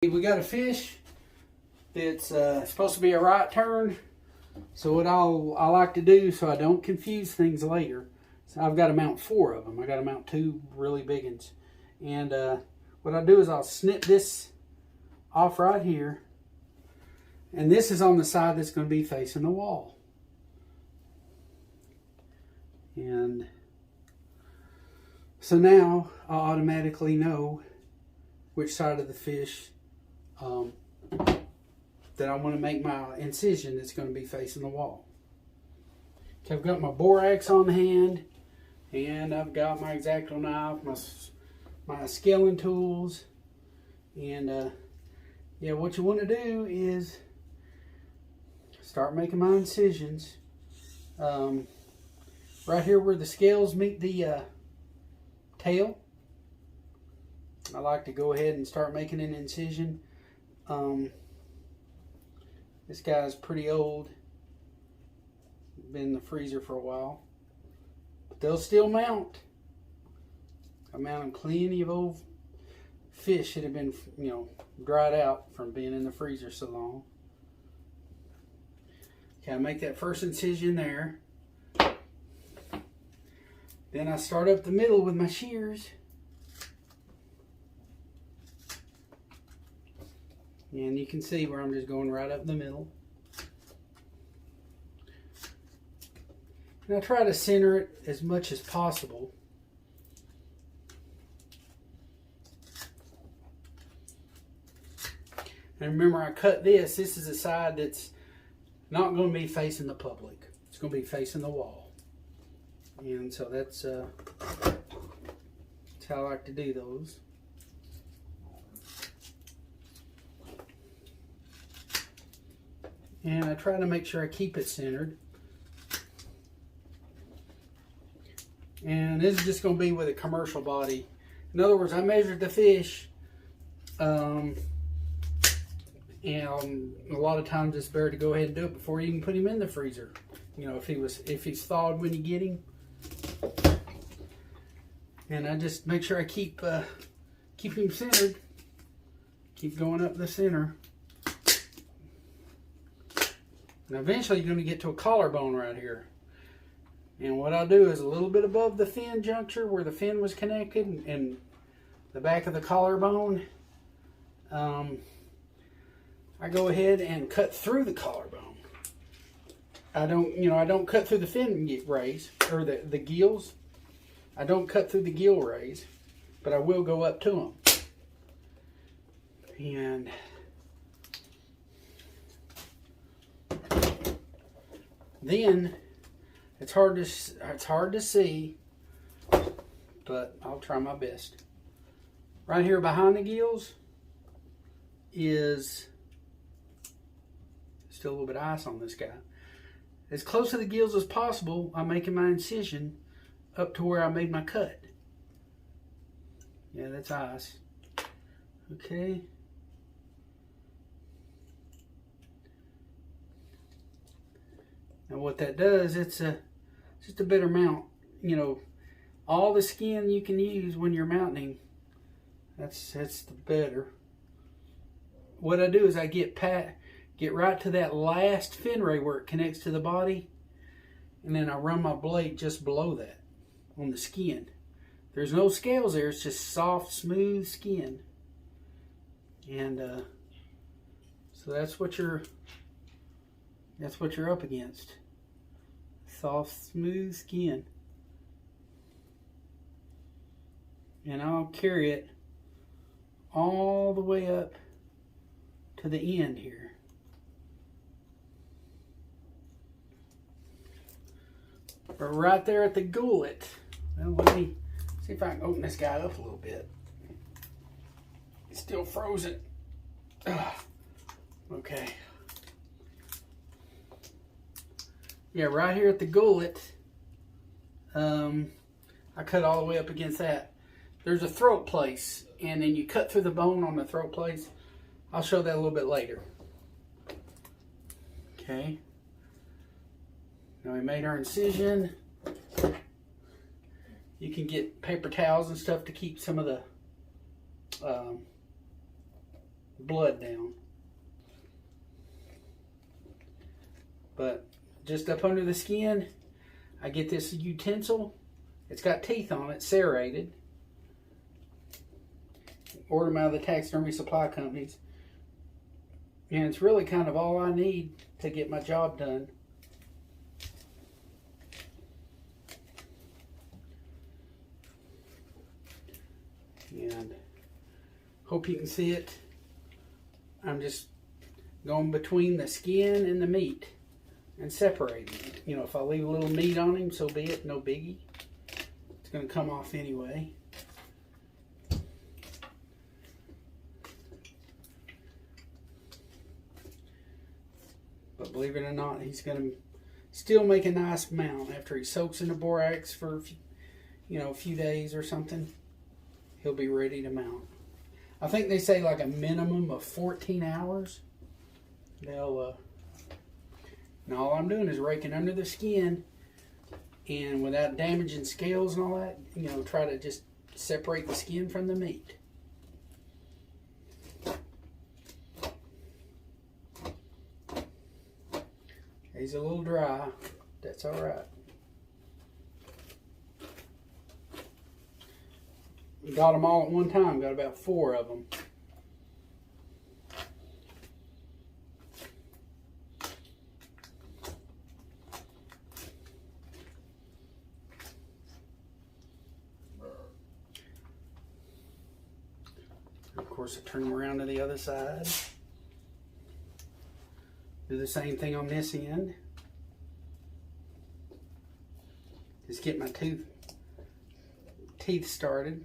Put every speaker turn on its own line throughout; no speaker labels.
We got a fish that's supposed to be a right turn. So what I like to do so I don't confuse things later, so I've got to mount 4 of them. I got to mount 2 really big ones. And what I'll do is I'll snip this off right here. And this is on the side that's going to be facing the wall. And so now I automatically know which side of the fish that I want to make my incision that's going to be facing the wall. Okay, I've got my borax on hand, and I've got my X-Acto knife, my scaling tools, and yeah, what you want to do is start making my incisions. Right here where the scales meet the tail, I like to go ahead and start making an incision. This guy's pretty old, been in the freezer for a while, but they'll still mount. I mounted plenty of old fish that have been, dried out from being in the freezer so long. Okay, I make that first incision there. Then I start up the middle with my shears. And you can see where I'm just going right up the middle. And I try to center it as much as possible. And remember, I cut this. This is a side that's not going to be facing the public. It's going to be facing the wall. And so that's how I like to do those. And I try to make sure I keep it centered. And this is just going to be with a commercial body. In other words, I measured the fish, and a lot of times it's better to go ahead and do it before you can put him in the freezer. If he's thawed when you get him. And I just make sure I keep him centered. Keep going up the center. And eventually you're going to get to a collarbone right here. And what I'll do is a little bit above the fin juncture where the fin was connected and the back of the collarbone, I go ahead and cut through the collarbone. I don't cut through the fin rays or the gills. I don't cut through the gill rays, but I will go up to them. And then it's hard to see, but I'll try my best. Right here behind the gills is still a little bit of ice on this guy. As close to the gills as possible, I'm making my incision up to where I made my cut. Yeah, that's ice. Okay. Now what that does, it's just a better mount. All the skin you can use when you're mounting, that's the better. What I do is I get right to that last fin ray where it connects to the body, and then I run my blade just below that on the skin. There's no scales there, it's just soft, smooth skin. And so that's what you're up against. Soft, smooth skin. And I'll carry it all the way up to the end here. But right there at the gullet, well, let me see if I can open this guy up a little bit. It's still frozen. Okay. Yeah, right here at the gullet, I cut all the way up against that. There's a throat place, and then you cut through the bone on the throat place. I'll show that a little bit later. Okay. Now we made our incision. You can get paper towels and stuff to keep some of the blood down. But just up under the skin, I get this utensil. It's got teeth on it, serrated. Order them out of the taxidermy supply companies. And it's really kind of all I need to get my job done. And hope you can see it. I'm just going between the skin and the meat and separating it. You know, if I leave a little meat on him, so be it, no biggie. It's going to come off anyway. But believe it or not, he's going to still make a nice mount after he soaks in the borax for a few days or something. He'll be ready to mount. I think they say like a minimum of 14 hours. They'll, and all I'm doing is raking under the skin, and without damaging scales and all that, try to just separate the skin from the meat. He's a little dry. That's all right. Got them all at one time. Got about 4 of them. Of course, I turn them around to the other side. Do the same thing on this end. Just get my teeth started.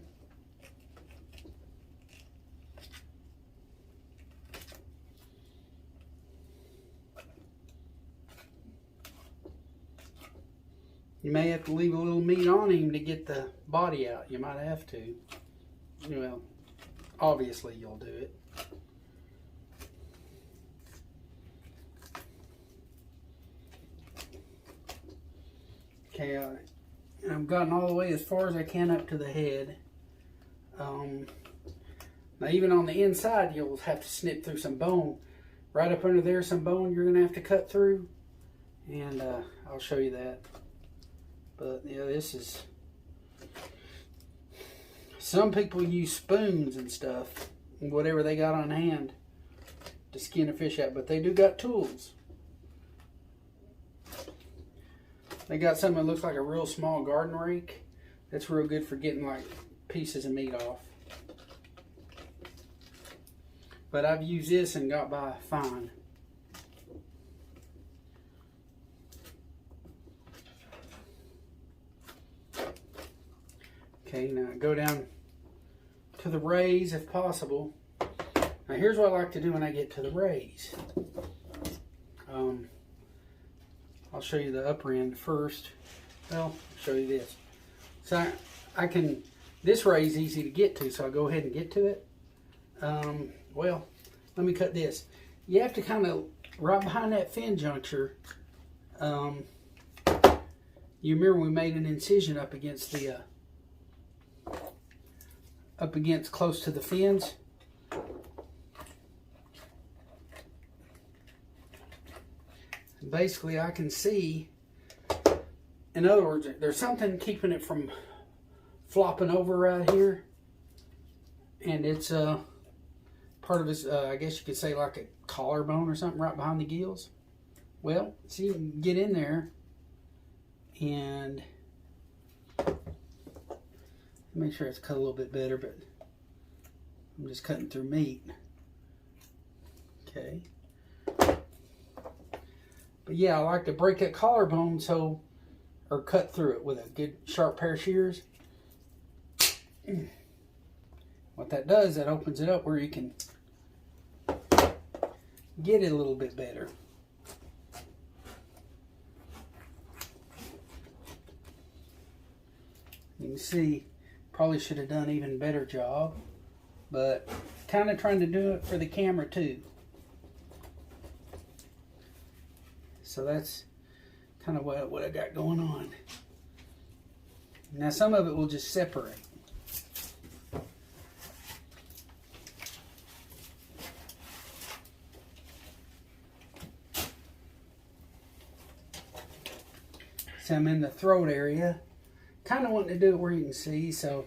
You may have to leave a little meat on him to get the body out. You might have to. Well, obviously you'll do it. Okay, I've gotten all the way as far as I can up to the head. Now even on the inside, you'll have to snip through some bone. Right up under there, some bone you're going to have to cut through. And I'll show you that. But yeah, this is... Some people use spoons and stuff, whatever they got on hand, to skin a fish out. But they do got tools. They got something that looks like a real small garden rake. That's real good for getting like pieces of meat off. But I've used this and got by fine. Okay, now go down to the rays if possible. Now here's what I like to do when I get to the rays. I'll show you the upper end first. Well, I'll show you this. So I can, this ray is easy to get to, so I'll go ahead and get to it. Well, let me cut this. You have to kind of, right behind that fin juncture, you remember we made an incision up against the, close to the fins. Basically, I can see, in other words, there's something keeping it from flopping over right here, and it's part of his, I guess you could say like a collarbone or something right behind the gills. Well, see, you can get in there and make sure it's cut a little bit better, but I'm just cutting through meat. Okay. But yeah, I like to break that collarbone or cut through it with a good sharp pair of shears. What that does, that opens it up where you can get it a little bit better. You can see, probably should have done an even better job, but kind of trying to do it for the camera too. So that's kind of what I got going on. Now some of it will just separate. So I'm in the throat area. Kind of wanting to do it where you can see, so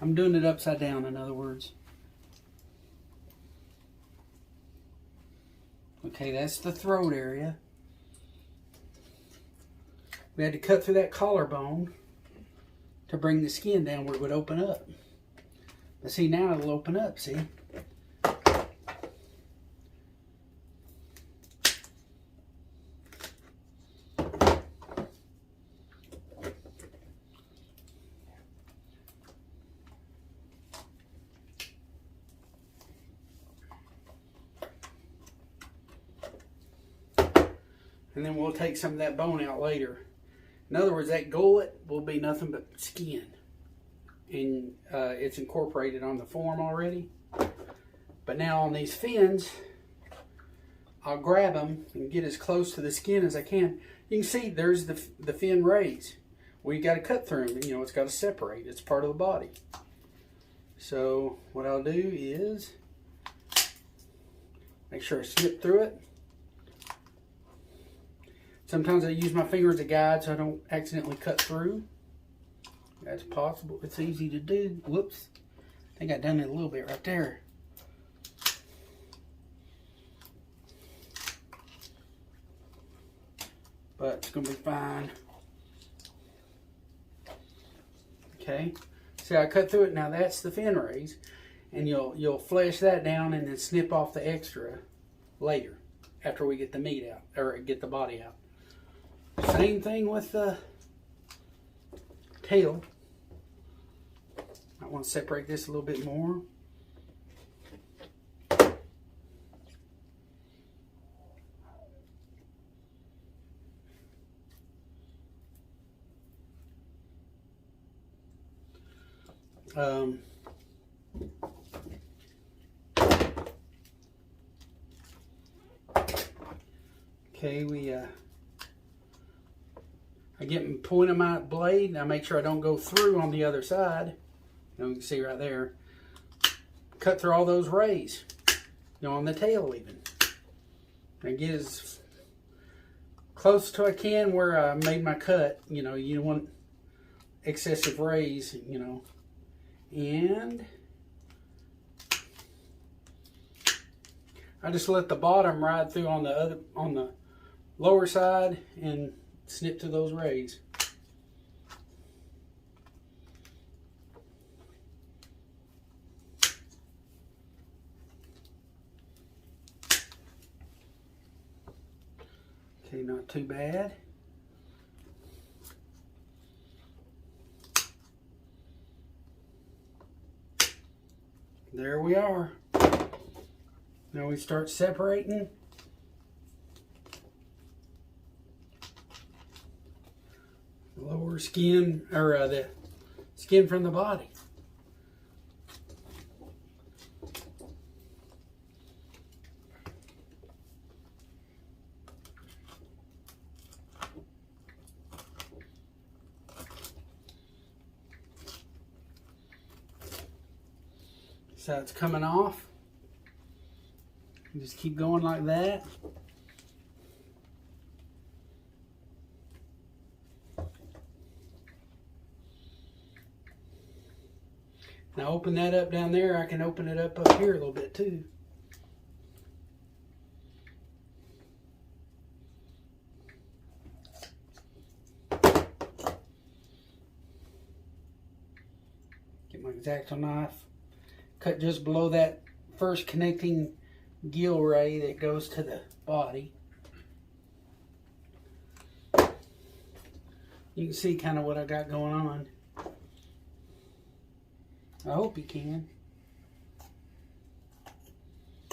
I'm doing it upside down, in other words. Okay, that's the throat area. We had to cut through that collarbone to bring the skin down where it would open up. But see, now it'll open up, see? And then we'll take some of that bone out later. In other words, that gullet will be nothing but skin. And it's incorporated on the form already. But now on these fins, I'll grab them and get as close to the skin as I can. You can see there's the fin rays. Well, you got to cut through them. You know, it's got to separate. It's part of the body. So what I'll do is make sure I snip through it. Sometimes I use my finger as a guide so I don't accidentally cut through. That's possible. It's easy to do. Whoops. I think I done it a little bit right there. But it's going to be fine. Okay. See, I cut through it. Now that's the fin rays. And you'll flesh that down and then snip off the extra later after we get the meat out, or get the body out. Same thing with the tail. I want to separate this a little bit more. Okay, I get my point of my blade and I make sure I don't go through on the other side. You can see right there. Cut through all those rays, on the tail even. And get as close to I can where I made my cut. You don't want excessive rays, And I just let the bottom ride through on the lower side and snip to those rays. Okay, not too bad. There we are. Now we start separating. The lower skin, or the skin from the body. So it's coming off. Just keep going like that. Now open that up down there. I can open it up here a little bit too. Get my X-Acto knife. Cut just below that first connecting gill ray that goes to the body. You can see kind of what I got going on. I hope you can.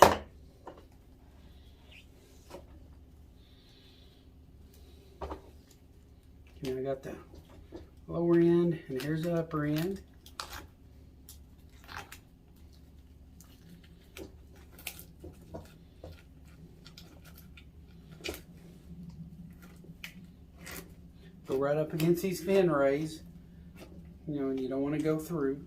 Okay, I got the lower end and here's the upper end. Go right up against these fin rays, and you don't want to go through.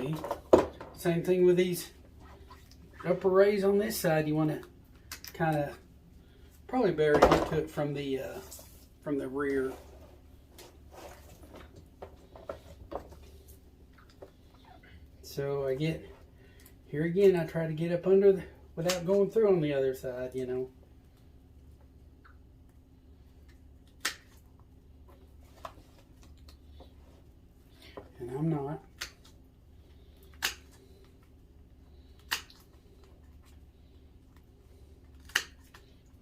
see. Same thing with these upper rays on this side. You want to kind of, probably better to get to it from the rear. So I get, here again, I try to get up under without going through on the other side, you know. And I'm not.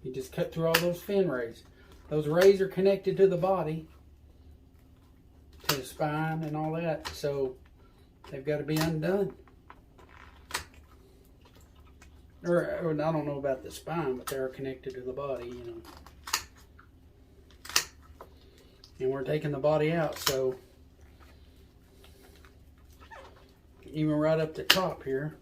You just cut through all those fin rays. Those rays are connected to the body, to the spine and all that, so they've got to be undone. Or I don't know about the spine, but they're connected to the body, you know. And we're taking the body out, so even right up the top here.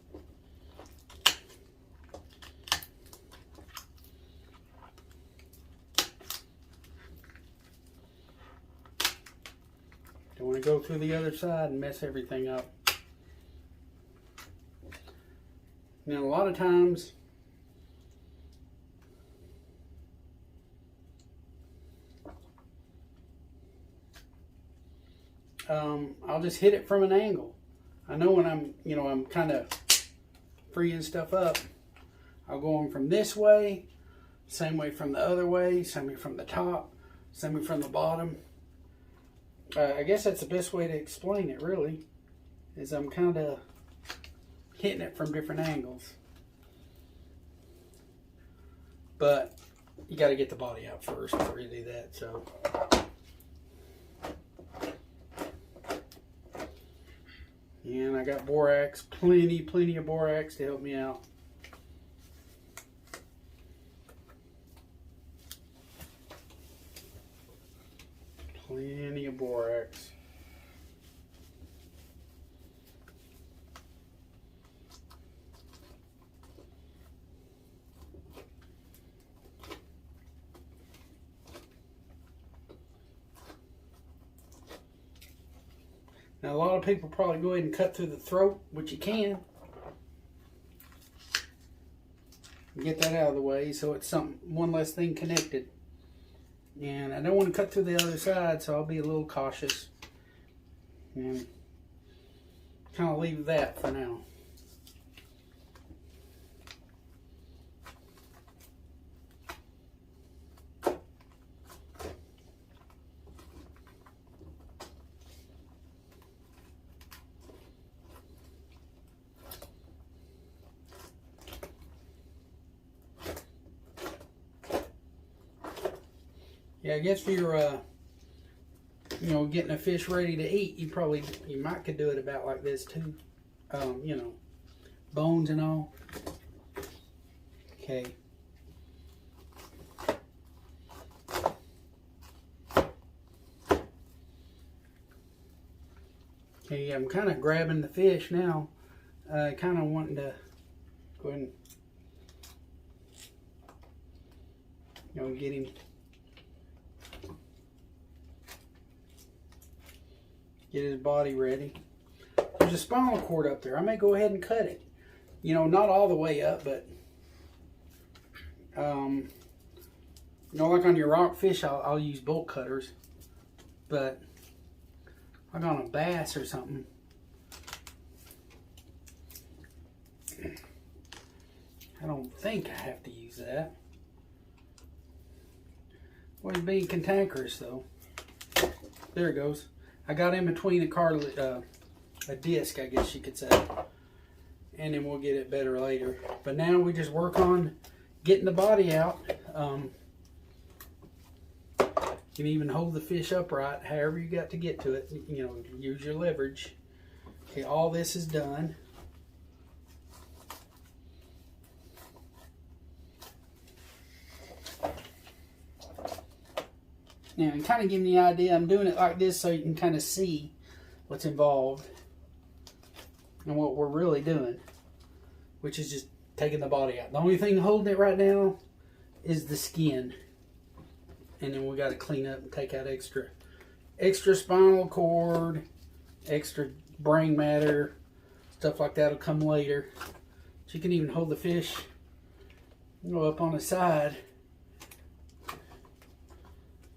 Don't want to go through the other side and mess everything up. Now, a lot of times, I'll just hit it from an angle. I know when I'm kind of freeing stuff up, I'll go on from this way, same way from the other way, same way from the top, same way from the bottom. I guess that's the best way to explain it, really, is I'm kind of hitting it from different angles. But you got to get the body out first before you do that. So, and I got borax, plenty of borax to help me out. Plenty of borax. Now, a lot of people probably go ahead and cut through the throat, which you can. Get that out of the way so it's one less thing connected. And I don't want to cut through the other side, so I'll be a little cautious. And kind of leave that for now. Yeah, I guess if you're, getting a fish ready to eat, you might could do it about like this too. Bones and all. Okay. Okay, I'm kind of grabbing the fish now. Kind of wanting to go ahead and, get him. Get his body ready. There's a spinal cord up there. I may go ahead and cut it. Not all the way up, but like on your rockfish, I'll use bolt cutters. But like on a bass or something, I don't think I have to use that. Well, he's being cantankerous though. There it goes. I got in between a disc, I guess you could say. And then we'll get it better later. But now we just work on getting the body out. You can even hold the fish upright, however you got to get to it. Use your leverage. Okay, all this is done. Now, and kind of giving you the idea, I'm doing it like this so you can kind of see what's involved and what we're really doing, which is just taking the body out. The only thing holding it right now is the skin. And then we got to clean up and take out extra spinal cord, extra brain matter, Stuff like that will come later. But you can even hold the fish, go up on the side,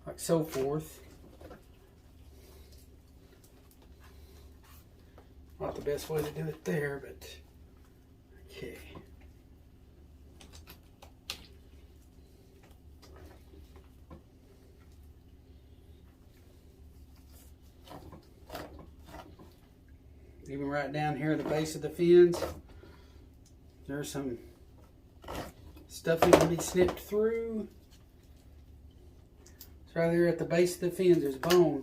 like so forth. Not the best way to do it there, but okay. Even right down here at the base of the fins, there's some stuff that can be snipped through. It's right there at the base of the fins, there's bone.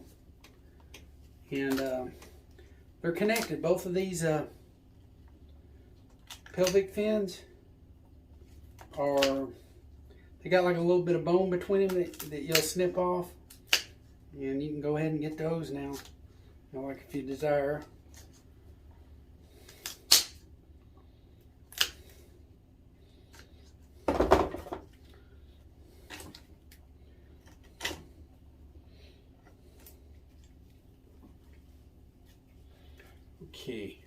And they're connected. Both of these pelvic fins are, they got like a little bit of bone between them that you'll snip off. And you can go ahead and get those now, like if you desire. Okay.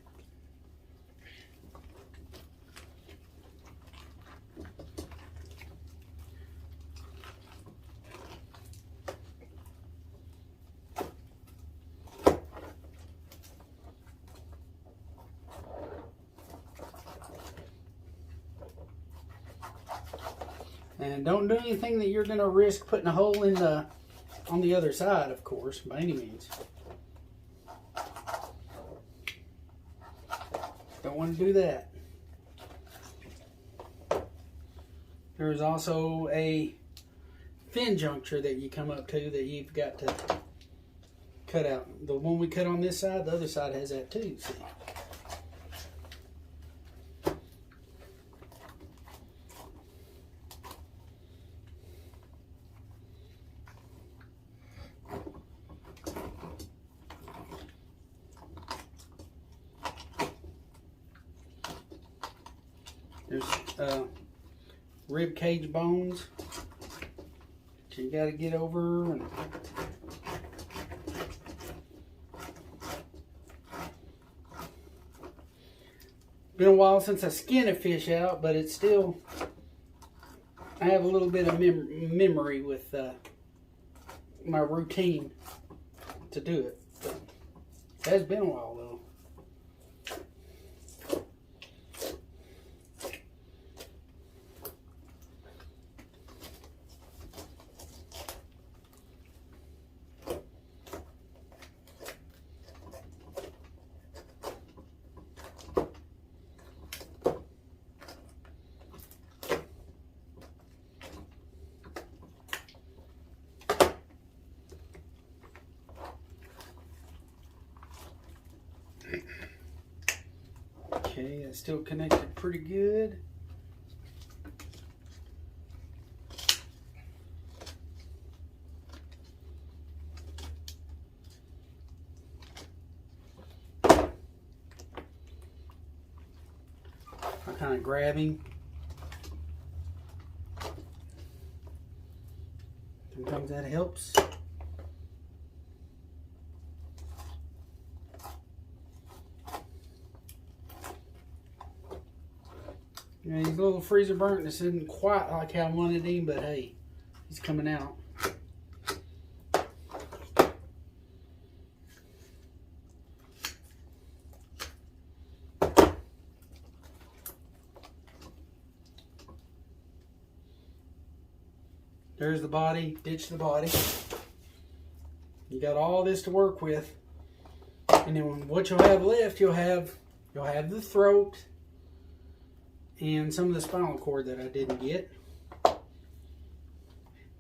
And don't do anything that you're going to risk putting a hole in on the other side, of course, by any means. Don't want to do that. There's also a fin juncture that you come up to that you've got to cut out. The one we cut on this side, the other side has that too, see? There's rib cage bones that you got to get over. And been a while since I skinned a fish out, but it's still, I have a little bit of memory with my routine to do it. But it has been a while though. Okay, it's still connected pretty good. I'm kind of grabbing. Sometimes that helps. You know, he's a little freezer burnt. This isn't quite like how I wanted him, but hey, he's coming out. There's the body, ditch the body. You got all this to work with. And then what you'll have left, you'll have the throat and some of the spinal cord that I didn't get.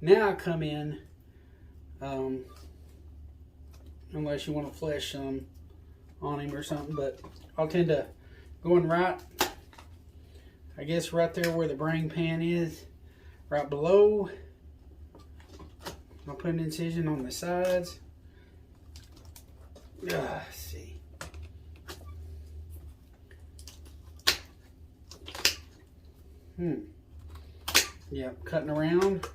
Now I come in, unless you want to flesh some on him or something, but I'll tend to go in right, I guess right there where the brain pan is, right below. I'll put an incision on the sides. See. Yeah, cutting around.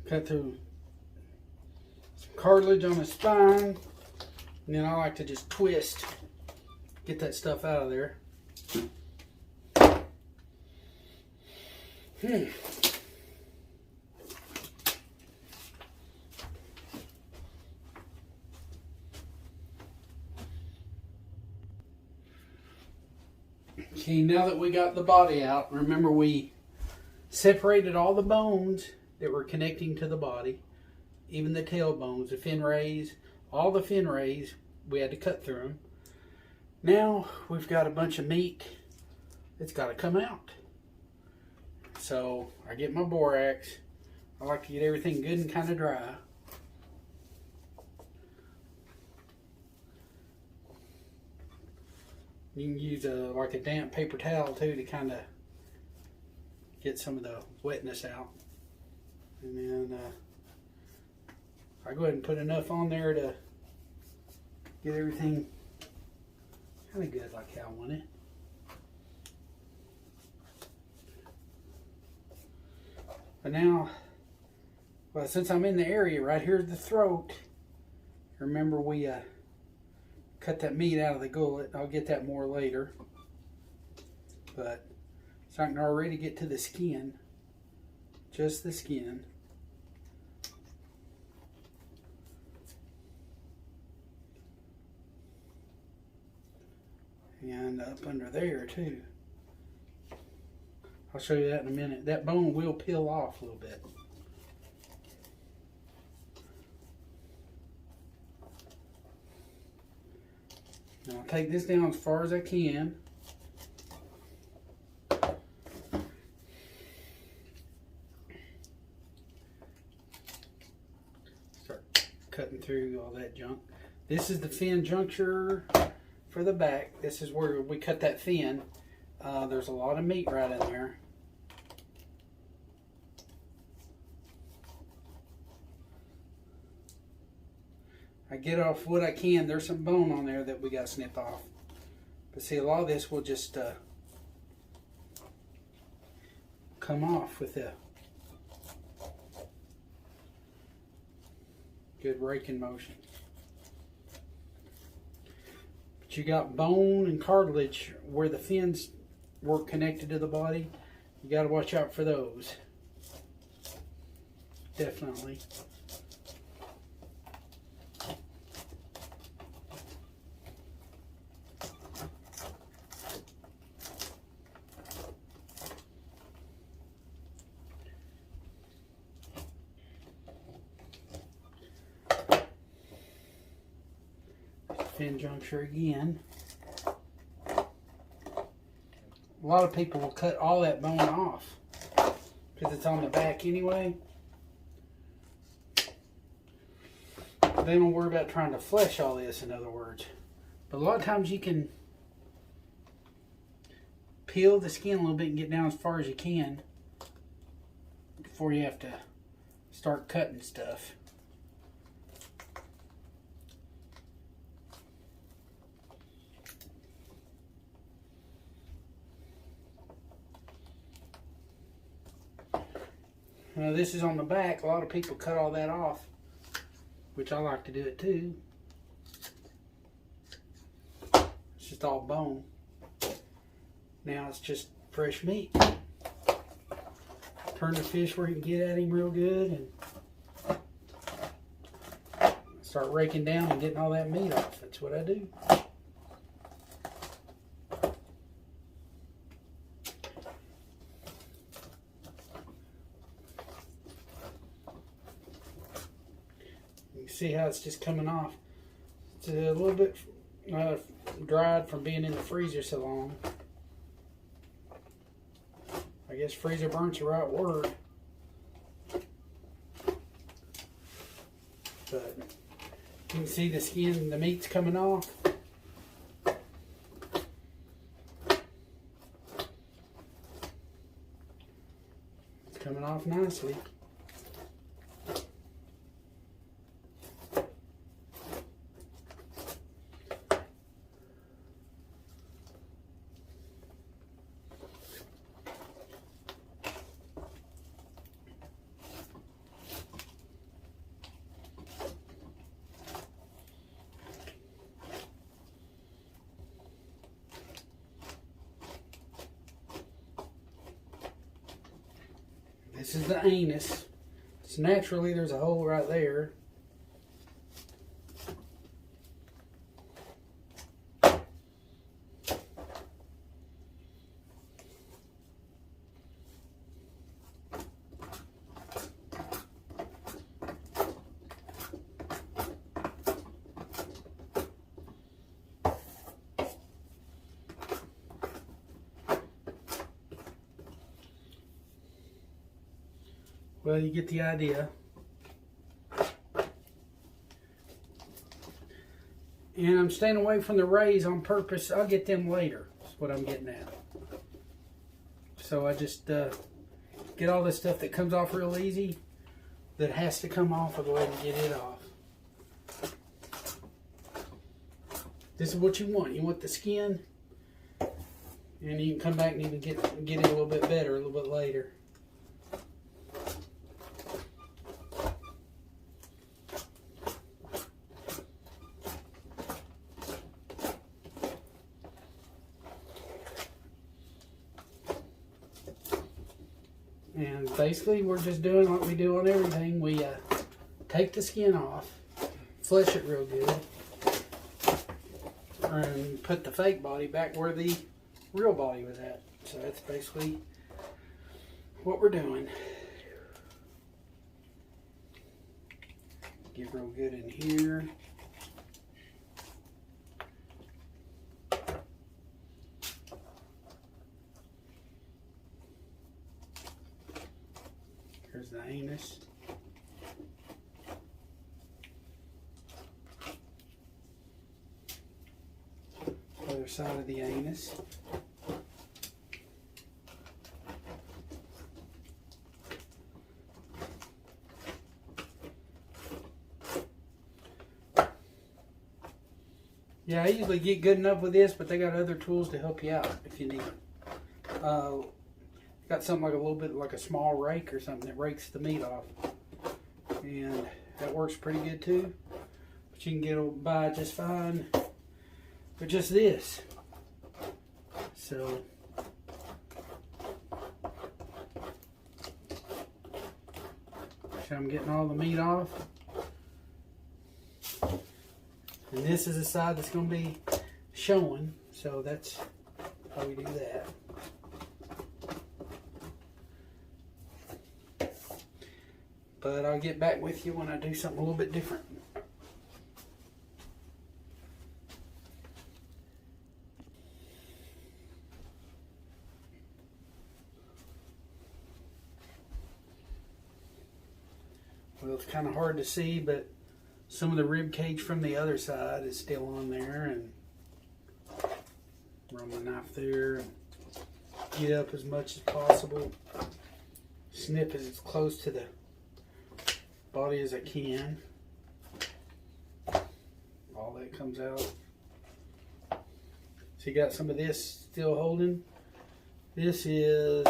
cut through some cartilage on the spine, and then I like to just twist, get that stuff out of there. Okay, now that we got the body out, remember we separated all the bones that were connecting to the body, even the tail bones, the fin rays, all the fin rays, we had to cut through them. Now we've got a bunch of meat that's got to come out. So I get my borax. I like to get everything good and kind of dry. You can use like a damp paper towel too to kind of get some of the wetness out. And then I go ahead and put enough on there to get everything kind of good like how I want it. But now, well, since I'm in the area, right here's the throat. Remember we cut that meat out of the gullet. I'll get that more later. But so I can already get to the skin. Just the skin. And up under there too. I'll show you that in a minute. That bone will peel off a little bit. Now I'll take this down as far as I can. Start cutting through all that junk. This is the fin juncture for the back. This is where we cut that fin. There's a lot of meat right in there. I get off what I can. There's some bone on there that we got to snip off. But see, a lot of this will just come off with a good raking motion. But you got bone and cartilage where the fins were connected to the body. You got to watch out for those. Definitely. Fin juncture again. A lot of people will cut all that bone off because it's on the back anyway. They don't worry about trying to flesh all this, in other words. But a lot of times you can peel the skin a little bit and get down as far as you can before you have to start cutting stuff. Now this is on the back. A lot of people cut all that off, which I like to do it too. It's just all bone. Now it's just fresh meat. Turn the fish where you can get at him real good and start raking down and getting all that meat off. That's what I do. See how it's just coming off. It's a little bit dried from being in the freezer so long. I guess freezer burn's the right word. But you can see the skin, the meat's coming off. It's coming off nicely. This is the anus. So naturally there's a hole right there. Well, you get the idea. And I'm staying away from the rays on purpose. I'll get them later. That's what I'm getting at. So I just get all this stuff that comes off real easy, that has to come off. I'll go ahead and get it off. This is what you want. You want the skin. And you can come back and even get it a little bit better a little bit later. And basically we're just doing what we do on everything. We take the skin off, flesh it real good, and put the fake body back where the real body was at. So that's basically what we're doing. Get real good in here. Here's the anus. Other side of the anus. Yeah, I usually get good enough with this, but they got other tools to help you out if you need them. Got something like a little bit like a small rake or something that rakes the meat off, and that works pretty good too. But you can get by just fine with just this. So I'm getting all the meat off, and this is the side that's going to be showing. So that's how we do that. But I'll get back with you when I do something a little bit different. Well, it's kind of hard to see, but some of the rib cage from the other side is still on there, and run my knife there and get up as much as possible. Snip as close to the body as I can. All that comes out. So you got some of this still holding. This is,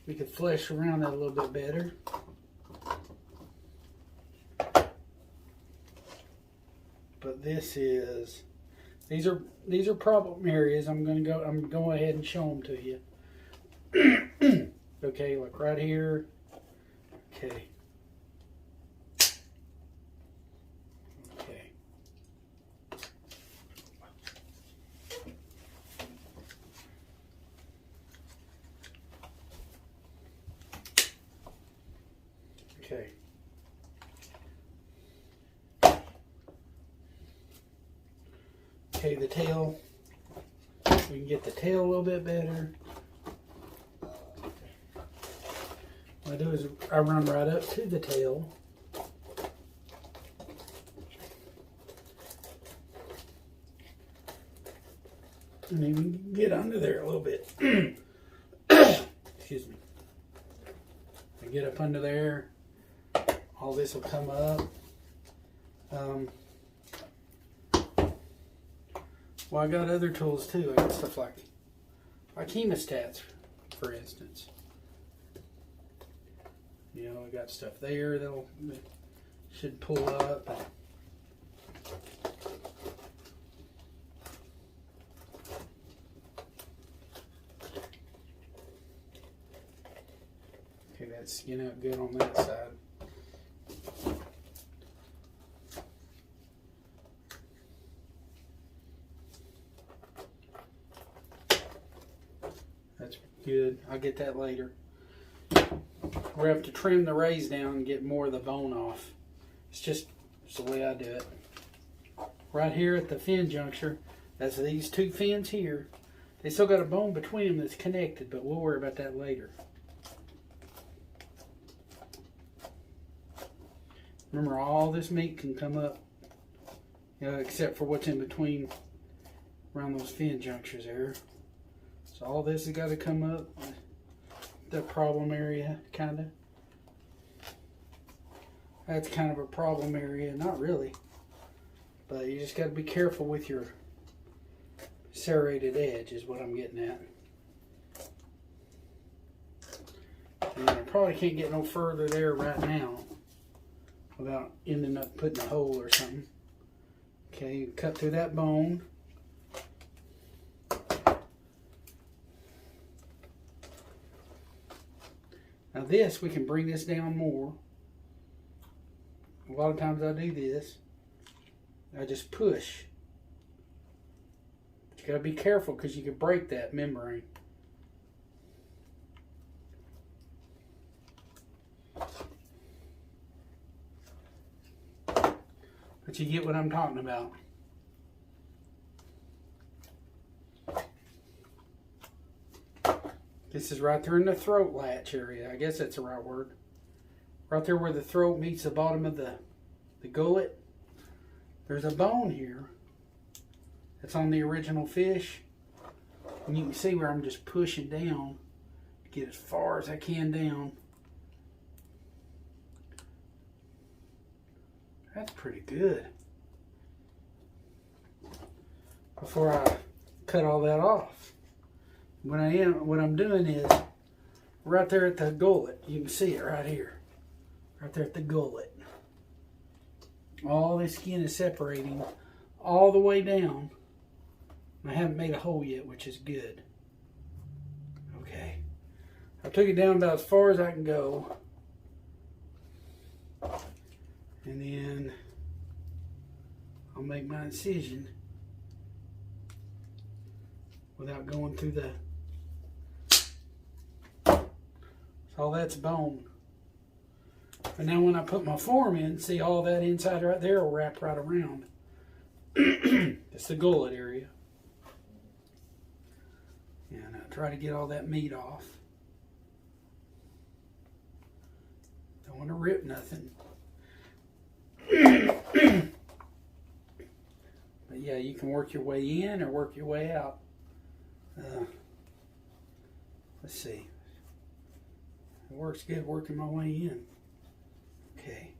we could flesh around that a little bit better. But this is, these are problem areas. I'm going to go ahead and show them to you. Okay, like right here. Okay. Okay. Okay, the tail. We can get the tail a little bit better. What I do is I run right up to the tail. And even get under there a little bit. Excuse me. I get up under there. All this will come up. Well, I got other tools too. I got stuff like hemostats, for instance. You know, I got stuff there that should pull up. that skin out good on that side. That's good. I'll get that later. We'll have to trim the rays down and get more of the bone off. It's just the way I do it. Right here at the fin juncture, that's these two fins here. They still got a bone between them that's connected, but we'll worry about that later. Remember, all this meat can come up, except for what's in between around those fin junctures there. So all this has got to come up. That problem area, kind of. That's kind of a problem area. Not really. But you just got to be careful with your serrated edge is what I'm getting at. And I probably can't get no further there right now without ending up putting a hole or something. Okay, cut through that bone. Now this, we can bring this down more. A lot of times I do this. I just push. But you gotta be careful because you can break that membrane. But you get what I'm talking about. This is right there in the throat latch area. I guess that's the right word. Right there where the throat meets the bottom of the gullet. There's a bone here that's on the original fish. And you can see where I'm just pushing down to get as far as I can down. That's pretty good. Before I cut all that off. What I'm doing is right there at the gullet. You can see it right here. Right there at the gullet. All this skin is separating all the way down. I haven't made a hole yet, which is good. Okay. I took it down about as far as I can go. And then I'll make my incision without going through the... So that's bone. And now when I put my form in, see all that inside right there will wrap right around. It's the gullet area. And I try to get all that meat off. Don't want to rip nothing. But yeah, you can work your way in or work your way out. Let's see. It works good working my way in. Okay.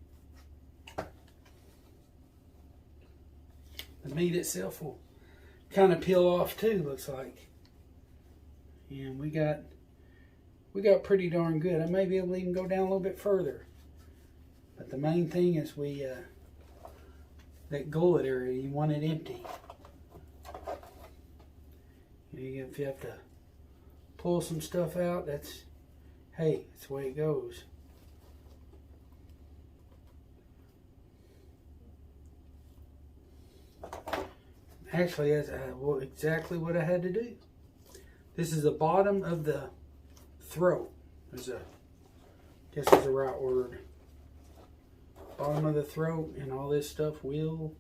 The meat itself will kind of peel off too, looks like. And we got pretty darn good. I may be able to even go down a little bit further. But the main thing is that gullet area, you want it empty. If you have to pull some stuff out, that's the way it goes. Actually, that's exactly what I had to do. This is the bottom of the throat. I guess is the right word. Bottom of the throat, and all this stuff will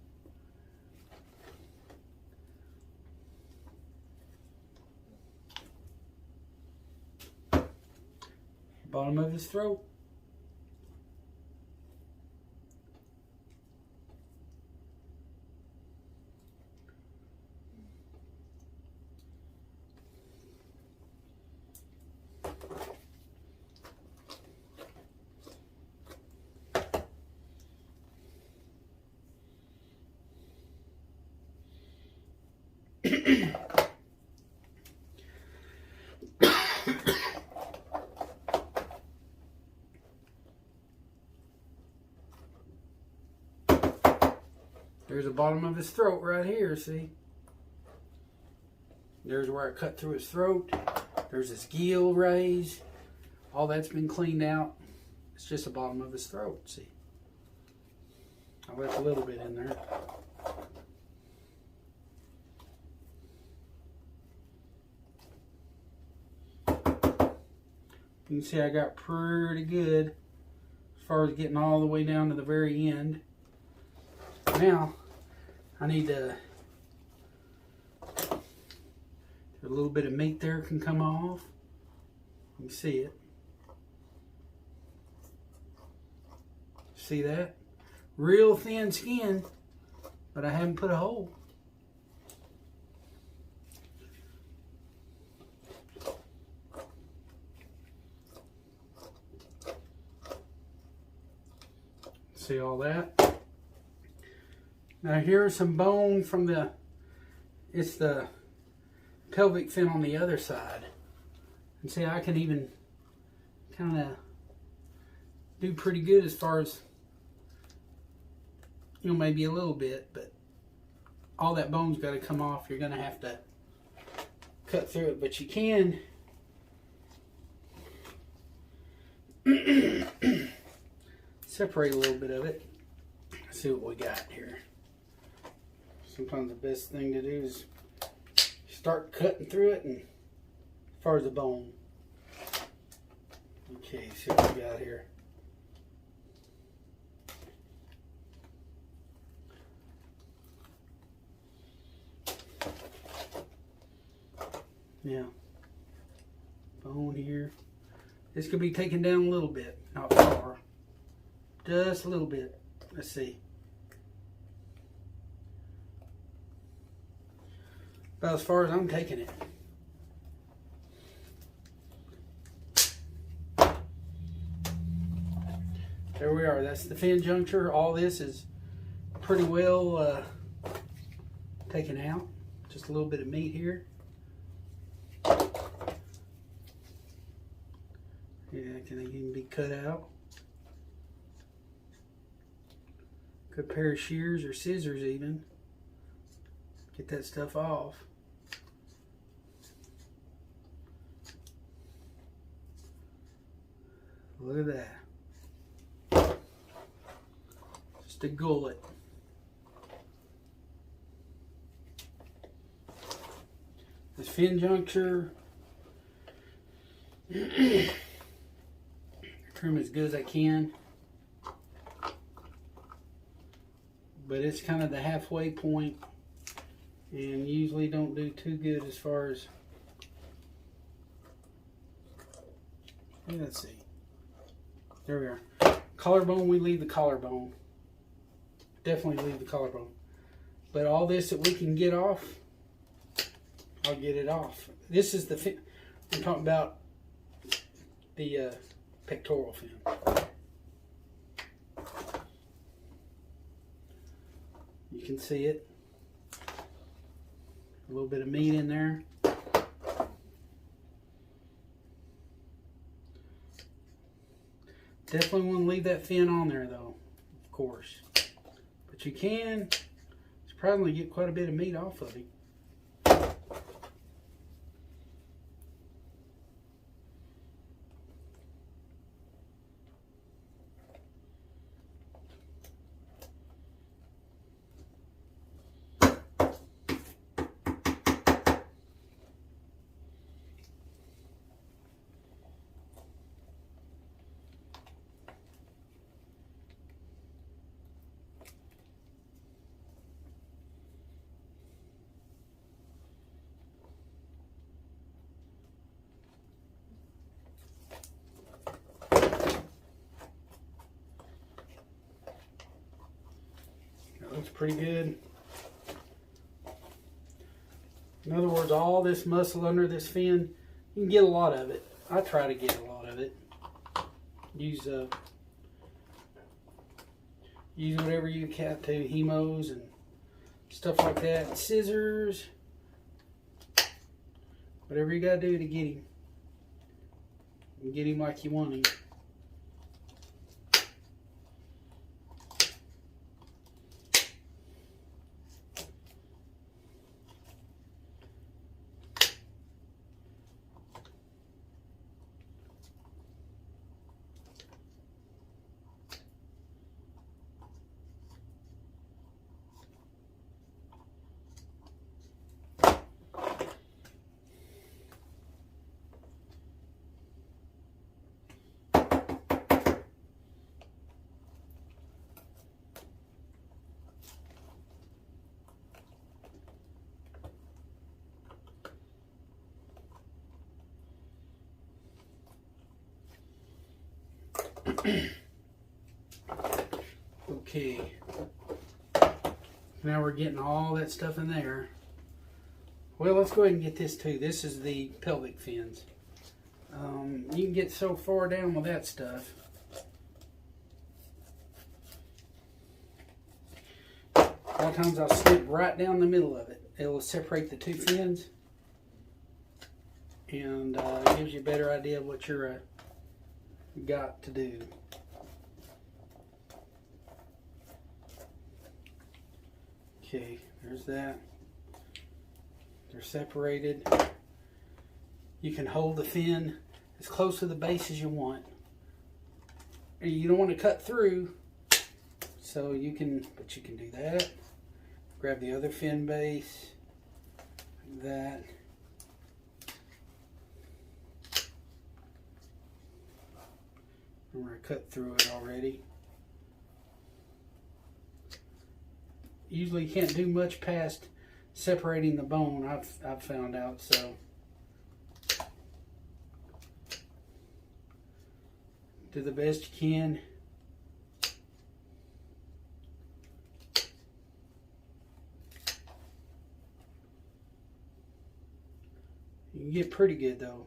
bottom of his throat. There's the bottom of his throat right here, see? There's where I cut through his throat. There's his gill rays. all that's been cleaned out. It's just the bottom of his throat. See, I left a little bit in there. You can see I got pretty good as far as getting all the way down to the very end. Now I need to, a little bit of meat there can come off. You can see it. See that? Real thin skin, but I haven't put a hole. See all that? Now here's some bone from it's the pelvic fin on the other side. And see, I can even kind of do pretty good as far as, you know, maybe a little bit, but all that bone's got to come off. You're going to have to cut through it, but you can separate a little bit of it. Let's see what we got here. Sometimes the best thing to do is start cutting through it, and as far as the bone. Okay, see what we got here. Now, bone here. This could be taken down a little bit, not far. Just a little bit. Let's see. About as far as I'm taking it. There we are. That's the fin juncture. All this is pretty well taken out. Just a little bit of meat here. Yeah, can even be cut out. Good pair of shears or scissors even. Get that stuff off. Look at that. Just a gullet. This fin juncture. Trim as good as I can. But it's kind of the halfway point, and usually don't do too good as far as, let's see. There we are. Collarbone, we leave the collarbone. Definitely leave the collarbone. But all this that we can get off, I'll get it off. This is the fin. I'm talking about the pectoral fin. You can see it. A little bit of meat in there. Definitely want to leave that fin on there though, of course. But you can surprisingly get quite a bit of meat off of it. Looks pretty good. In other words, all this muscle under this fin, you can get a lot of it. I try to get a lot of it. Use whatever you can to, hemos and stuff like that. Scissors. Whatever you gotta do to get him. And get him like you want him. Okay. Now we're getting all that stuff in there. Well, let's go ahead and get this too. This is the pelvic fins. You can get so far down with that stuff. A lot of times I'll snip right down the middle of it. It'll separate the two fins, and it gives you a better idea of what you're got to do. Okay, there's that. They're separated. You can hold the fin as close to the base as you want. You don't want to cut through, so you can, but you can do that. Grab the other fin base, like that. Remember, I cut through it already. Usually you can't do much past separating the bone, I've found out, so do the best you can. You can get pretty good though.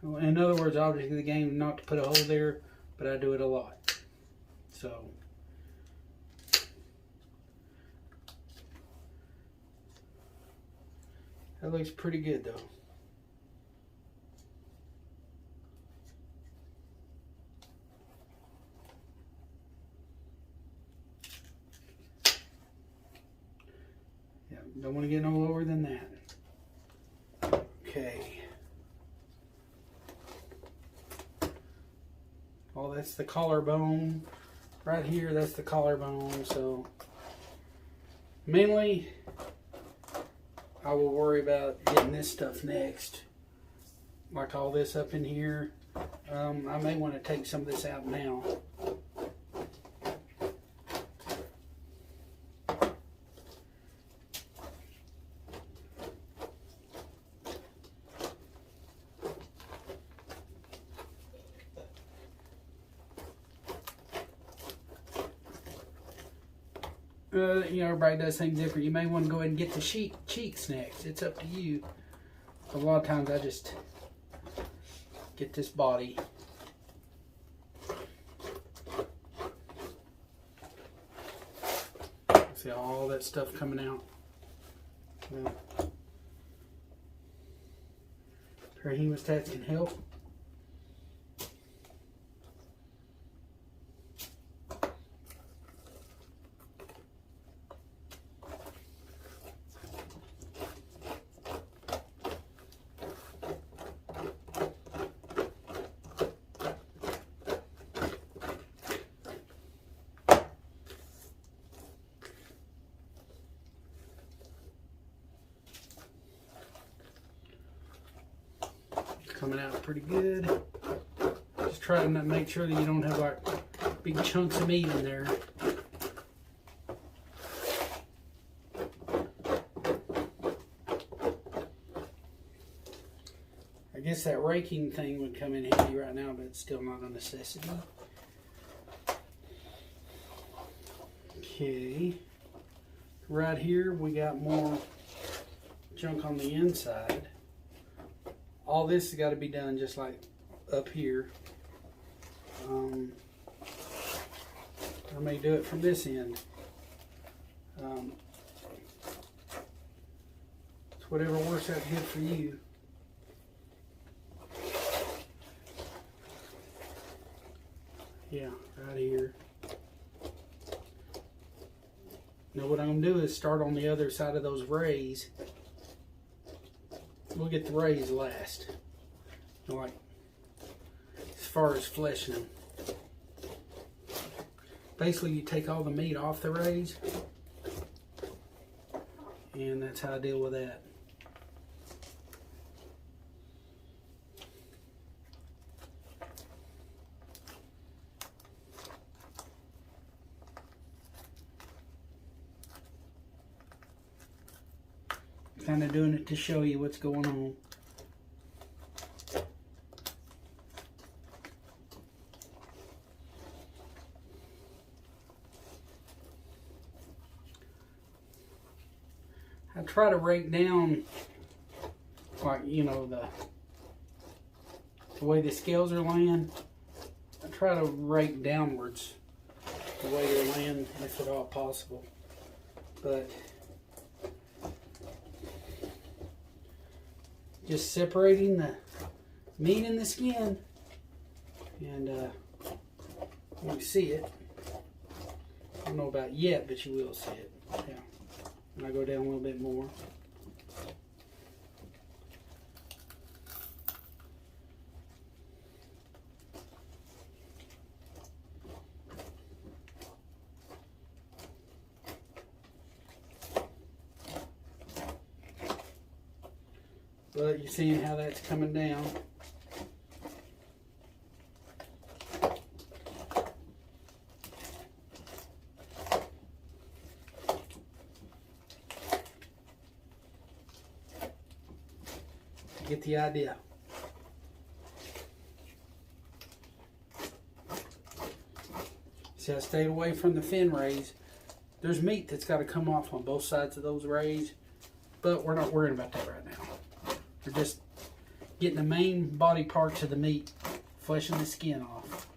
In other words, object of the game not to put a hole there, but I do it a lot. So that looks pretty good though. Yeah, don't want to get no lower than that. Okay. Well, that's the collarbone. Right here, that's the collarbone. So mainly I will worry about getting this stuff next. Like all this up in here. I may want to take some of this out now. You know, everybody does things different. You may want to go ahead and get the cheeks next. It's up to you. A lot of times I just get this body. See all that stuff coming out. Well, a pair of hemostats can help. Coming out pretty good. Just try to make sure that you don't have like big chunks of meat in there. I guess that raking thing would come in handy right now, but it's still not a necessity. Okay. Right here we got more junk on the inside. All this has got to be done just like up here. I may do it from this end. It's whatever works out good for you. Yeah, right here. Now what I'm going to do is start on the other side of those rays. We'll get the rays last. Like, as far as fleshing them. Basically, you take all the meat off the rays. And that's how I deal with that. Kind of doing it to show you what's going on. I try to rake down, like, you know, the way the scales are laying. I try to rake downwards the way they're laying, if at all possible. But just separating the meat and the skin, and you can see it. I don't know about yet, but you will see it. Yeah. And I go down a little bit more. But you're seeing how that's coming down. Get the idea. See, I stayed away from the fin rays. There's meat that's got to come off on both sides of those rays, but we're not worrying about that right now. We're just getting the main body parts of the meat, fleshing the skin off.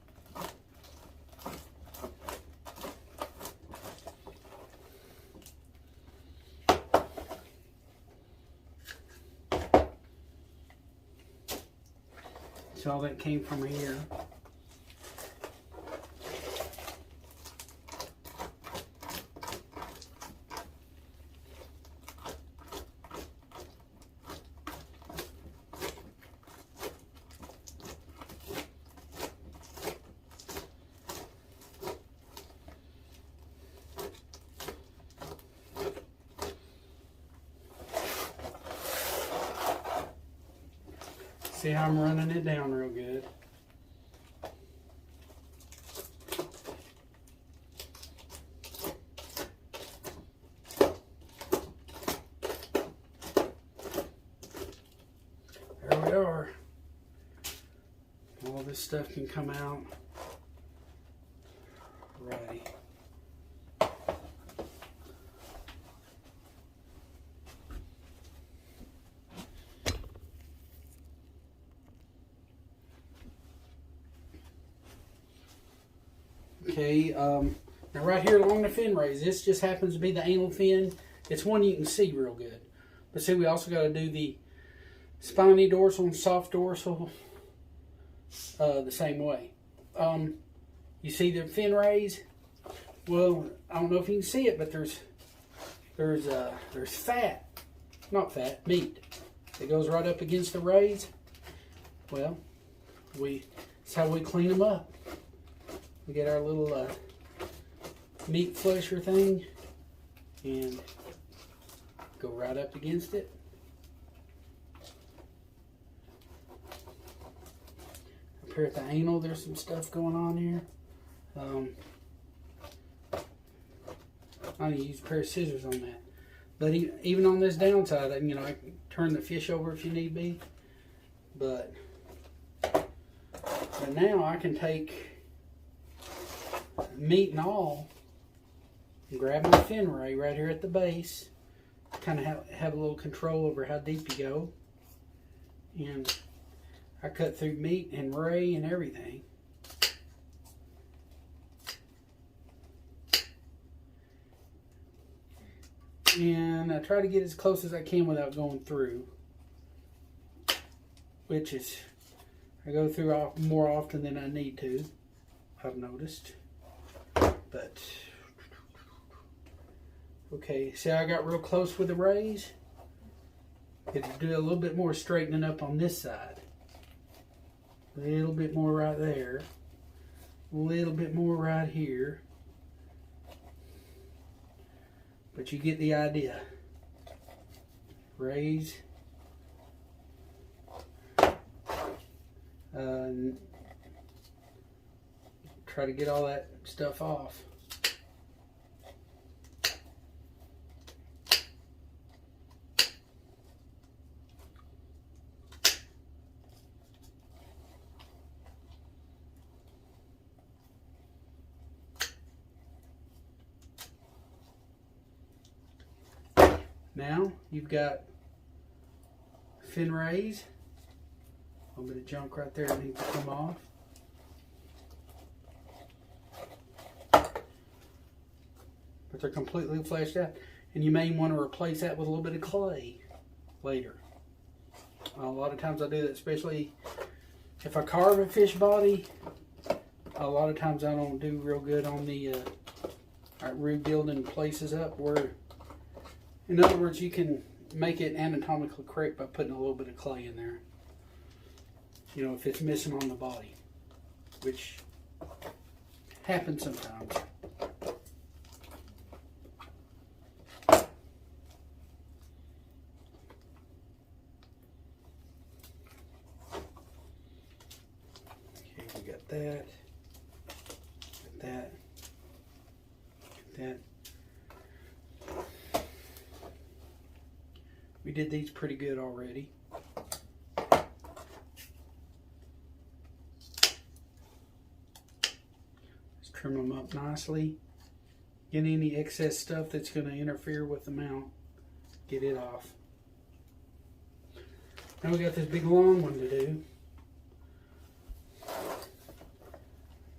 So all that came from here. See how I'm running it down real good. There we are. All this stuff can come out. Righty. Okay, now right here along the fin rays, this just happens to be the anal fin. It's one you can see real good. But see, we also got to do the spiny dorsal and soft dorsal the same way. You see the fin rays? Well, I don't know if you can see it, but there's fat, not fat, meat that goes right up against the rays. Well, that's how we clean them up. We get our little meat flesher thing and go right up against it. Up here at the anal, there's some stuff going on here. I need to use a pair of scissors on that. But even on this downside, I can turn the fish over if you need be. But now I can take meat and all, and grab my fin ray right here at the base, kind of have a little control over how deep you go, and I cut through meat and ray and everything. And I try to get as close as I can without going through, which is, I go through more often than I need to, I've noticed. But, okay, see how I got real close with the rays? Get to do a little bit more straightening up on this side. A little bit more right there. A little bit more right here. But you get the idea. Rays. Try to get all that stuff off. Now you've got fin rays. A little bit of junk right there that needs to come off. But they're completely fleshed out. And you may want to replace that with a little bit of clay later. A lot of times I do that, especially if I carve a fish body. A lot of times I don't do real good on the rebuilding places up where, in other words, you can make it anatomically correct by putting a little bit of clay in there. You know, if it's missing on the body, which happens sometimes. Okay, we got that. Got that. We did these pretty good already. Let's trim them up nicely. Get any excess stuff that's going to interfere with the mount. Get it off. Now we got this big long one to do.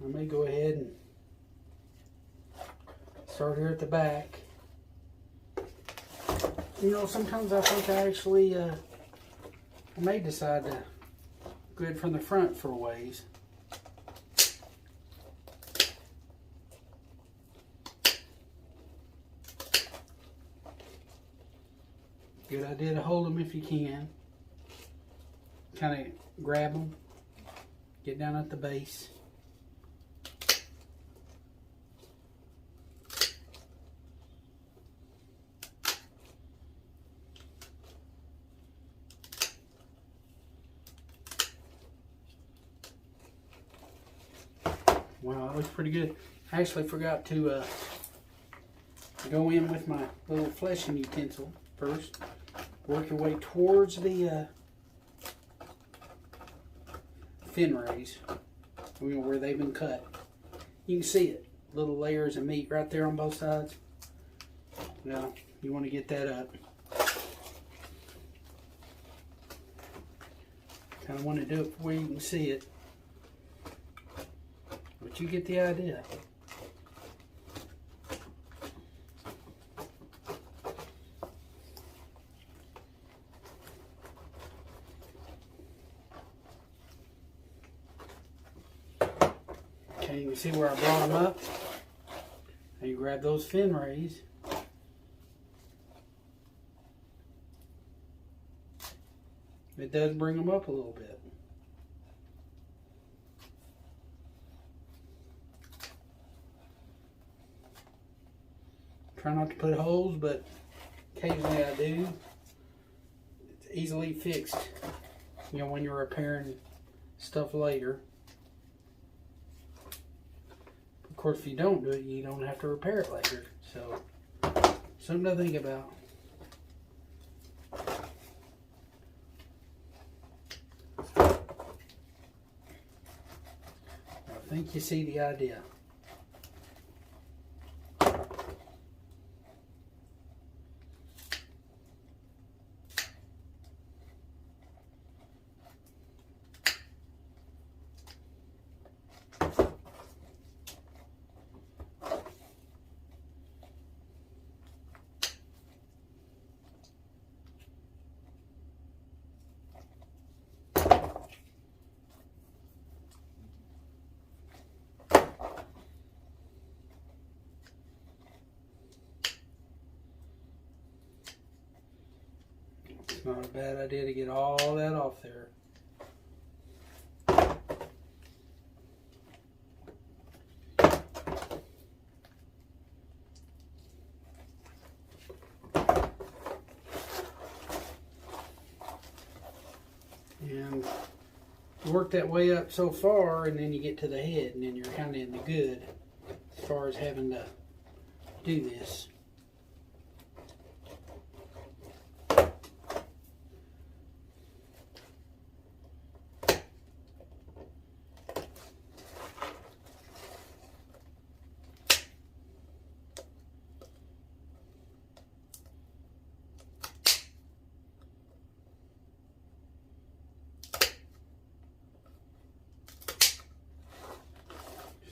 I may go ahead and start here at the back. You know, sometimes I think I actually I may decide to go ahead from the front for a ways. Good idea to hold them if you can. Kind of grab them, get down at the base. Wow, that looks pretty good. I actually forgot to go in with my little fleshing utensil first. Work your way towards the fin rays, you know, where they've been cut. You can see it, little layers of meat right there on both sides. Now, you want to get that up. Kind of want to do it where you can see it. But you get the idea. Okay, you can see where I brought them up. Now you grab those fin rays. It does bring them up a little bit. Try not to put holes, but occasionally I do. It's easily fixed, you know, when you're repairing stuff later. Of course, if you don't do it, you don't have to repair it later. So, something to think about. I think you see the idea. It's not a bad idea to get all that off there. And you work that way up so far, and then you get to the head, and then you're kind of in the good as far as having to do this.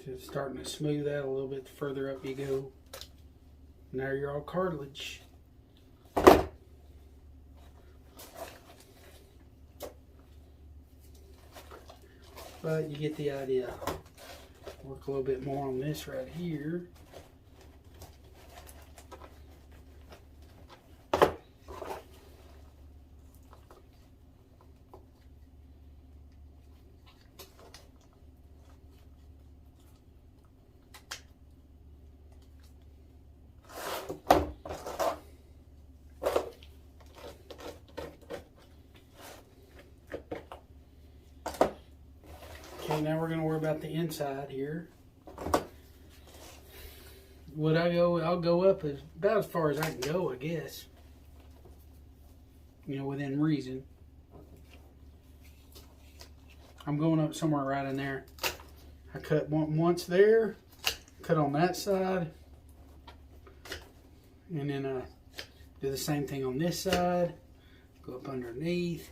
It's starting to smooth out a little bit the further up you go. Now you're all cartilage. But you get the idea. Work a little bit more on this right here. Okay, now we're going to worry about the inside here. I'll go up about as far as I can go, I guess. You know, within reason. I'm going up somewhere right in there. I cut once there, cut on that side, and then do the same thing on this side. Go up underneath.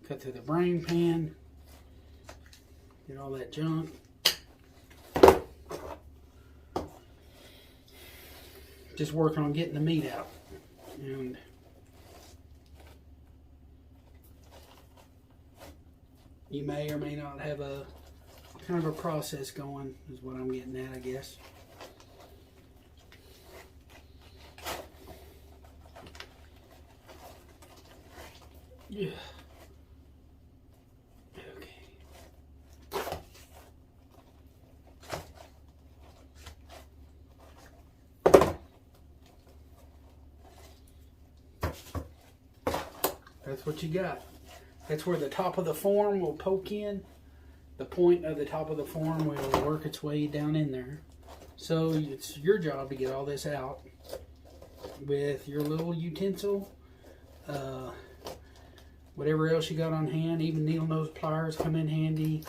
Cut through the brain pan. Get all that junk. Just working on getting the meat out. And you may or may not have a kind of a process going, is what I'm getting at, I guess. Yeah. That's what you got. That's where the top of the form will poke in. The point of the top of the form will work its way down in there. So it's your job to get all this out with your little utensil. Whatever else you got on hand, even needle nose pliers come in handy.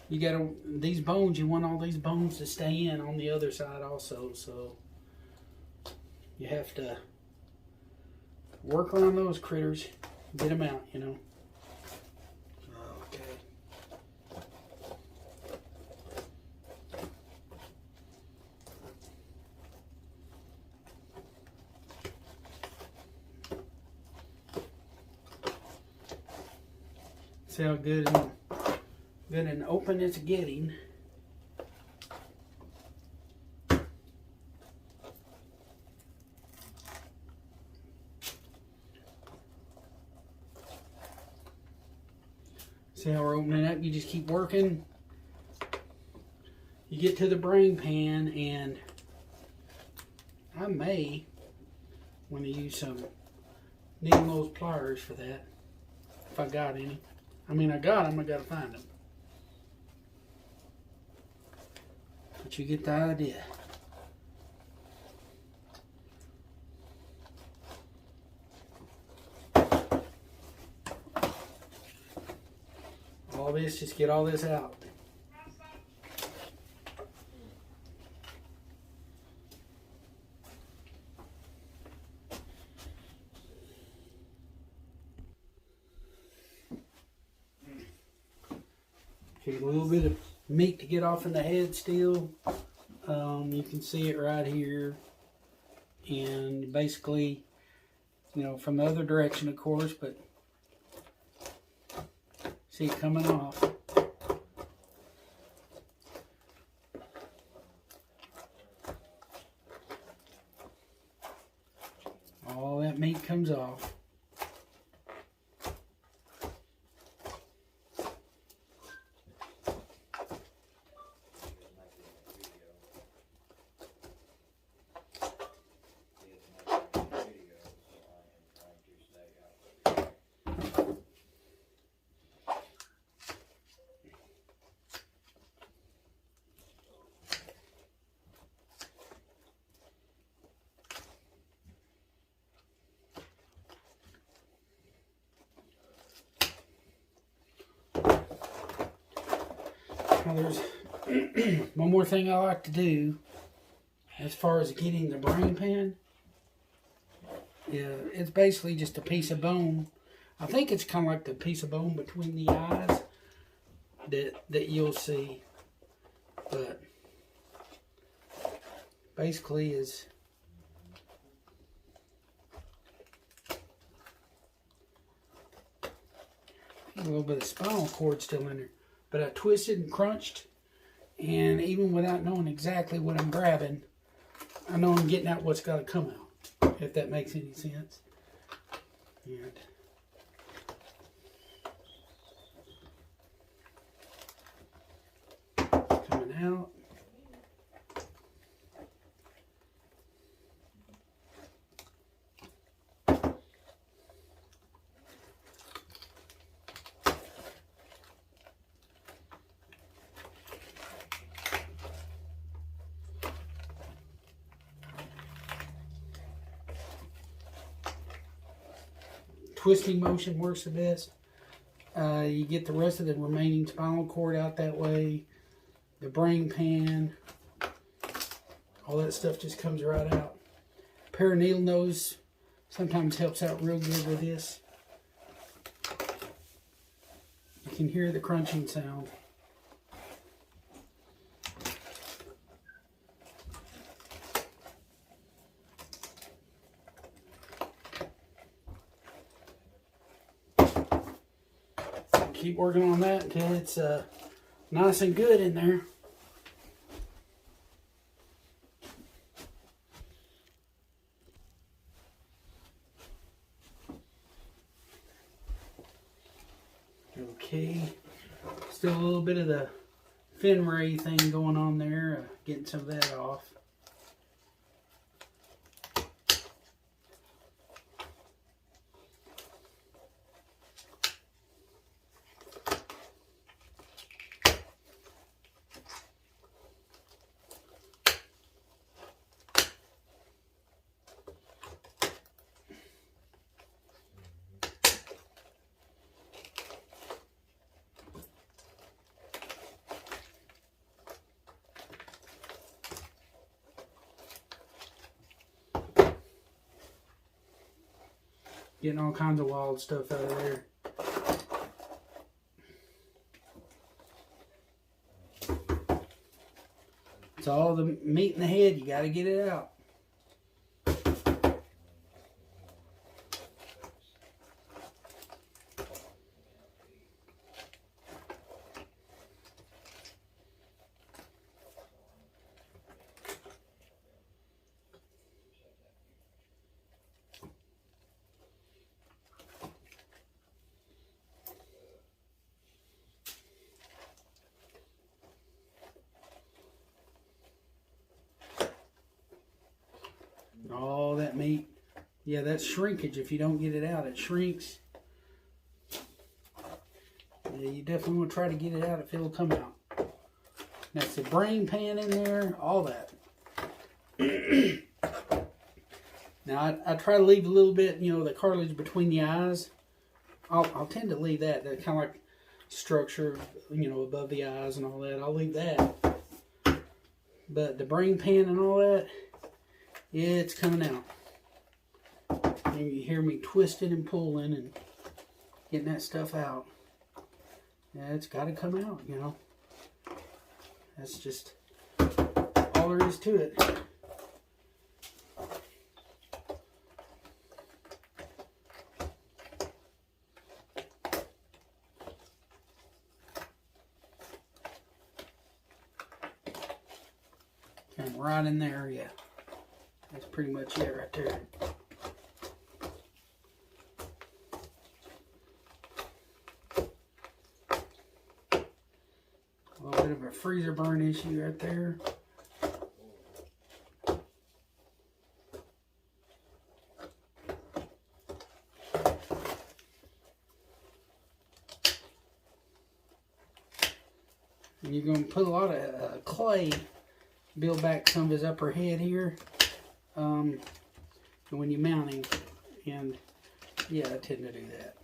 You got these bones, you want all these bones to stay in on the other side also. So you have to work around those critters, get them out, you know. Okay. See how good and open it's getting. See how we're opening up? You just keep working. You get to the brain pan, and I may want to use some needle nose pliers for that, if I got any. I mean, I got them, I got to find them. But you get the idea. All this, just get all this out. Okay, a little bit of meat to get off in the head still. You can see it right here. And basically, you know, from the other direction, of course, but see it coming off. All that meat comes off. Now there's one more thing I like to do as far as getting the brain pan. Yeah, it's basically just a piece of bone. I think it's kind of like the piece of bone between the eyes that you'll see. But basically is a little bit of spinal cord still in there. But I twisted and crunched, and even without knowing exactly what I'm grabbing, I know I'm getting out what's got to come out, if that makes any sense. And coming out. Twisting motion works the best. You get the rest of the remaining spinal cord out that way. The brain pan, all that stuff just comes right out. A pair of needle nose sometimes helps out real good with this. You can hear the crunching sound. Keep working on that until it's nice and good in there. Okay, still a little bit of the fin ray thing going on there, getting some of that off. Getting all kinds of wild stuff out of there. It's all the meat in the head. You got to get it out. All that meat. Yeah, that's shrinkage. If you don't get it out, it shrinks. Yeah, you definitely want to try to get it out if it'll come out. That's the brain pan in there, all that. Now, I try to leave a little bit, the cartilage between the eyes. I'll tend to leave that. That kind of like structure, above the eyes and all that. I'll leave that. But the brain pan and all that, it's coming out. And you hear me twisting and pulling and getting that stuff out. Yeah, it's got to come out, That's just all there is to it. And right in there, yeah. That's pretty much it right there. A little bit of a freezer burn issue right there. And you're going to put a lot of clay, build back some of his upper head here. When you're mounting, and yeah, I tend to do that.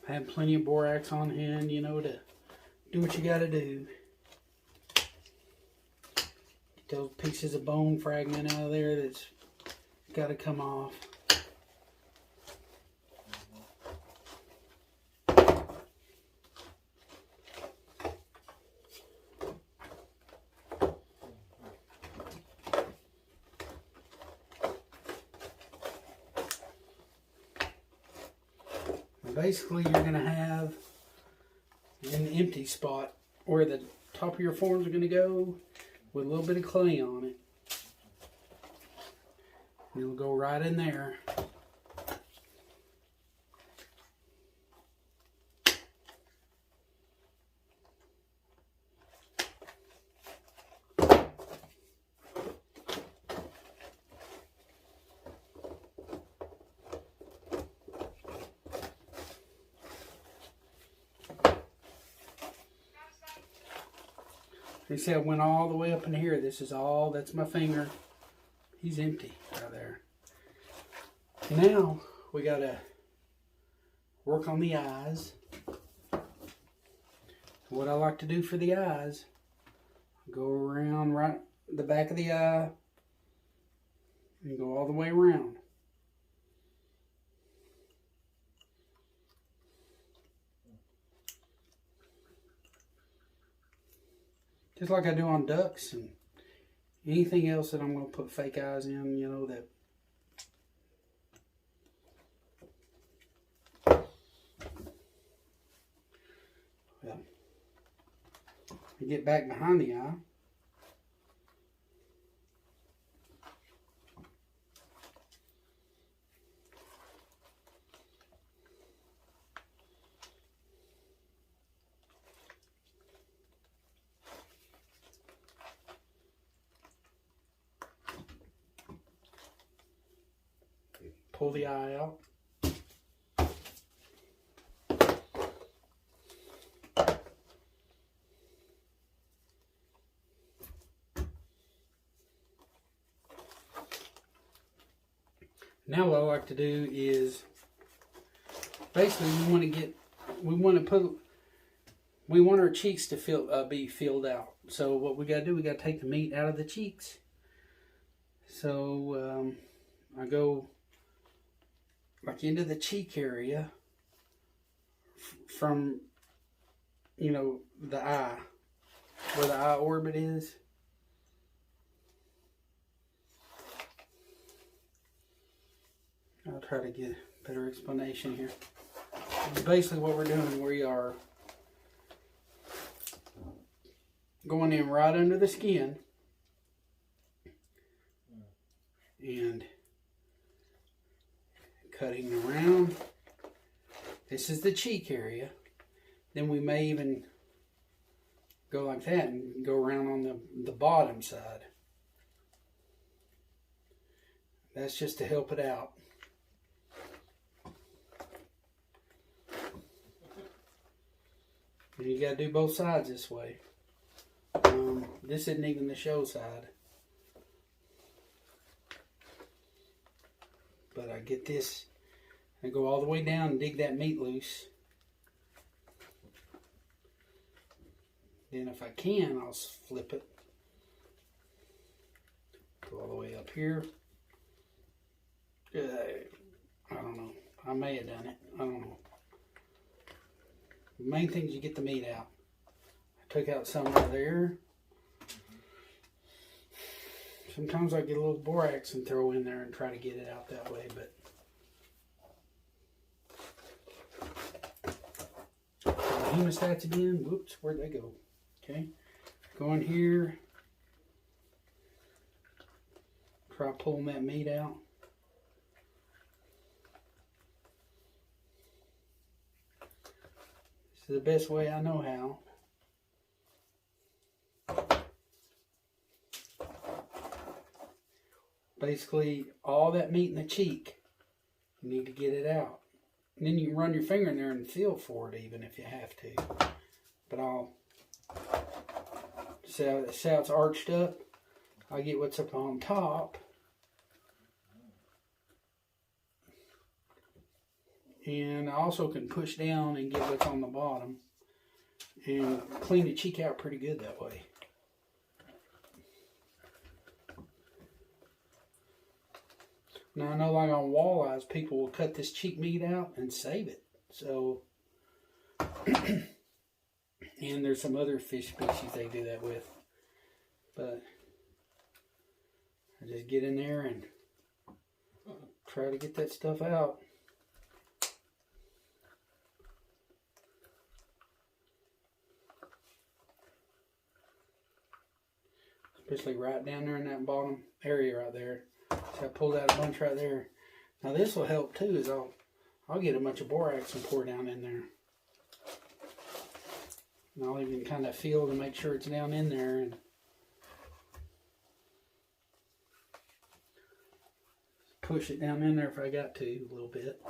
I have plenty of borax on hand, to do what you got to do. Get Get those pieces of bone fragment out of there that's got to come off. Basically, you're going to have an empty spot where the top of your forms are going to go with a little bit of clay on it. And it'll go right in there. You see, I went all the way up in here. This is all, that's my finger. He's empty right there. Now, we got to work on the eyes. What I like to do for the eyes, go around right the back of the eye and go all the way around. Just like I do on ducks and anything else that I'm going to put fake eyes in, you know, that. Well, you get back behind the eye. Pull the eye out. Now what I like to do is basically we want our cheeks to be filled out. So what we got to do, we got to take the meat out of the cheeks. So I go like into the cheek area from, you know, the eye, where the eye orbit is. I'll try to get a better explanation here. Basically what we're doing, we are going in right under the skin and cutting around. This is the cheek area. Then we may even go like that and go around on the bottom side. That's just to help it out. And you got to do both sides this way. This isn't even the show side. But I get this, I go all the way down and dig that meat loose. Then if I can, I'll flip it. Go all the way up here. I don't know. I may have done it. I don't know. The main thing is you get the meat out. I took out some out of there. Sometimes I get a little borax and throw in there and try to get it out that way, but the hemostats again. Whoops, where'd they go? Okay, go in here. Try pulling that meat out. This is the best way I know how. Basically, all that meat in the cheek, you need to get it out. And then you can run your finger in there and feel for it even if you have to. But I'll see how it's arched up. I'll get what's up on top. And I also can push down and get what's on the bottom. And clean the cheek out pretty good that way. Now I know like on walleyes, people will cut this cheek meat out and save it. So, and there's some other fish species they do that with. But I just get in there and try to get that stuff out. Especially right down there in that bottom area right there. So I pulled out a bunch right there. Now this will help too, is I'll get a bunch of borax and pour down in there. And I'll even kind of feel to make sure it's down in there, and push it down in there if I got to a little bit.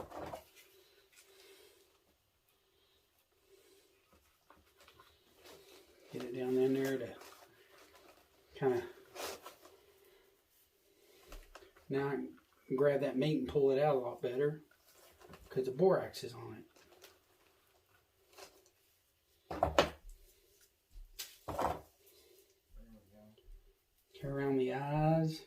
Get it down in there to kind of, now I can grab that meat and pull it out a lot better because the borax is on it. Get around the eyes.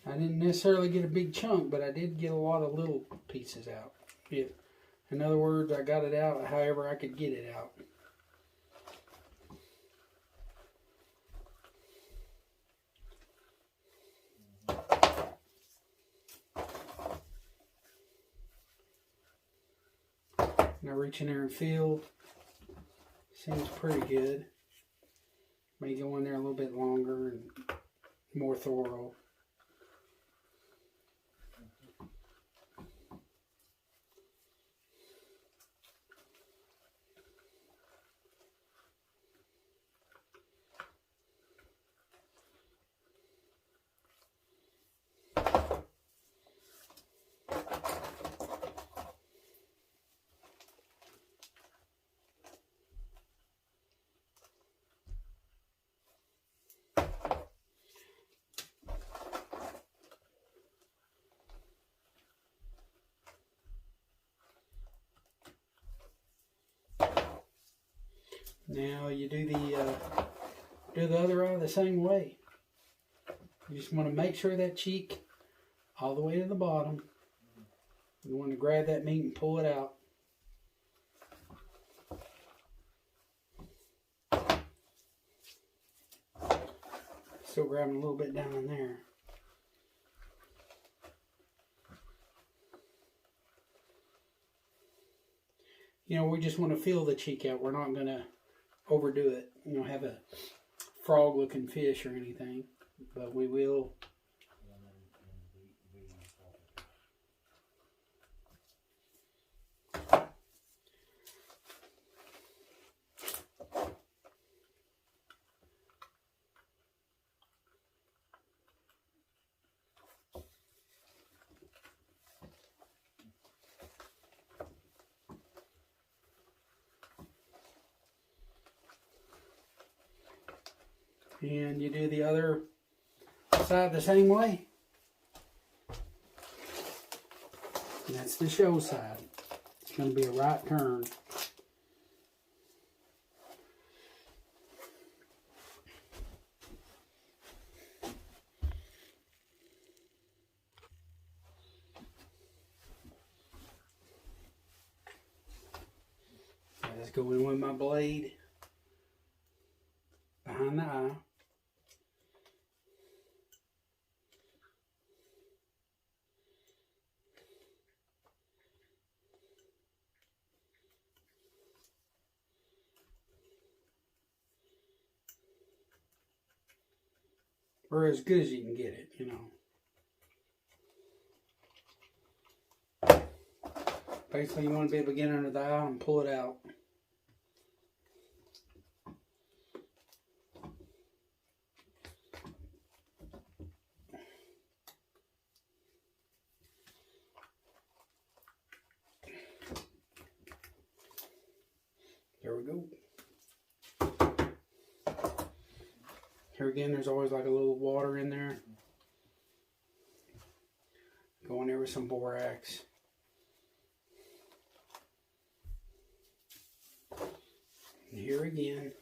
I didn't necessarily get a big chunk, but I did get a lot of little pieces out. In other words, I got it out however I could get it out. Now reach in there and feel. Seems pretty good. May go in there a little bit longer and more thorough. Now you do the other eye the same way. You just want to make sure that cheek all the way to the bottom. You want to grab that meat and pull it out. Still grabbing a little bit down in there. You know, we just want to feel the cheek out. We're not going to overdo it. You know, have a frog looking fish or anything. But we will. And you do the other side the same way. And that's the show side. It's going to be a right turn. Let's go in with my blade behind the eye. Or as good as you can get it, you know. Basically, you want to be able to get under the eye and pull it out. There we go. again, there's always like a little water in there. Go in there with some borax. And here again,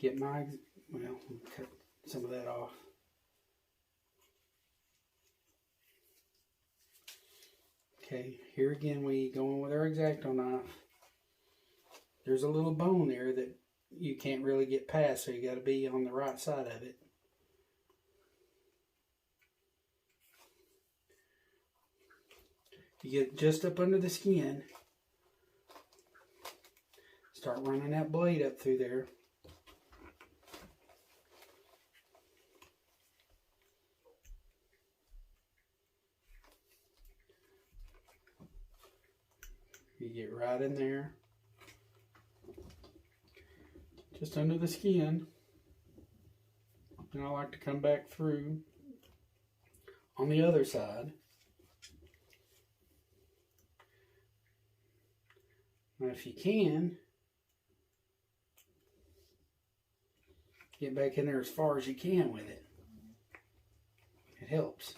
get my, well, cut some of that off. Okay, here again we go in with our X-Acto knife. There's a little bone there that you can't really get past, so you got to be on the right side of it. You get just up under the skin. Start running that blade up through there. You get right in there. Just under the skin. And I like to come back through on the other side. Now if you can, get back in there as far as you can with it. It helps.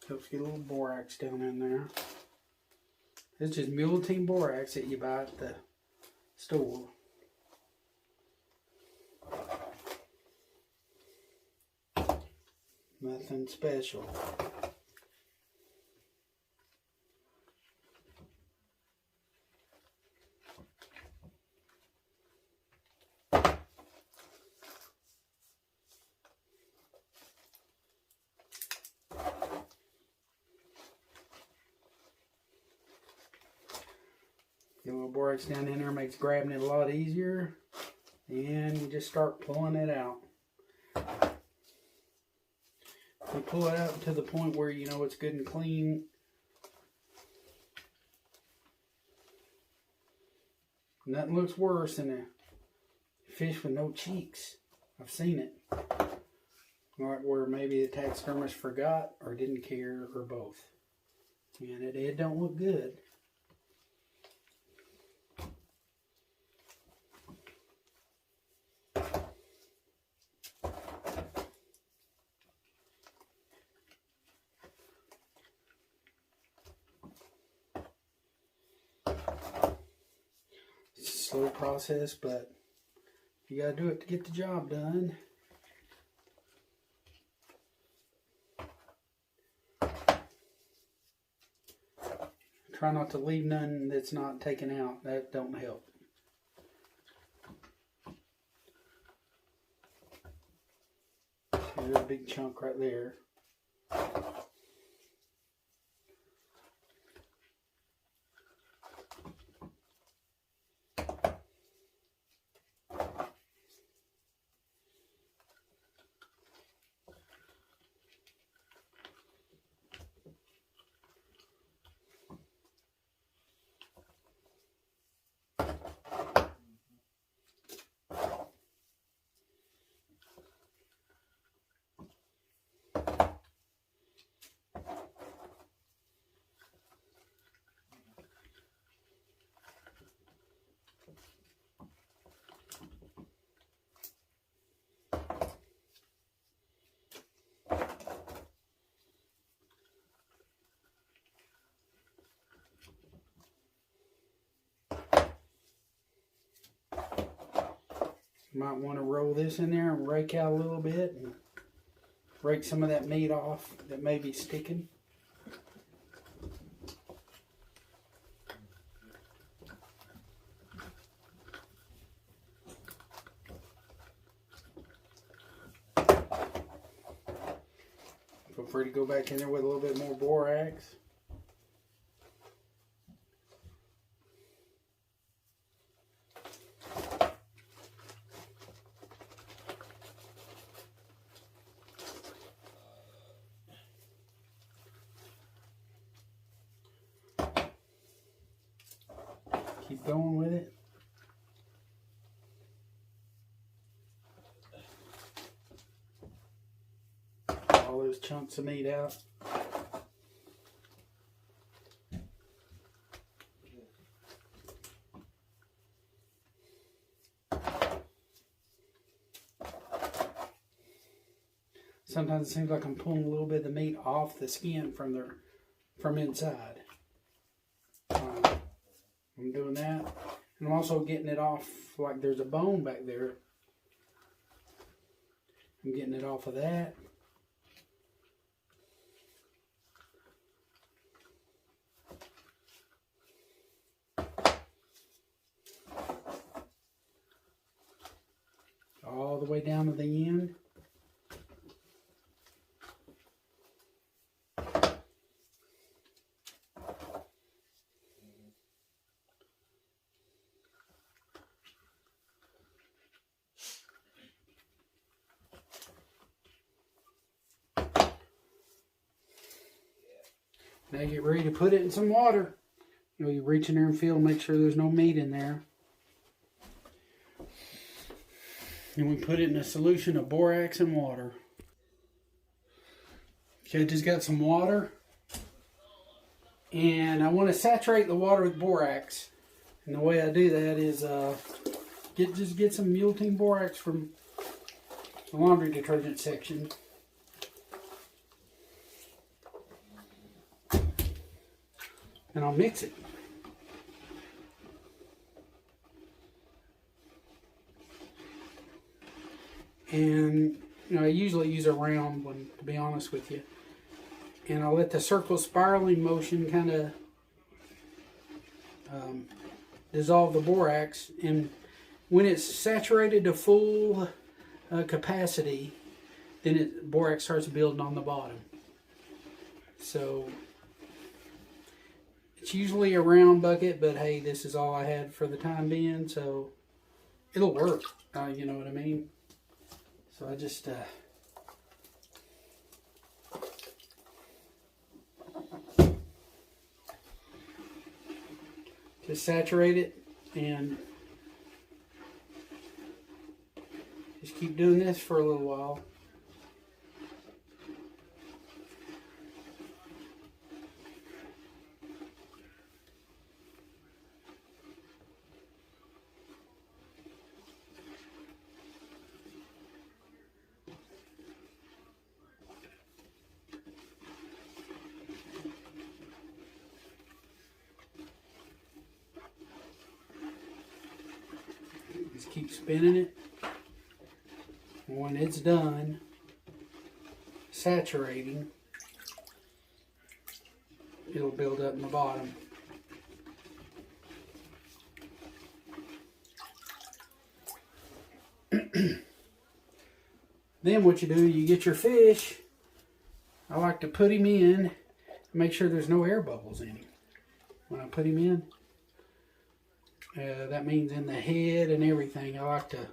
Helps get a little borax down in there. It's just Mule Team borax that you buy at the store. Nothing special. Get a little borax down in there, makes grabbing it a lot easier. And you just start pulling it out. You pull it out to the point where you know it's good and clean. Nothing looks worse than a fish with no cheeks. I've seen it. Where maybe the taxidermist forgot or didn't care or both. And it don't look good. Slow process, but you gotta do it to get the job done. Try not to leave none that's not taken out. That don't help. There's a big chunk right there. You might want to roll this in there and rake out a little bit and rake some of that meat off that may be sticking. Feel free to go back in there with a little bit more borax. Keep going with it. those chunks of meat out. Sometimes it seems like I'm pulling a little bit of the meat off the skin from inside. I'm doing that. And I'm also getting it off, like there's a bone back there. I'm getting it off of that. All the way down to the end. Now you get ready to put it in some water. You know, you reach in there and feel, make sure there's no meat in there. And we put it in a solution of borax and water. Okay, just got some water. And I want to saturate the water with borax. And the way I do that is just get some Mule Team borax from the laundry detergent section. And I'll mix it. And you know, I usually use a round one, to be honest with you. And I'll let the circle spiraling motion kind of dissolve the borax. And when it's saturated to full capacity, then borax starts building on the bottom. So it's usually a round bucket, but hey, this is all I had for the time being, so it'll work. You know what I mean? So I just saturate it and just keep doing this for a little while. Just keep spinning it. And when it's done saturating, it'll build up in the bottom. Then what you do, you get your fish. I like to put him in and make sure there's no air bubbles in him when I put him in. That means in the head and everything. I like to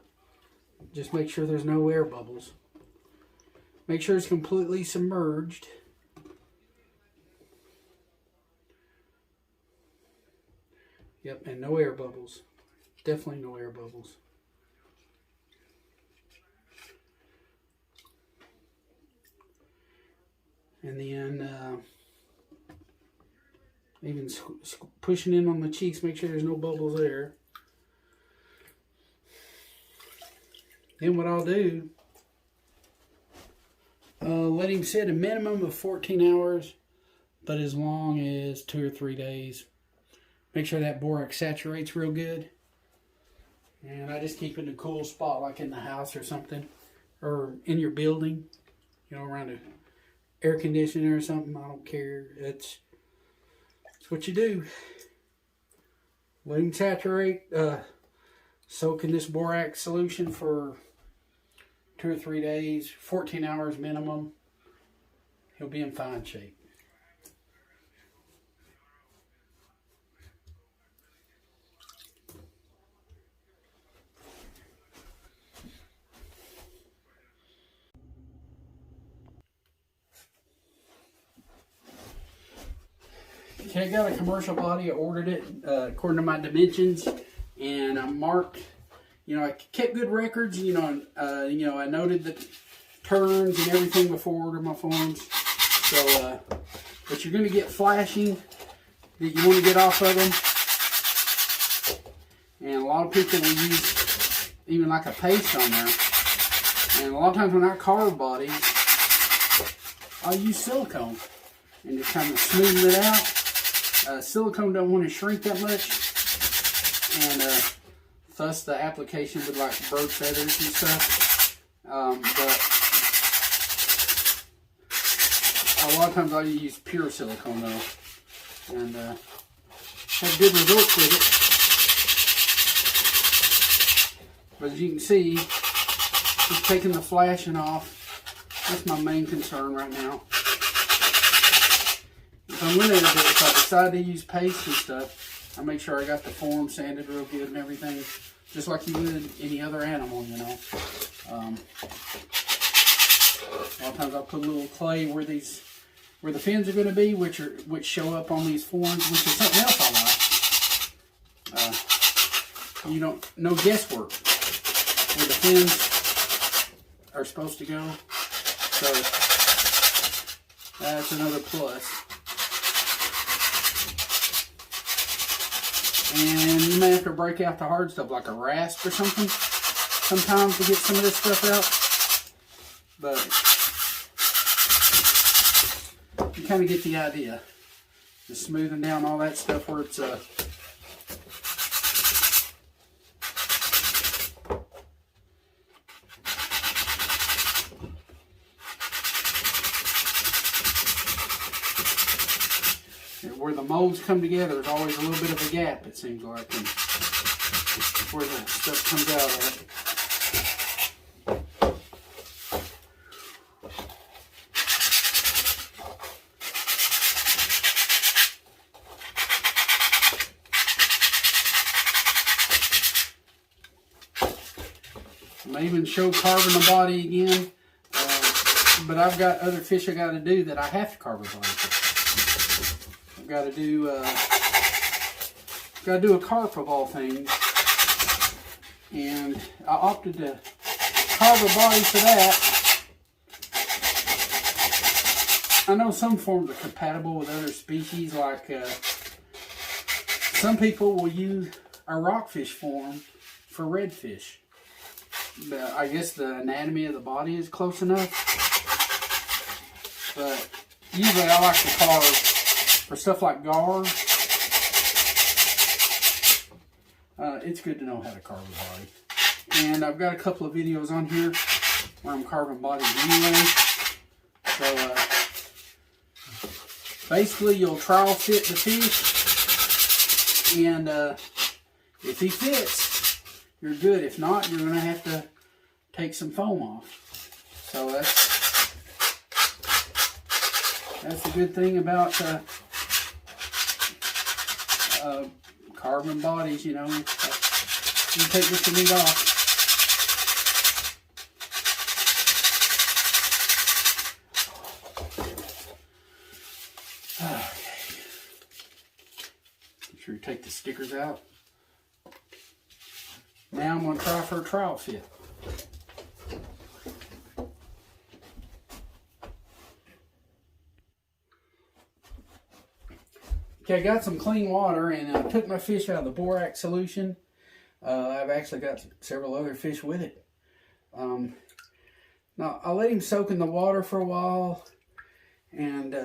just make sure there's no air bubbles. Make sure it's completely submerged. Yep, and no air bubbles. Definitely no air bubbles. And then even pushing in on the cheeks, make sure there's no bubbles there. Then what I'll do, let him sit a minimum of 14 hours, but as long as 2 or 3 days. Make sure that borax saturates real good. And I just keep it in a cool spot, like in the house or something, or in your building, you know, around an air conditioner or something. I don't care. It's what you do. Let him saturate, soak in this borax solution for 2 or 3 days, 14 hours minimum. He'll be in fine shape. Okay, I got a commercial body. I ordered it according to my dimensions, and I marked. You know, I kept good records. I noted the turns and everything before I order my forms. So, but you're going to get flashing that you want to get off of them. And a lot of people will use even like a paste on there. And a lot of times when I carve bodies, I'll use silicone and just kind of smooth it out. Silicone don't want to shrink that much, and thus the application with like bird feathers and stuff. But a lot of times I use pure silicone though, and have good results with it. But as you can see, just taking the flashing off, that's my main concern right now. If I'm limited, if I decide to use paste and stuff, I make sure I got the form sanded real good and everything, just like you would any other animal, you know. A lot of times I'll put a little clay where the fins are going to be, which show up on these forms, which is something else I like. You don't, no guesswork where the fins are supposed to go. So that's another plus. And you may have to break out the hard stuff like a rasp or something sometimes to get some of this stuff out. But you kind of get the idea. Just smoothing down all that stuff where it's where the molds come together, there's always a little bit of a gap, it seems like, and where the stuff comes out of. I may even show carving the body again, but I've got other fish I got to do that I have to carve a body for. Got to do a carp of all things, and I opted to carve a body for that. I know some forms are compatible with other species, like some people will use a rockfish form for redfish. But I guess the anatomy of the body is close enough. But usually I like to carve for stuff like gar. It's good to know how to carve a body. And I've got a couple of videos on here where I'm carving bodies anyway. So basically you'll trial fit the fish, and if he fits, you're good. If not, you're going to have to take some foam off. So that's the good thing about carving bodies, you know. You take what you need off. Okay. Make sure you take the stickers out. Now I'm going to try for a trial fit. Okay, I got some clean water, and I took my fish out of the borax solution. I've actually got several other fish with it. Now, I let him soak in the water for a while, and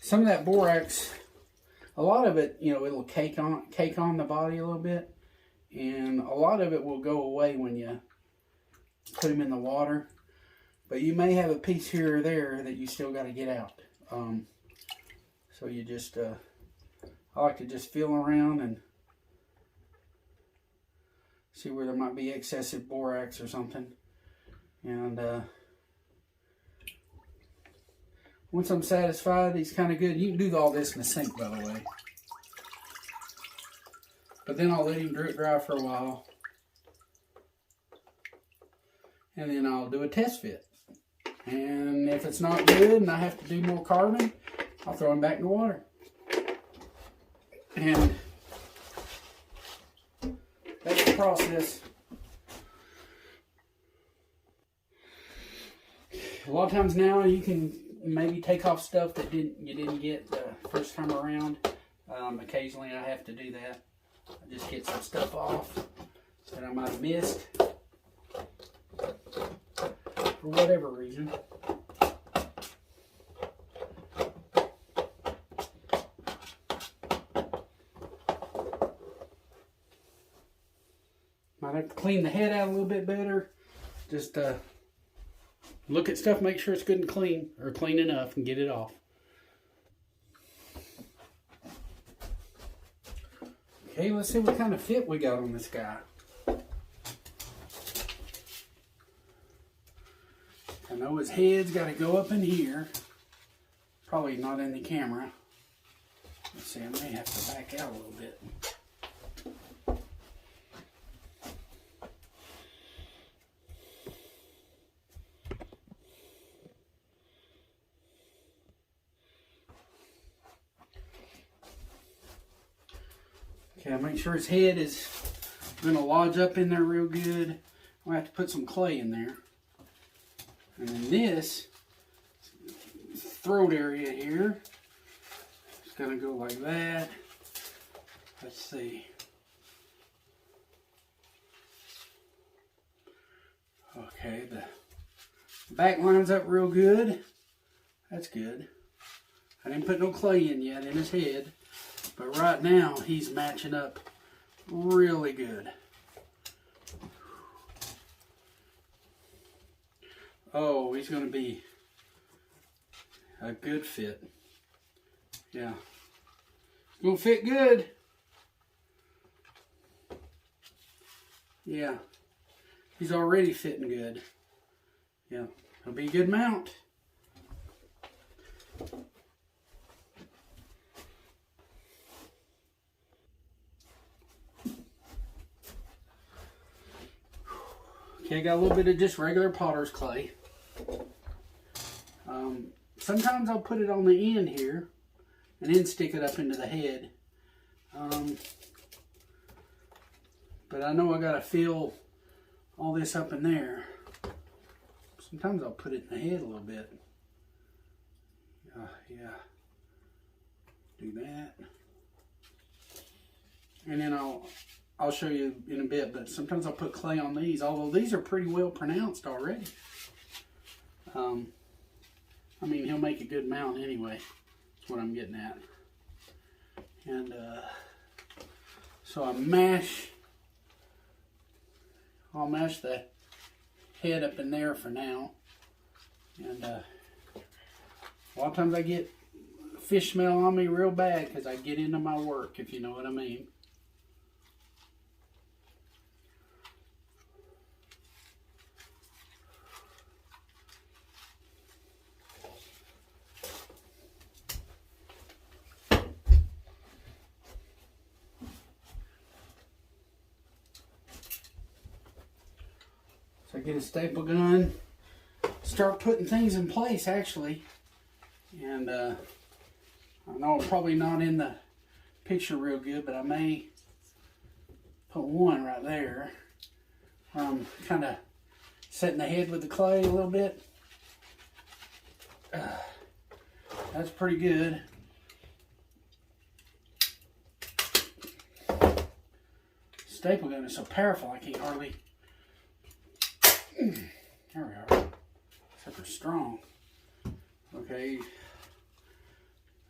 some of that borax, a lot of it, you know, it'll cake on the body a little bit, and a lot of it will go away when you put him in the water. But you may have a piece here or there that you still got to get out. So you just, I like to just feel around and see where there might be excessive borax or something. And once I'm satisfied he's kind of good, you can do all this in the sink, by the way. But then I'll let him drip dry for a while. And then I'll do a test fit. And if it's not good and I have to do more carving, I'll throw him back in the water. And that's the process. a lot of times now you can maybe take off stuff that you didn't get the first time around. Occasionally I have to do that. I just get some stuff off that I might have missed for whatever reason. Might have to clean the head out a little bit better. Just look at stuff, make sure it's good and clean, or clean enough, and get it off. Okay, let's see what kind of fit we got on this guy. I know his head's got to go up in here. Probably not in the camera. Let's see, I may have to back out a little bit. Okay, make sure his head is going to lodge up in there real good. I'll have to put some clay in there. And then this throat area here is going to go like that. Let's see. Okay, the back lines up real good. That's good. I didn't put no clay in yet in his head. But right now, he's matching up really good. Oh, he's going to be a good fit. Yeah. It's going to fit good. Yeah. He's already fitting good. Yeah. It'll be a good mount. Okay, got a little bit of just regular potter's clay. Sometimes I'll put it on the end here and then stick it up into the head. But I know I gotta fill all this up in there. Sometimes I'll put it in the head a little bit. Yeah. Do that. And then I'll show you in a bit, but sometimes I'll put clay on these, although these are pretty well pronounced already. I mean, he'll make a good mount anyway. That's what I'm getting at. And so I'll mash the head up in there for now. And a lot of times I get fish smell on me real bad because I get into my work, if you know what I mean. So I get a staple gun, start putting things in place actually. And I know I'm probably not in the picture real good, but I may put one right there. Kind of setting the head with the clay a little bit. That's pretty good. Staple gun is so powerful I can't hardly. There we are. Super strong. Okay.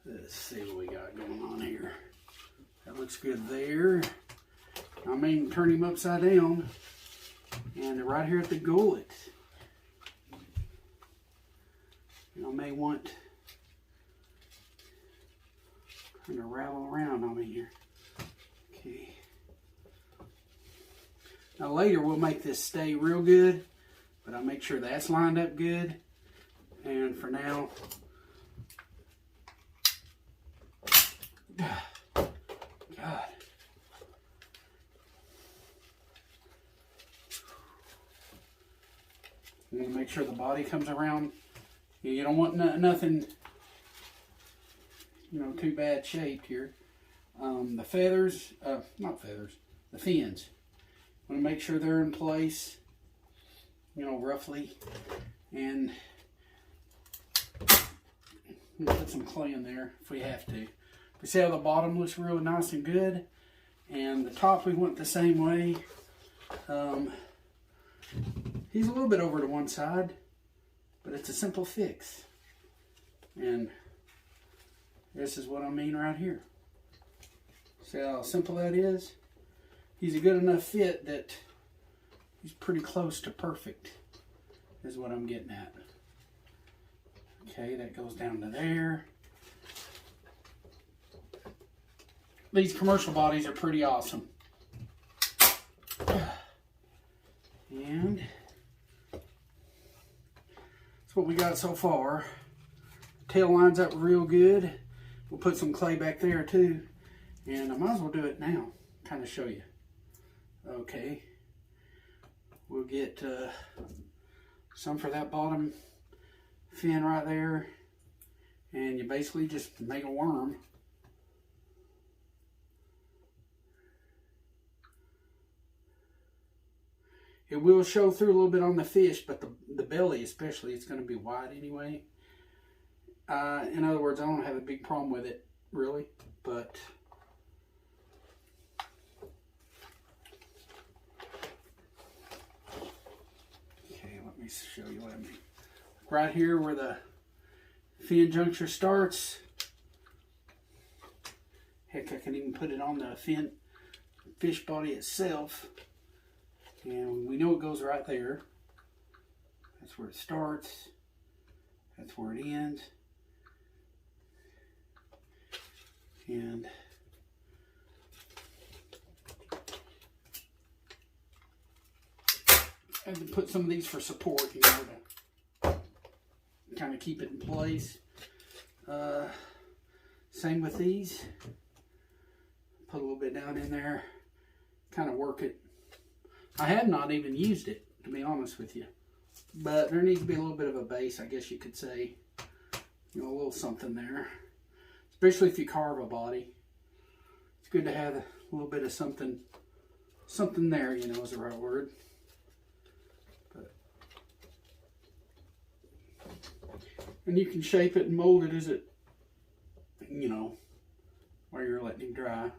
Let's see what we got going on here. That looks good there. I may turn him upside down. And right here at the gullet. I may want kind of ravel around on me here. Okay. Now later we'll make this stay real good. But I'll make sure that's lined up good. And for now, God. I'm going to make sure the body comes around. You don't want nothing, too bad shaped here. The feathers, not feathers, the fins. I'm going to make sure they're in place. Roughly, and I'm gonna put some clay in there if we have to. But see how the bottom looks really nice and good, and the top we went the same way. He's a little bit over to one side, but it's a simple fix. And this is what I mean right here. See how simple that is? He's a good enough fit that he's pretty close to perfect, is what I'm getting at. Okay, that goes down to there. These commercial bodies are pretty awesome. And that's what we got so far. Tail lines up real good. We'll put some clay back there too. And I might as well do it now, kind of show you. Okay. We'll get some for that bottom fin right there. And you basically just make a worm. It will show through a little bit on the fish, but the belly especially, it's going to be wide anyway. In other words, I don't have a big problem with it, really, but okay, let me show you what I mean. Right here where the fin juncture starts, heck, I can even put it on the fish body itself, and we know it goes right there. That's where it starts, that's where it ends. And I had to put some of these for support, you know, to kind of keep it in place. Same with these. Put a little bit down in there, kind of work it. I have not even used it, to be honest with you, but there needs to be a little bit of a base, I guess you could say. You know, a little something there. Especially if you carve a body. It's good to have a little bit of something there, you know, is the right word. But, and you can shape it and mold it as it, you know, while you're letting him dry.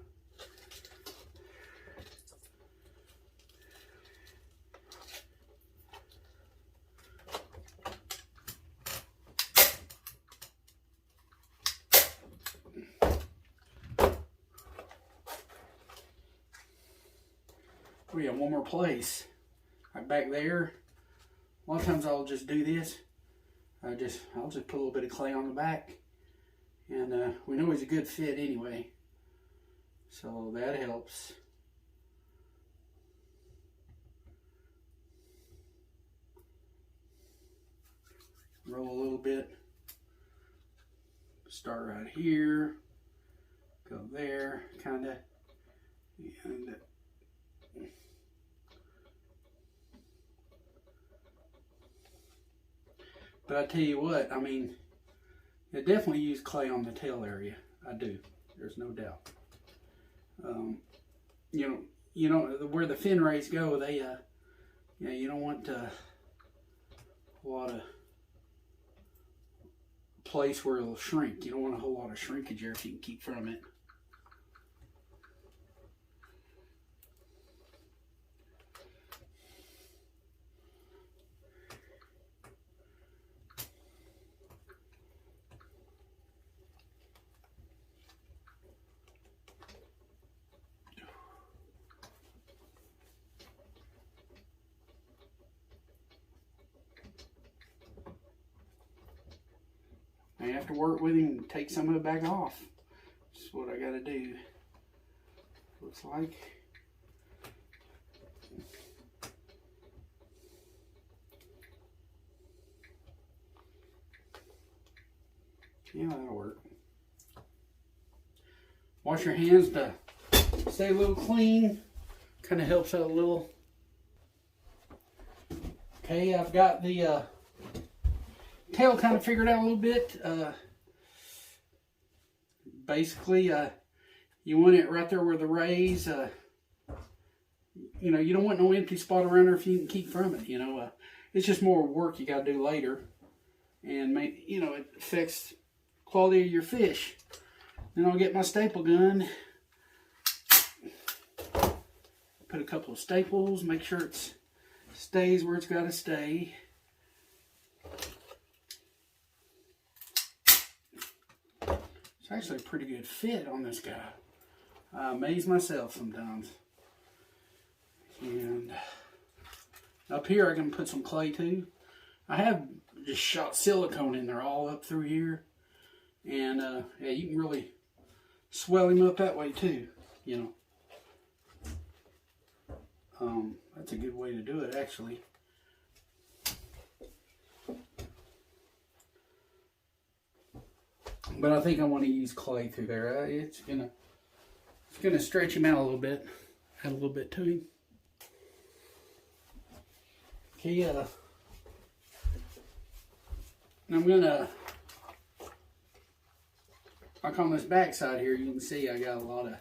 We have one more place. Right back there. A lot of times I'll just do this. I'll just put a little bit of clay on the back. And we know he's a good fit anyway. So that helps. Roll a little bit. Start right here. Go there, kinda. And but I tell you what, I mean, I definitely use clay on the tail area. I do. There's no doubt. You know where the fin rays go, they, you know, you don't want a lot of place where it'll shrink. You don't want a whole lot of shrinkage there if you can keep from it. I have to work with him and take some of it back off. That's what I got to do. Looks like. Yeah, that'll work. Wash your hands to stay a little clean. Kind of helps out a little. Okay, I've got the tail kind of figured out a little bit. Basically, you want it right there where the rays, you know, you don't want no empty spot around there if you can keep from it, you know. It's just more work you got to do later. And, you know, it affects quality of your fish. Then I'll get my staple gun, put a couple of staples, make sure it stays where it's got to stay. It's actually a pretty good fit on this guy. I amaze myself sometimes. And up here I can put some clay too. I have just shot silicone in there all up through here. And yeah, you can really swell him up that way too, you know. That's a good way to do it, actually. But I think I want to use clay through there. It's gonna stretch him out a little bit, add a little bit to him. Okay, I'm gonna, like on this back side here, you can see I got a lot of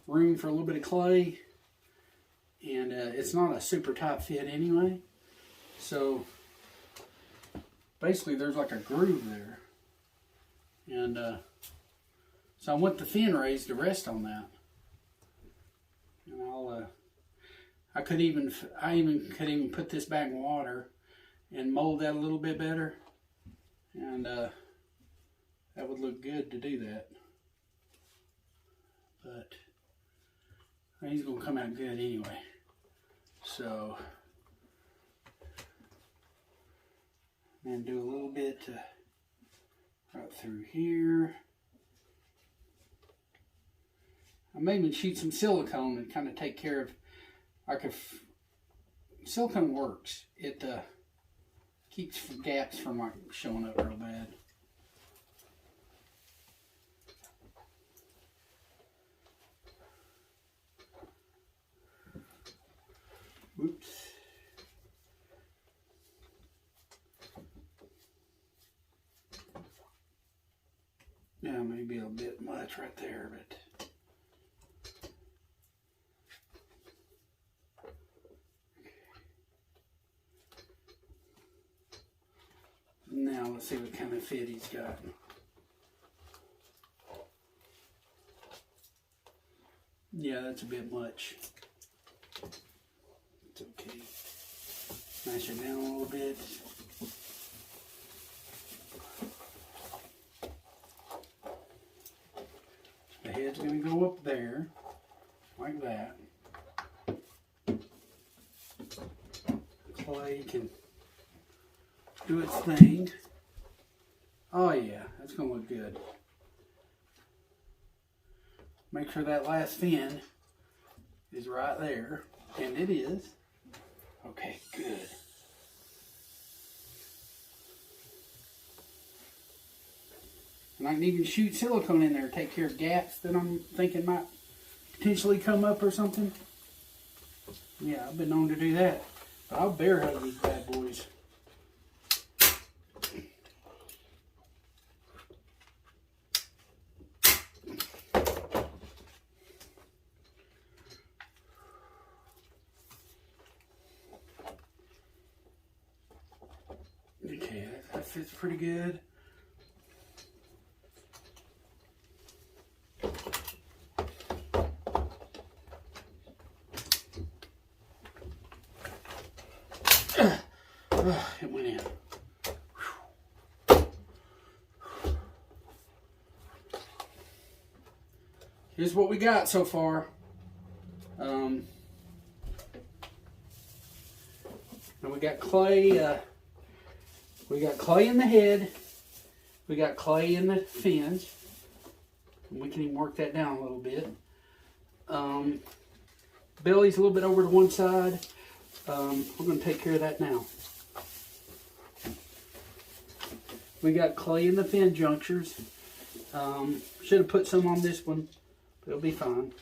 room for a little bit of clay. And it's not a super tight fit anyway. So basically there's like a groove there. And so I want the fin raised to rest on that. And I could even put this back in water and mold that a little bit better. And that would look good to do that. But he's gonna come out good anyway. So, and do a little bit right through here. I may even shoot some silicone and kind of take care of, silicone works. It keeps gaps from like showing up real bad. Oops. Yeah, maybe a bit much right there, but now let's see what kind of fit he's got. Yeah, that's a bit much. It's okay. Mash it down a little bit. The head's going to go up there, like that. Clay can do its thing. Oh yeah, that's going to look good. Make sure that last fin is right there, and it is. Okay, good. And I can even shoot silicone in there, take care of gaps that I'm thinking might potentially come up or something. Yeah, I've been known to do that. But I'll bear hug these bad boys. Okay, that fits pretty good. It went in. Here's what we got so far. And we got clay. We got clay in the head. We got clay in the fins. And we can even work that down a little bit. Belly's a little bit over to one side. We're going to take care of that now. We got clay in the fin junctures. Should have put some on this one, but it'll be fine.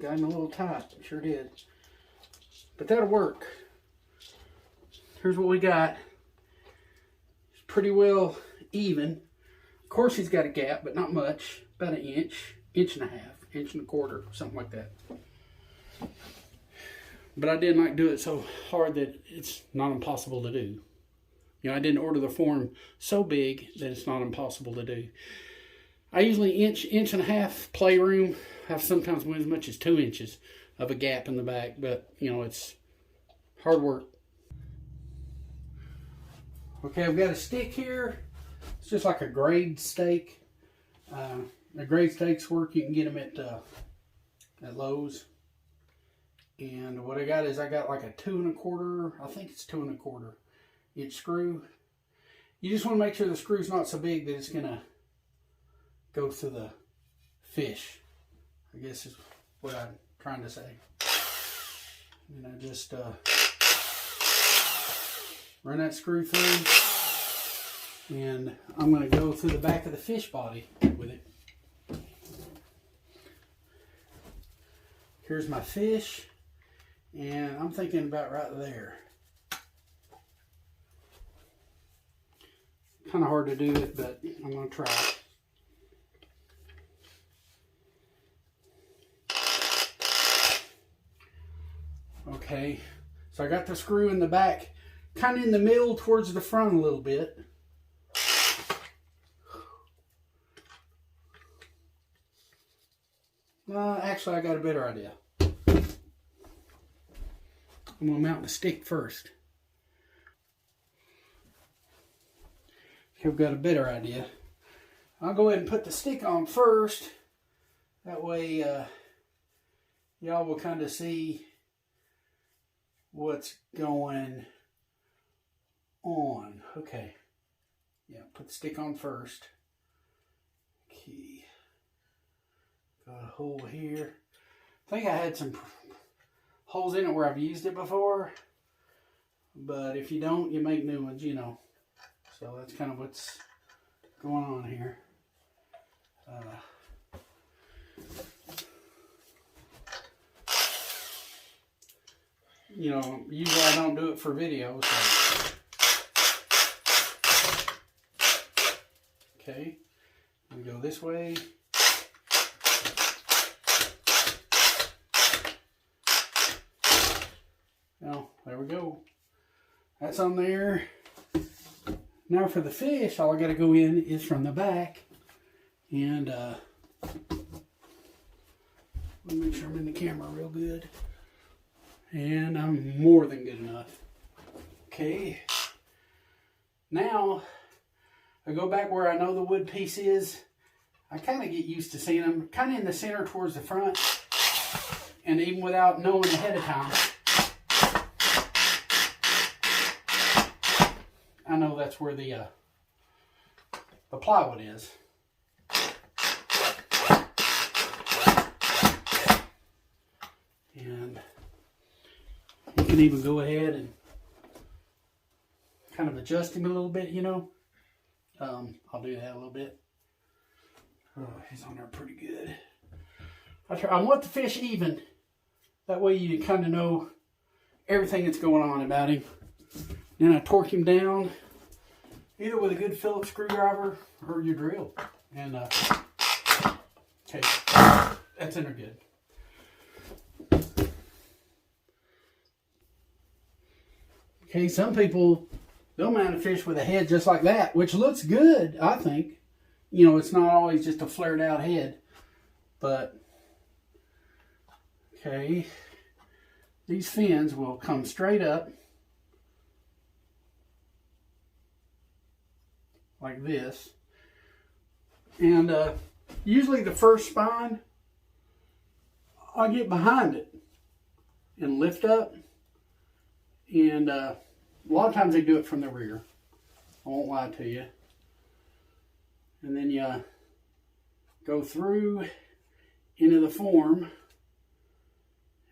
Got him a little tight, sure did. But that'll work. here's what we got. It's pretty well even. Of course, he's got a gap, but not much. About an inch, inch and a half, inch and a quarter, something like that. But I didn't like do it so hard that it's not impossible to do. You know, I didn't order the form so big that it's not impossible to do. I usually inch and a half playroom. I've sometimes went as much as 2 inches of a gap in the back, but you know, it's hard work. Okay, I've got a stick here. It's just like a grade stake. A grade stakes work. You can get them at Lowe's. And what I got is I got like a 2 1/4. I think it's 2 1/4 inch screw. You just want to make sure the screw's not so big that it's gonna go through the fish, I guess is what I'm trying to say. And I just run that screw through, and I'm going to go through the back of the fish body with it. Here's my fish, and I'm thinking about right there. Kind of hard to do it, but I'm going to try. Okay, so I got the screw in the back, kind of in the middle towards the front a little bit. Actually, I got a better idea. I'm going to mount the stick first. Okay, we've got a better idea. I'll go ahead and put the stick on first. That way, y'all will kind of see what's going on. Okay. Yeah, put the stick on first. Okay. Got a hole here. I think I had some holes in it where I've used it before. But if you don't, you make new ones, you know. So that's kind of what's going on here. You know, usually I don't do it for video. So. Okay, we go this way. Well, there we go. That's on there. Now for the fish, all I got to go in is from the back. And let me make sure I'm in the camera real good. And I'm more than good enough. Okay. Now, I go back where I know the wood piece is. I kind of get used to seeing them kind of in the center towards the front. And even without knowing ahead of time, I know that's where the plywood is. And you can even go ahead and kind of adjust him a little bit, you know. I'll do that a little bit. Oh, he's on there pretty good. I want the fish even. That way you kind of know everything that's going on about him. Then I torque him down, either with a good Phillips screwdriver or your drill. And, okay, that's in there good. Okay, some people, they'll mount a fish with a head just like that, which looks good, I think. You know, it's not always just a flared out head. But, okay, these fins will come straight up like this. And usually the first spine, I'll get behind it and lift up. And a lot of times they do it from the rear. I won't lie to you. And then you go through into the form.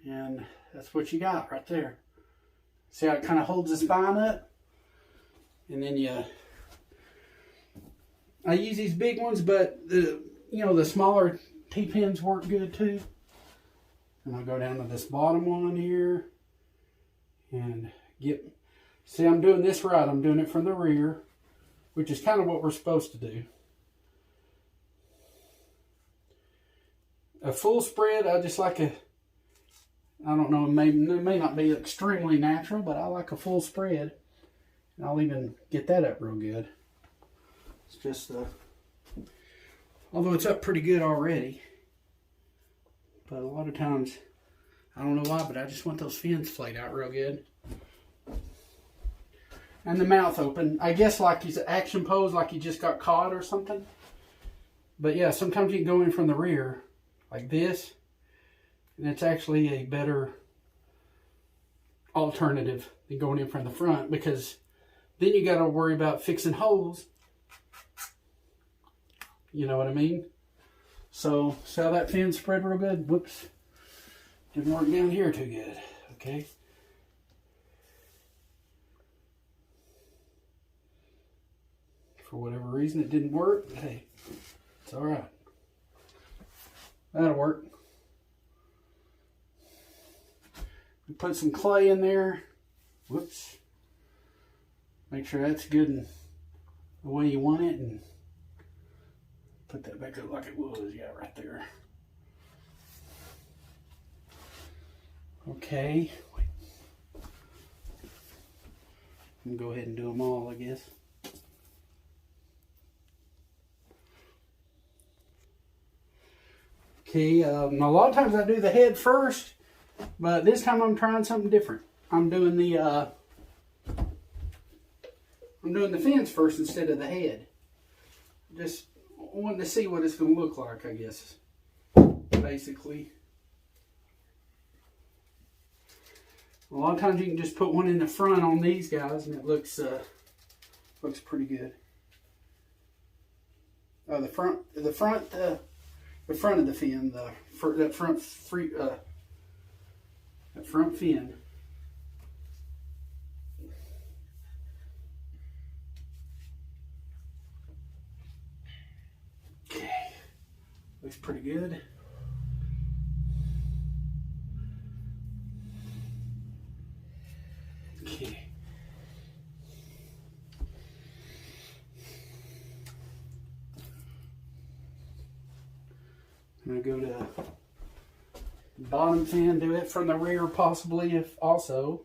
And that's what you got right there. See how it kind of holds the spine up? And then I use these big ones, but the smaller T-pins work good too. And I'll go down to this bottom one here and See, I'm doing this right. I'm doing it from the rear, which is kind of what we're supposed to do. A full spread, I just like a, I don't know, it may not be extremely natural, but I like a full spread. And I'll even get that up real good. It's just, although it's up pretty good already. But a lot of times, I don't know why, but I just want those fins flayed out real good. And the mouth open. I guess like he's an action pose, like he just got caught or something. But yeah, sometimes you can go in from the rear, like this. And it's actually a better alternative than going in from the front, because then you got to worry about fixing holes. You know what I mean? So, see how that fin spread real good? Whoops. Didn't work down here too good. Okay. For whatever reason, it didn't work. But hey, it's all right. That'll work. We put some clay in there. Whoops. Make sure that's good and the way you want it, and put that back up like it was. Yeah, right there. Okay. I'm gonna go ahead and do them all, I guess. Okay, a lot of times I do the head first, but this time I'm trying something different. I'm doing the fins first instead of the head. Just wanting to see what it's going to look like, I guess. Basically. A lot of times you can just put one in the front on these guys, and it looks pretty good. The front of the fin, that front fin. Okay, looks pretty good. Okay. I'm going to go to the bottom fin, do it from the rear possibly, if also.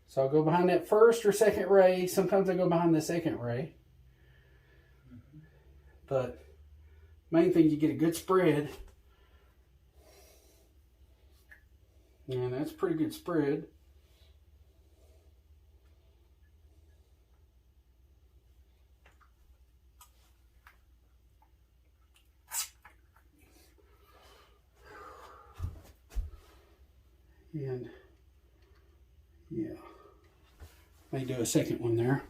So I'll go behind that first or second ray. Sometimes I go behind the second ray. But main thing, you get a good spread. And that's a pretty good spread. And yeah, may do a second one there.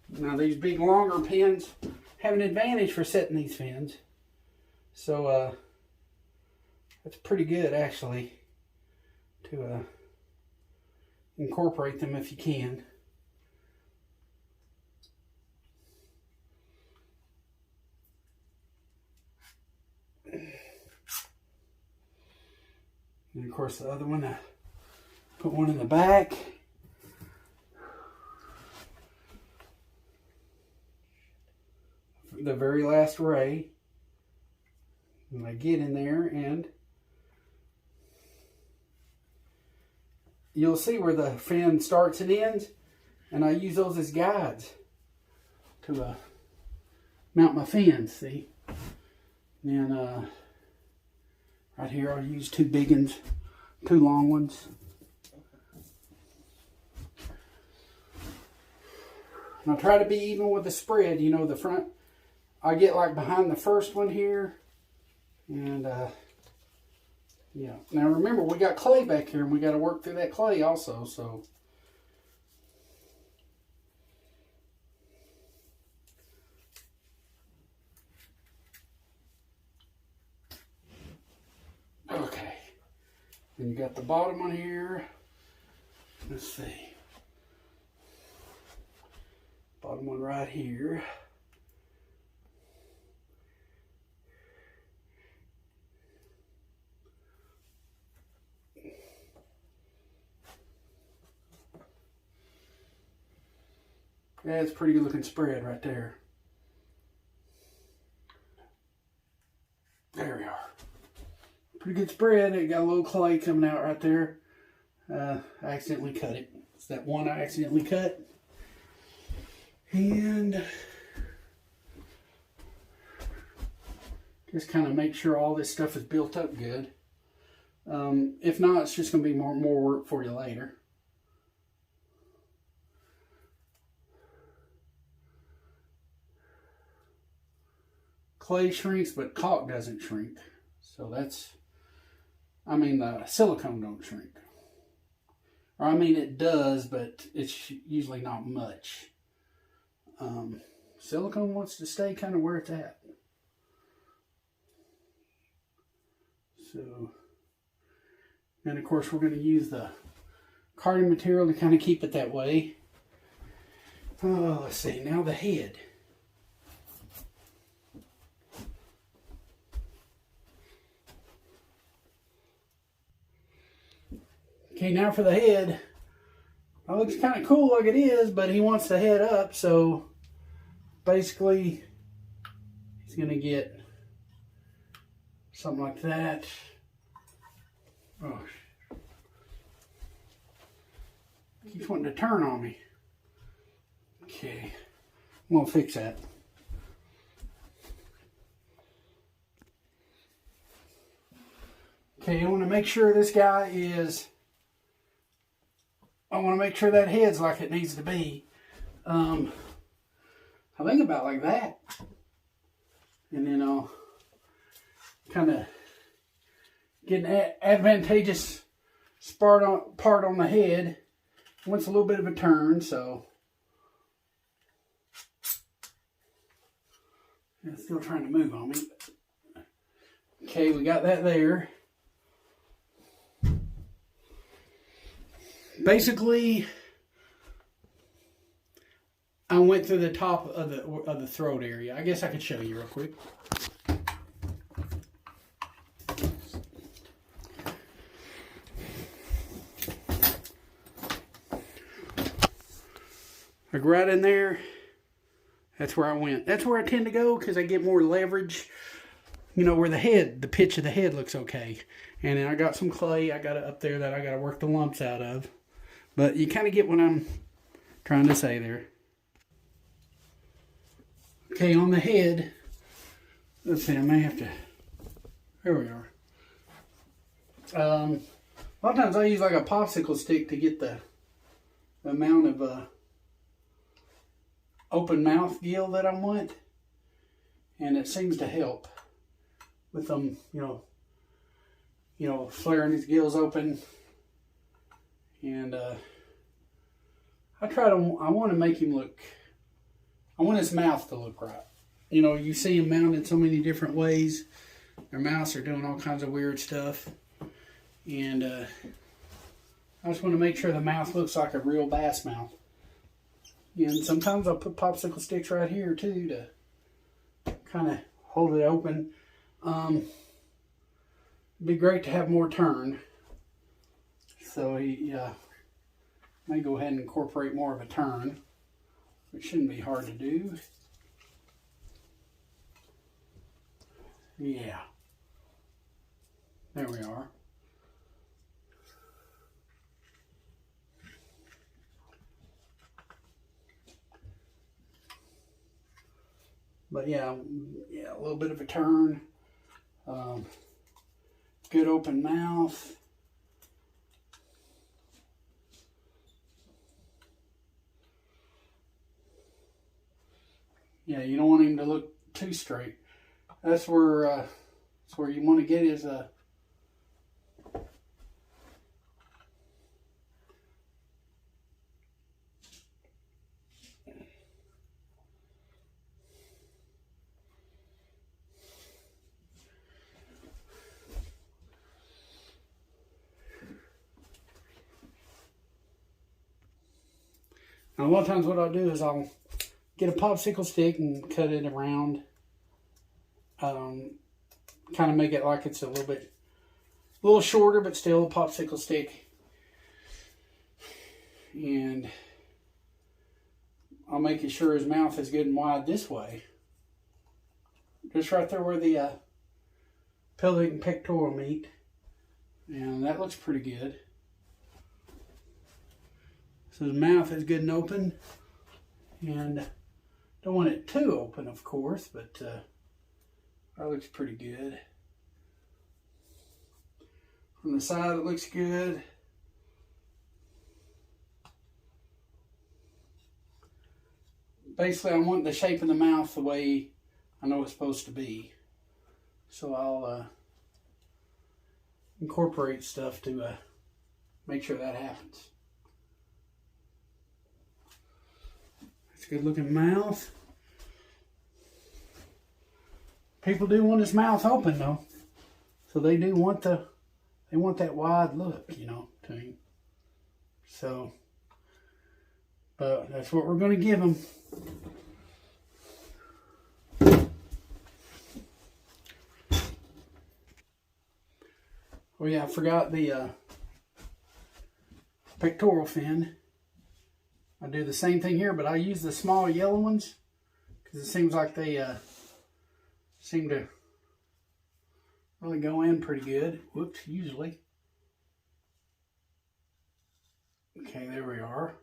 Now these big longer pins have an advantage for setting these fins. So that's pretty good actually to incorporate them if you can. And of course the other one, I put one in the back. The very last ray. And I get in there, and you'll see where the fin starts and ends, and I use those as guides to mount my fins, see? And right here I'll use two big ones, two long ones. And I'll try to be even with the spread, you know, the front. I get like behind the first one here. And yeah. Now remember, we got clay back here, and we got to work through that clay also, so. Okay. Then you got the bottom one here. Let's see. Bottom one right here. That's a pretty good looking spread right there. There we are. Pretty good spread. It got a little clay coming out right there. I accidentally cut it. It's that one I accidentally cut. And just kind of make sure all this stuff is built up good. If not, it's just going to be more work for you later. Clay shrinks, but caulk doesn't shrink. So that's, I mean, the silicone don't shrink. Or I mean, it does, but it's usually not much. Silicone wants to stay kind of where it's at. So, and of course we're going to use the carding material to kind of keep it that way. Oh, let's see, now the head. Okay, now for the head. It looks kind of cool like it is, but he wants the head up, so basically he's going to get something like that. Oh, keeps wanting to turn on me. Okay, I'm going to fix that. Okay, I want to make sure this guy is, I want to make sure that head's like it needs to be. I think about like that. And then I'll kind of get an advantageous part on the head. Wants a little bit of a turn, so. It's still trying to move on me. Okay, we got that there. Basically, I went through the top of the throat area. I guess I could show you real quick. Like right in there, that's where I went. That's where I tend to go because I get more leverage. You know, where the pitch of the head looks okay. And then I got some clay I got up there that I got to work the lumps out of. But you kind of get what I'm trying to say there. Okay, on the head, let's see, I may have to, there we are. A lot of times I use like a popsicle stick to get the amount of open mouth gill that I want. And it seems to help with them, you know, flaring his gills open. And I want to make him look, I want his mouth to look right. You know, you see him mounted so many different ways. Their mouths are doing all kinds of weird stuff. And I just want to make sure the mouth looks like a real bass mouth. And sometimes I'll put popsicle sticks right here too to kind of hold it open. It'd be great to have more turn. So he may go ahead and incorporate more of a turn, which shouldn't be hard to do. Yeah. There we are. But yeah, a little bit of a turn. Good open mouth. Yeah, you don't want him to look too straight. That's where you want to get is a now, a lot of times what I'll do is I'll get a popsicle stick and cut it around. Kind of make it like it's a little shorter, but still a popsicle stick. And I'll make sure his mouth is good and wide this way. Just right there where the pelvic and pectoral meet. And that looks pretty good. So his mouth is good and open. And don't want it too open, of course, but that looks pretty good. From the side, it looks good. Basically, I want the shape of the mouth the way I know it's supposed to be. So I'll incorporate stuff to make sure that happens. It's a good looking mouth. People do want his mouth open though. So they do want they want that wide look, you know, to him. So, but that's what we're going to give him. Oh yeah, I forgot the pectoral fin. I do the same thing here, but I use the small yellow ones because it seems like they seem to really go in pretty good. Whoops, usually. Okay, there we are.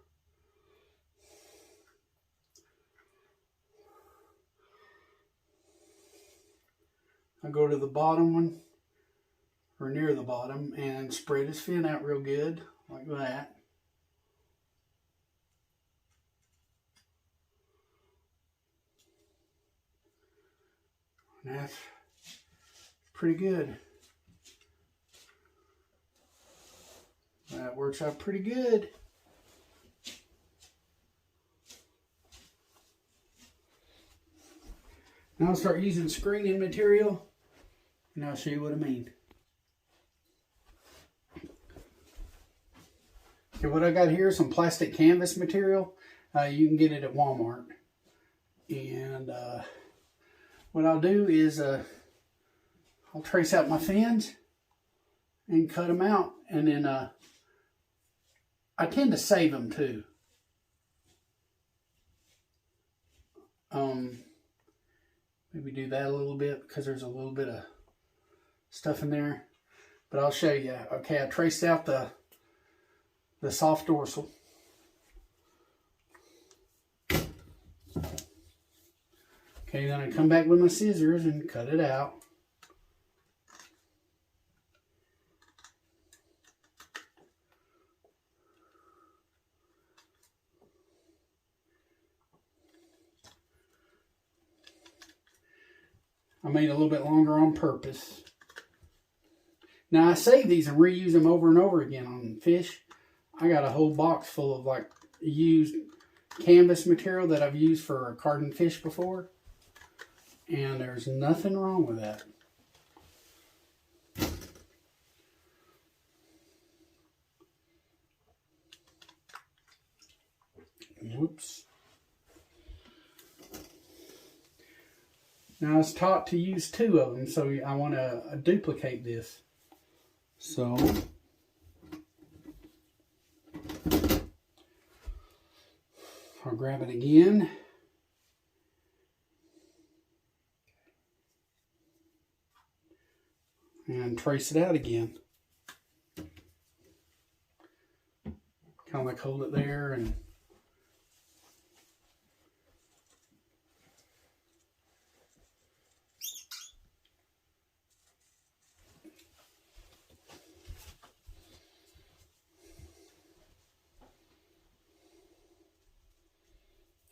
I go to the bottom one, or near the bottom, and spread his fin out real good, like that. And that's pretty good. That works out pretty good. Now I'll start using screening material, and I'll show you what I mean. Okay, what I got here is some plastic canvas material. You can get it at Walmart. And what I'll do is I'll trace out my fins and cut them out, and then I tend to save them too. Maybe do that a little bit because there's a little bit of stuff in there. But I'll show you. Okay, I traced out the soft dorsal. Okay, then I come back with my scissors and cut it out. I made it a little bit longer on purpose. Now I save these and reuse them over and over again on fish. I got a whole box full of like used canvas material that I've used for carding fish before. And there's nothing wrong with that. Whoops. Now I was taught to use 2 of them, so I want to duplicate this. So I'll grab it again. And trace it out again. Kind of like hold it there and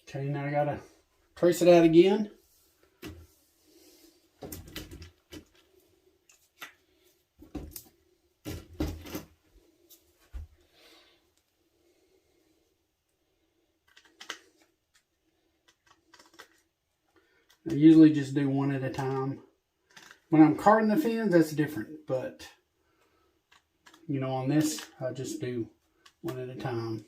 okay, now I gotta trace it out again. I usually just do one at a time. When I'm carding the fins, that's different, but you know, on this, I just do one at a time.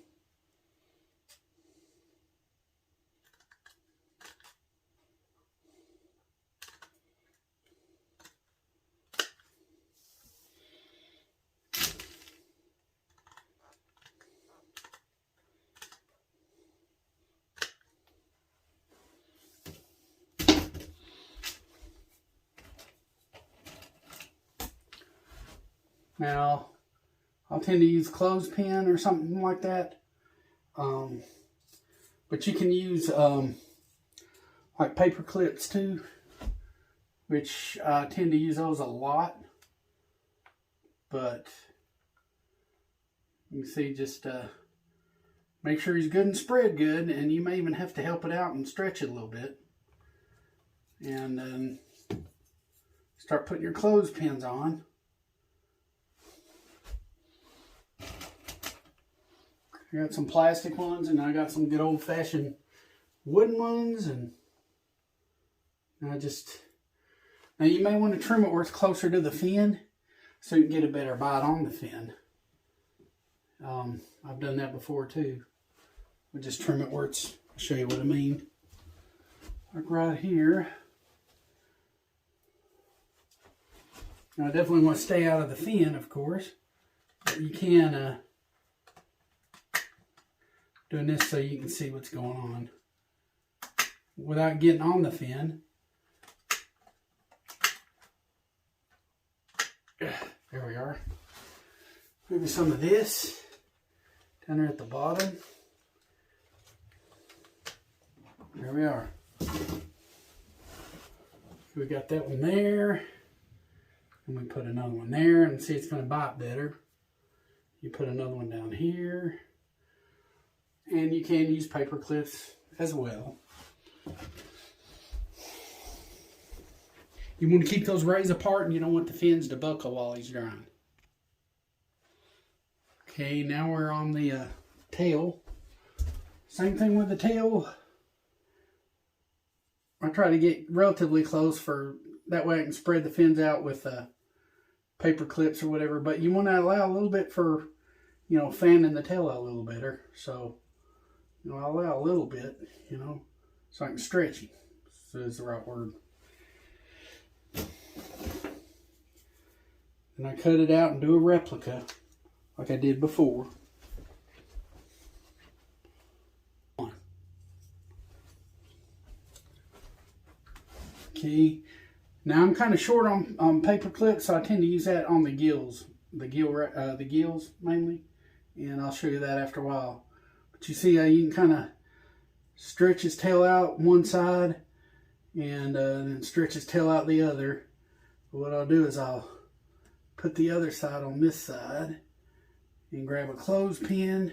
Now, I'll tend to use clothespin or something like that. But you can use like paper clips too, which I tend to use those a lot. But you can see, just make sure he's good and spread good, and you may even have to help it out and stretch it a little bit. And then start putting your clothespins on. I got some plastic ones, and I got some good old-fashioned wooden ones, and now you may want to trim it where it's closer to the fin so you can get a better bite on the fin. I've done that before too. We just trim it where it's, I'll show you what I mean. Like right here. Now I definitely want to stay out of the fin, of course, but you can doing this so you can see what's going on without getting on the fin. There we are. Maybe some of this down there at the bottom. There we are. We got that one there. And we put another one there, and see, it's going to bite better. You put another one down here. And you can use paper clips as well. You want to keep those rays apart, and you don't want the fins to buckle while he's drying. Okay, now we're on the tail. Same thing with the tail. I try to get relatively close, for that way I can spread the fins out with paper clips or whatever. But you want to allow a little bit for, you know, fanning the tail out a little better. So, you know, I'll allow a little bit, you know, so I can stretch it. So is the right word. And I cut it out and do a replica like I did before. Okay, now I'm kind of short on paper clips, so I tend to use that on the gills, the gills mainly, and I'll show you that after a while. But you see how you can kind of stretch his tail out one side and then stretch his tail out the other. But what I'll do is I'll put the other side on this side and grab a clothespin,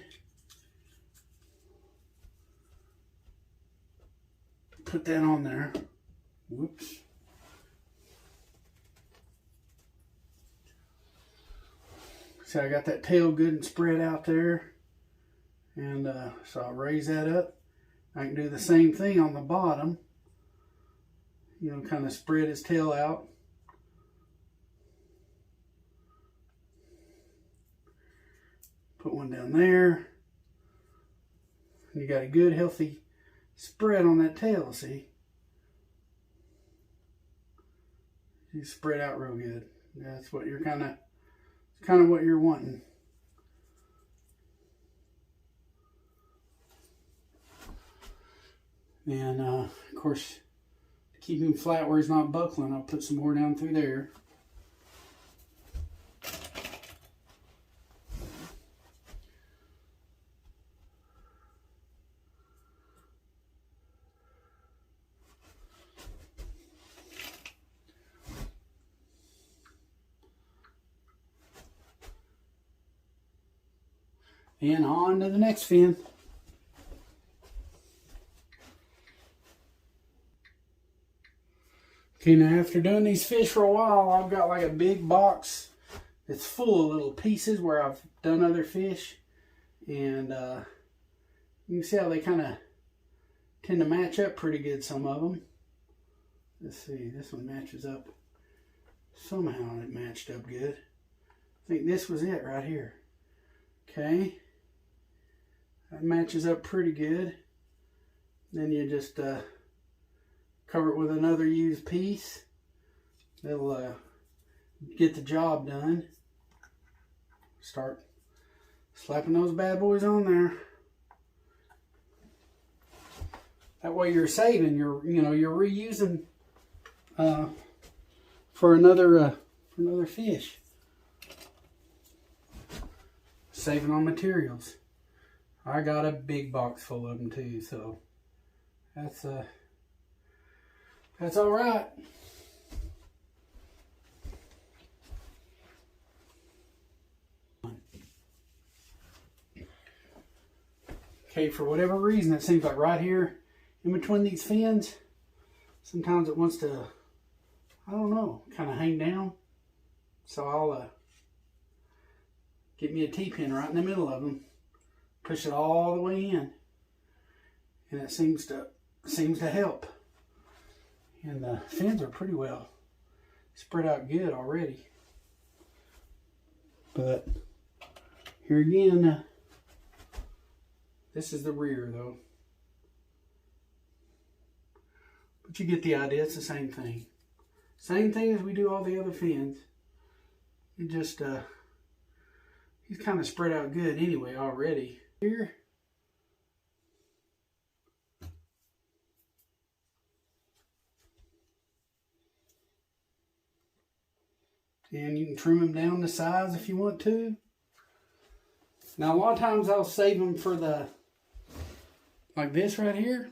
put that on there. Whoops. See, I got that tail good and spread out there. And so I'll raise that up. I can do the same thing on the bottom. You know, kind of spread his tail out. Put one down there. You got a good healthy spread on that tail, see? You spread out real good. That's what you're kind of what you're wanting. And of course, to keep him flat where he's not buckling, I'll put some more down through there. And on to the next fin. Okay, now after doing these fish for a while, I've got like a big box that's full of little pieces where I've done other fish. And you can see how they kind of tend to match up pretty good, some of them. Let's see, this one matches up. Somehow it matched up good. I think this was it right here. Okay. That matches up pretty good. Then you just cover it with another used piece. That'll get the job done. Start slapping those bad boys on there. That way you're saving. You're reusing for another fish. saving on materials. I got a big box full of them too, so that's all right. Okay, for whatever reason, it seems like right here in between these fins, sometimes it wants to, I don't know, kind of hang down. So I'll get me a T-pin right in the middle of them, push it all the way in, and it seems to help. And the fins are pretty well spread out good already. But here again, this is the rear though. But you get the idea, it's the same thing. Same thing as we do all the other fins. It just, he's kind of spread out good anyway already. Here. And you can trim them down to size if you want to. Now a lot of times I'll save them for the, like this right here.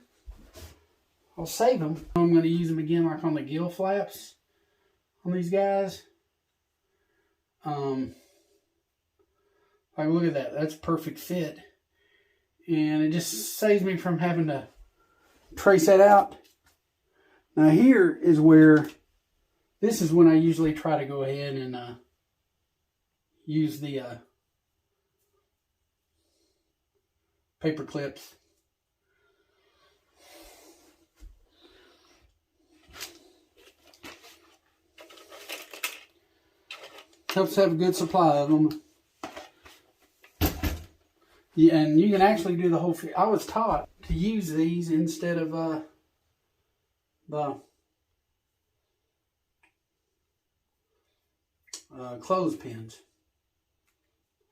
I'll save them. I'm going to use them again like on the gill flaps on these guys. Like look at that, that's a perfect fit. And it just saves me from having to trace that out. Now here is where, this is when I usually try to go ahead and use the paper clips. Helps have a good supply of them. Yeah, and you can actually do the whole. I was taught to use these instead of the clothespins. I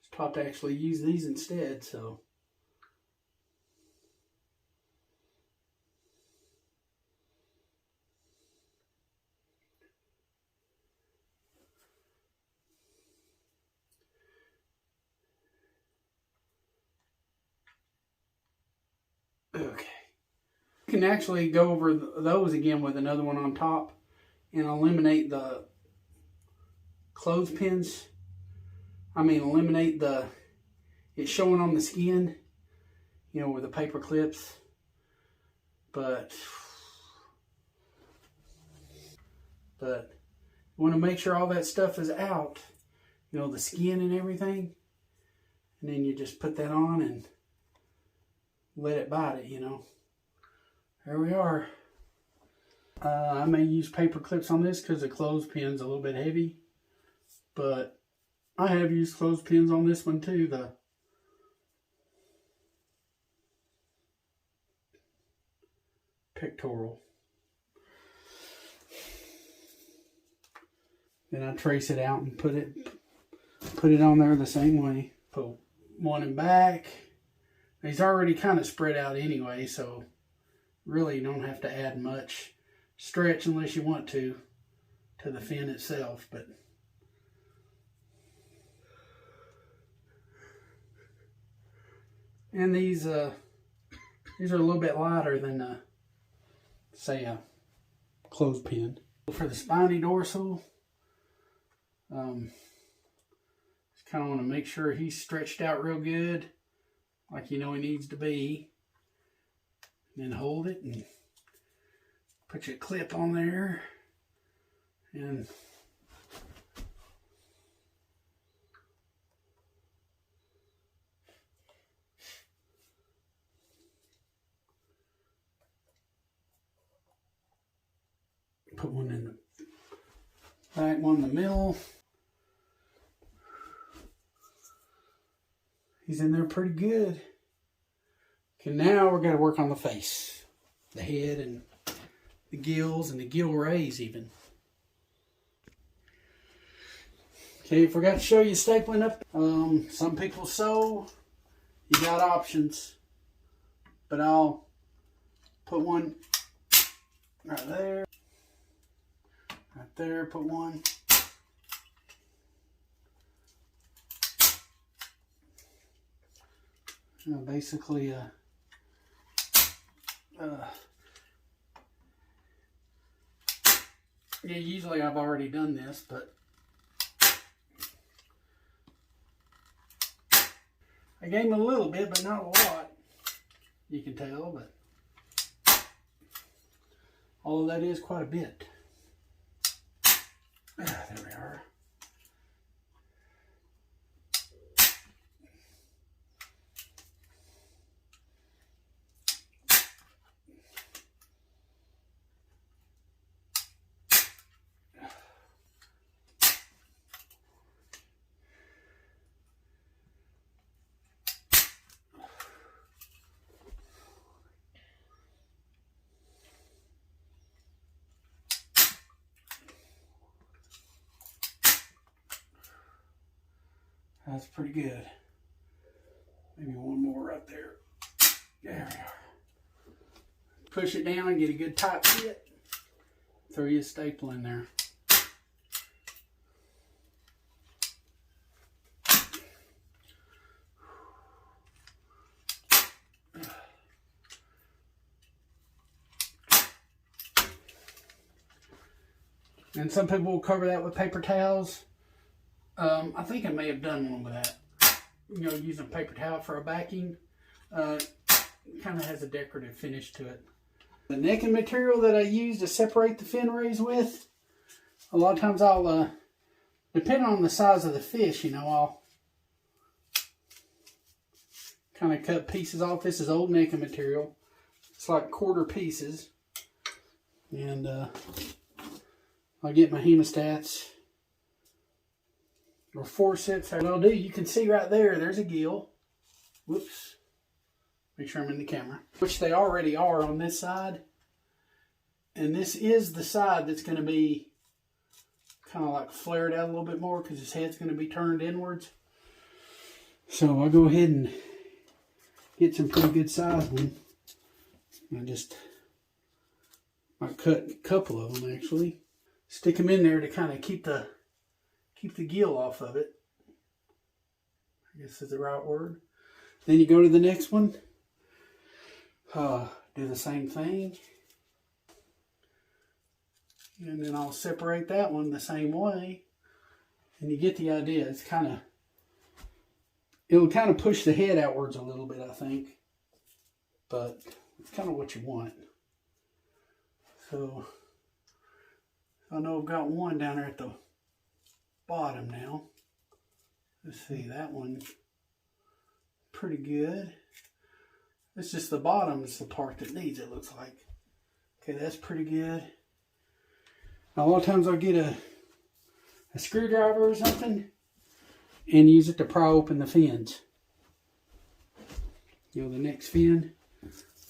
was taught to actually use these instead, so. Okay. You can actually go over those again with another one on top and eliminate the clothespins. I mean, eliminate it's showing on the skin, you know, with the paper clips. But you want to make sure all that stuff is out, you know, the skin and everything. And then you just put that on and let it bite it, you know. There we are. I may use paper clips on this because the clothespin's a little bit heavy. But I have used clothespins on this one too. The pectoral. Then I trace it out and put it on there the same way. Put one in back. He's already kind of spread out anyway, so really you don't have to add much stretch unless you want to the fin itself. But and these are a little bit lighter than say a clothespin. For the spiny dorsal, just kind of want to make sure he's stretched out real good, like you know he needs to be. And then hold it and put your clip on there and put one in the back, one in the middle. He's in there pretty good. Okay, now we're going to work on the face, the head, and the gills, and the gill rays even. Okay, forgot to show you stapling up. Some people sew. You got options. But I'll put one right there. Right there, put one. Basically, yeah, usually I've already done this, but I gave him a little bit, but not a lot. You can tell, but all of that is quite a bit. There we are. That's pretty good. Maybe one more right there. There we are. Push it down and get a good tight fit. Throw you a staple in there. And some people will cover that with paper towels. I think I may have done one with that. You know, using a paper towel for a backing. It kind of has a decorative finish to it. The necking material that I use to separate the fin rays with, a lot of times I'll, depending on the size of the fish, you know, I'll kind of cut pieces off. This is old necking material. It's like quarter pieces. And I'll get my hemostats or forceps. What I'll do, you can see right there, there's a gill. Whoops. Make sure I'm in the camera. Which they already are on this side. And this is the side that's going to be kind of like flared out a little bit more because his head's going to be turned inwards. So I'll go ahead and get some pretty good sized one. I cut a couple of them actually. Stick them in there to kind of keep the gill off of it. I guess is the right word. Then you go to the next one. Do the same thing. And then I'll separate that one the same way. And you get the idea. It'll kind of push the head outwards a little bit, I think. But it's kind of what you want. So I know I've got one down there at the bottom now. Let's see, that one pretty good. It's just the bottom is the part that needs it, looks like. Okay, that's pretty good. Now, a lot of times I'll get a screwdriver or something and use it to pry open the fins. You know, the next fin.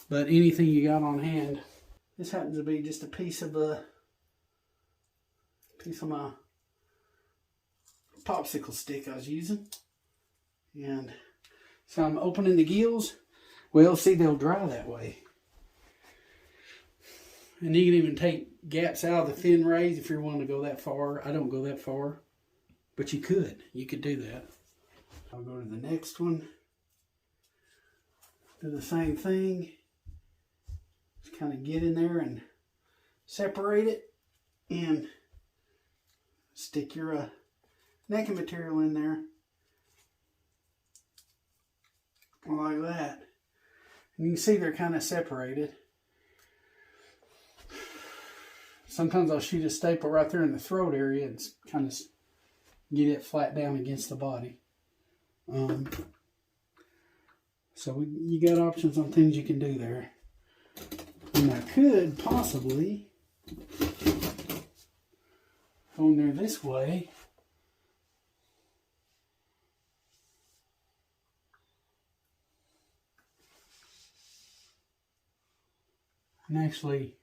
But anything you got on hand. This happens to be just a piece of my popsicle stick I was using. And so I'm opening the gills. Well, see, they'll dry that way. And you can even take gaps out of the fin rays if you're wanting to go that far. I don't go that far, but you could. You could do that. I'll go to the next one. Do the same thing. Just kind of get in there and separate it and stick your necking material in there. Like that. And you can see they're kind of separated. Sometimes I'll shoot a staple right there in the throat area and kind of get it flat down against the body. So you got options on things you can do there. And I could possibly go in there this way. And actually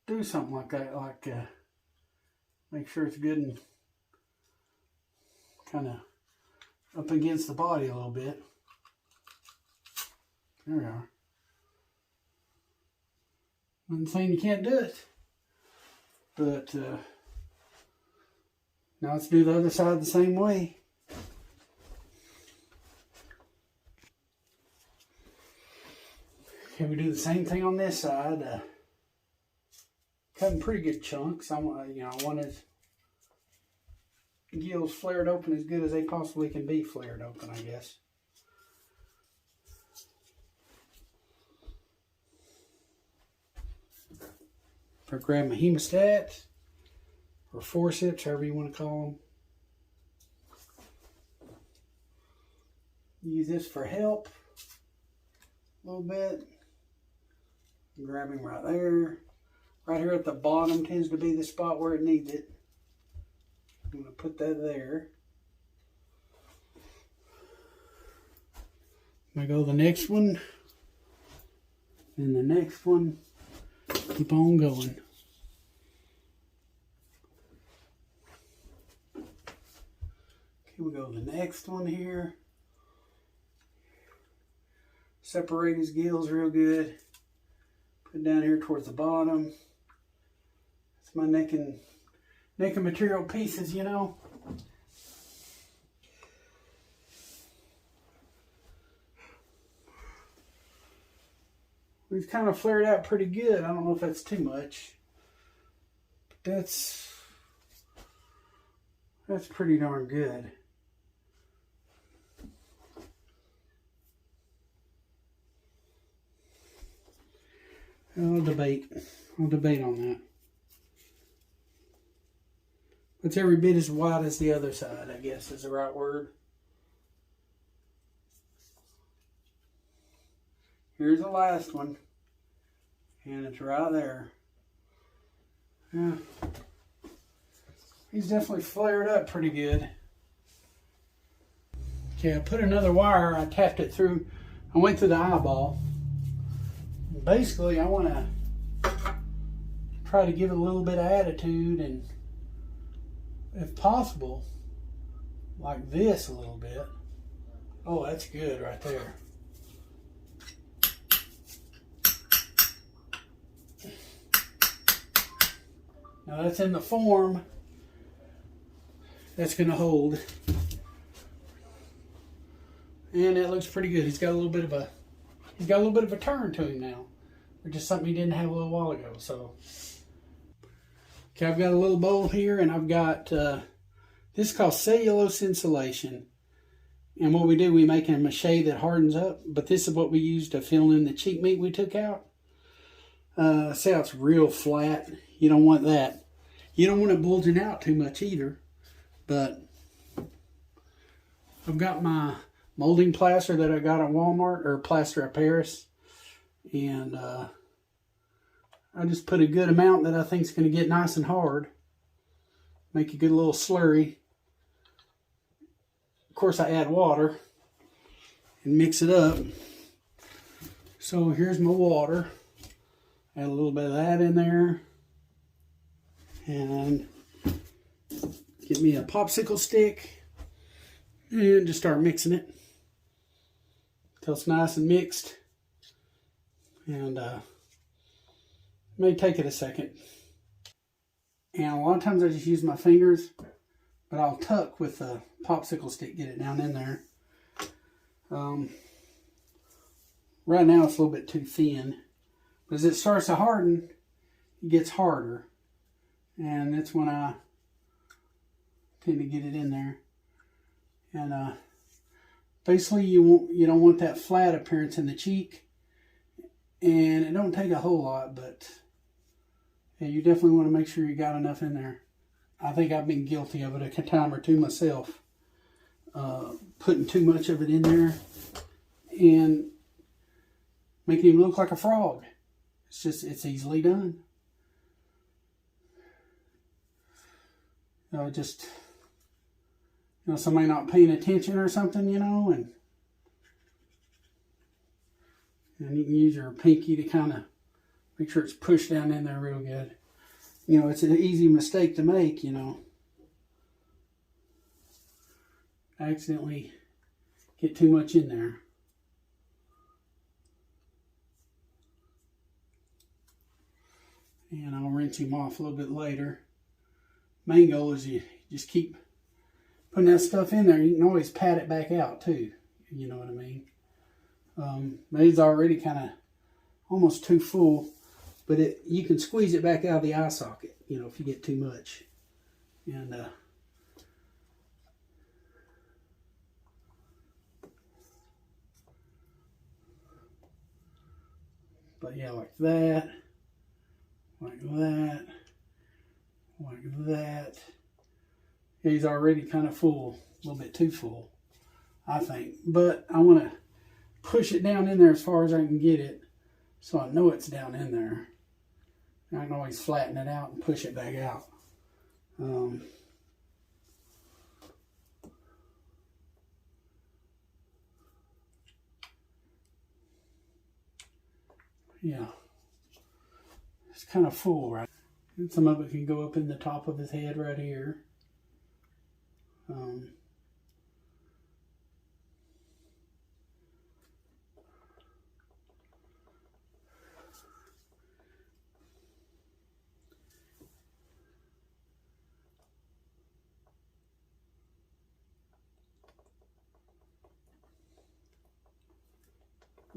do something like that, like make sure it's good and kind of up against the body a little bit. There we are. I'm saying you can't do it, but now let's do the other side the same way. the same thing on this side. Cutting pretty good chunks. I want his gills flared open as good as they possibly can be flared open, I guess. Or grab my hemostat or forceps, however you want to call them. Use this for help a little bit. Grab him right there. Right here at the bottom tends to be the spot where it needs it. I'm going to put that there. I'm going to go to the next one. And the next one. Keep on going. Okay, we go to the next one here. Separate his gills real good. Put it down here towards the bottom. It's my neck and material pieces, you know. We've kind of flared out pretty good. I don't know if that's too much. But that's pretty darn good. I'll debate on that. It's every bit as wide as the other side, I guess is the right word. Here's the last one. And it's right there. Yeah. He's definitely flared up pretty good. Okay, I put another wire, I tapped it through, I went through the eyeball. Basically, I want to try to give it a little bit of attitude and, if possible, like this a little bit. Oh, that's good right there. Now that's in the form that's going to hold. And it looks pretty good. He's got a little bit of a turn to him now. Which is something he didn't have a little while ago. So, okay, I've got a little bowl here, and I've got this is called cellulose insulation. And what we do, we make a mache that hardens up. But this is what we use to fill in the cheek meat we took out. See how it's real flat? You don't want that. You don't want it bulging out too much either. But I've got my molding plaster that I got at Walmart, or plaster of Paris. And I just put a good amount that I think is going to get nice and hard. Make a good little slurry. Of course, I add water and mix it up. So here's my water. Add a little bit of that in there. And get me a popsicle stick. And just start mixing it until it's nice and mixed. And may take it a second. And a lot of times I just use my fingers, but I'll tuck with a popsicle stick, get it down in there. Right now it's a little bit too thin, but as it starts to harden, it gets harder. And that's when I tend to get it in there. And basically you don't want that flat appearance in the cheek. And it don't take a whole lot, but yeah, you definitely want to make sure you got enough in there. I think I've been guilty of it a time or two myself. Putting too much of it in there and making him look like a frog. It's easily done. Somebody not paying attention or something, and you can use your pinky to kind of make sure it's pushed down in there real good. It's an easy mistake to make, accidentally get too much in there. And I'll rinse him off a little bit later. Main goal is you just keep putting that stuff in there. You can always pat it back out too. You know what I mean? But he's already kind of almost too full, but you can squeeze it back out of the eye socket, you know, if you get too much. And but yeah, like that, like that, like that. He's already kind of full, a little bit too full, I think. But I want to push it down in there as far as I can get it, so I know it's down in there. And I can always flatten it out and push it back out. Yeah, it's kind of full, right? And some of it can go up in the top of his head right here.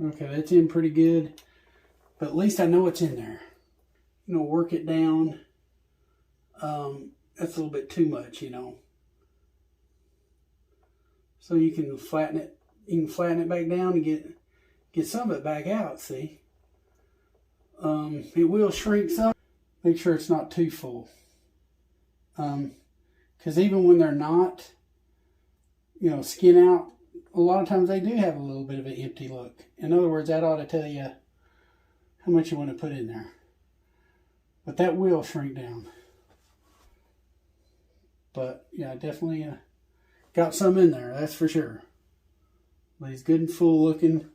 Okay, that's in pretty good, but at least I know it's in there. You know, work it down. That's a little bit too much, you know. So you can flatten it. You can flatten it back down and get some of it back out. See, it will shrink some. Make sure it's not too full. Because even when they're not, you know, skin out, a lot of times they do have a little bit of an empty look. In other words, that ought to tell you how much you want to put in there. But that will shrink down. But yeah, definitely got some in there, that's for sure. But he's good and full looking.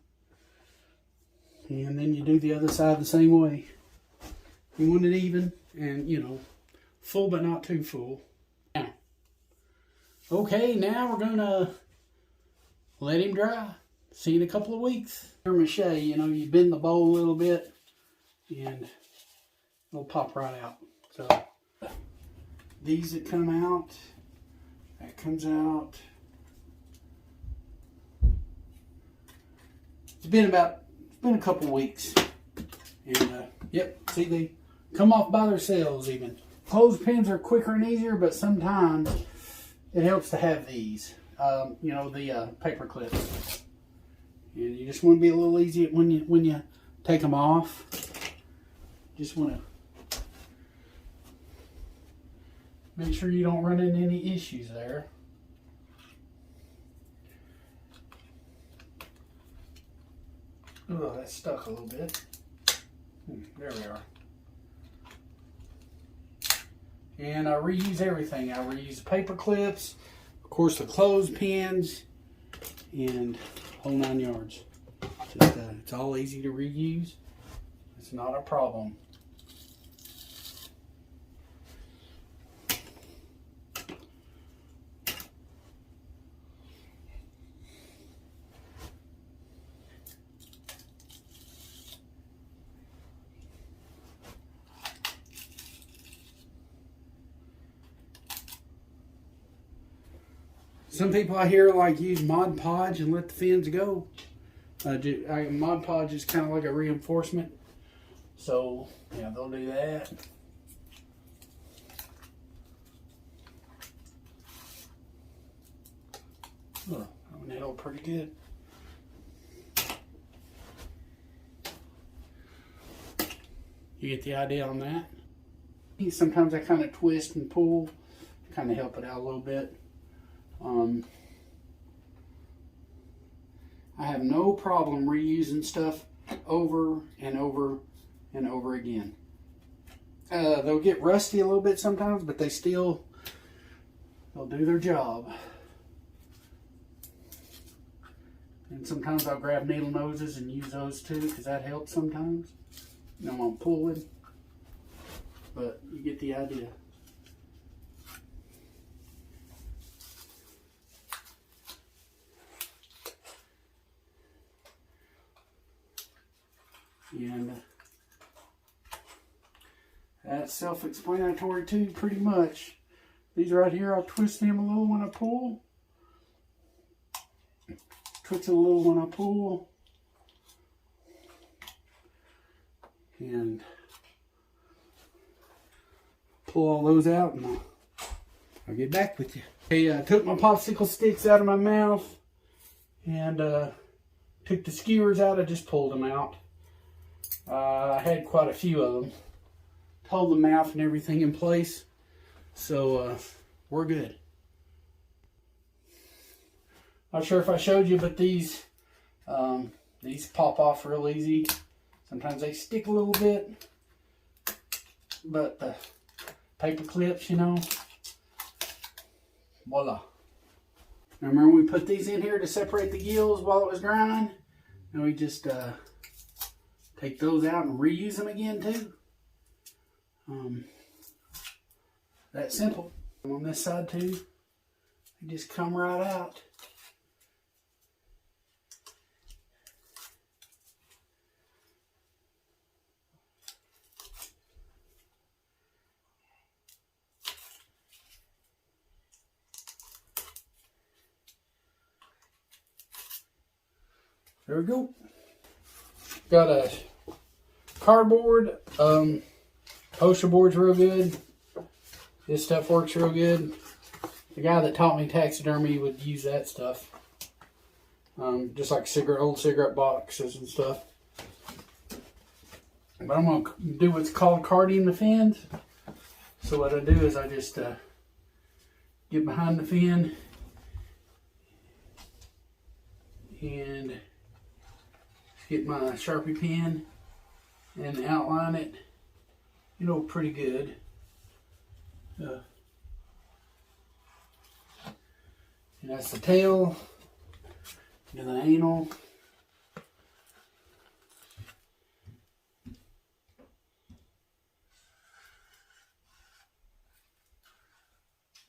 And then you do the other side the same way. You want it even and, you know, full but not too full. Now, okay, now we're going to let him dry. See you in a couple of weeks. Mache, you know, you bend the bowl a little bit and it'll pop right out. So these that come out, that comes out. It's been a couple of weeks. And yep, see, they come off by themselves even. Clothespins are quicker and easier, but sometimes it helps to have these. You know, the paper clips. And you just want to be a little easy when you take them off. Just want to make sure you don't run into any issues there. Oh, that's stuck a little bit. There we are. And I reuse everything. I reuse the paper clips, of course the clothespins, and whole 9 yards. Just, it's all easy to reuse. It's not a problem. Some people I hear like use Mod Podge and let the fins go. Mod Podge is kind of like a reinforcement. So, yeah, they'll do that. Oh, that one held pretty good. You get the idea on that? Sometimes I kind of twist and pull, kind of help it out a little bit. I have no problem reusing stuff over and over and over again. They'll get rusty a little bit sometimes, but they'll do their job. And sometimes I'll grab needle noses and use those too, because that helps sometimes. You know, I'm pulling, but you get the idea. And that's self-explanatory too, pretty much. These right here, I'll twist them a little when I pull. Twist it a little when I pull. and pull all those out, and I'll get back with you. Okay, I took my popsicle sticks out of my mouth and took the skewers out. I just pulled them out. I had quite a few of them. Hold the mouth and everything in place, so we're good. Not sure if I showed you, but these pop off real easy. Sometimes they stick a little bit, but the paper clips, you know, voila. Now remember, we put these in here to separate the gills while it was drying, and we just take those out and reuse them again too. That simple. On this side too, they just come right out. There we go. Got a cardboard. Poster board's real good. This stuff works real good. The guy that taught me taxidermy would use that stuff. Just like old cigarette boxes and stuff. But I'm going to do what's called carding the fins. So what I do is I just get behind the fin and get my Sharpie pen and outline it, you know, pretty good. And that's the tail, and the anal.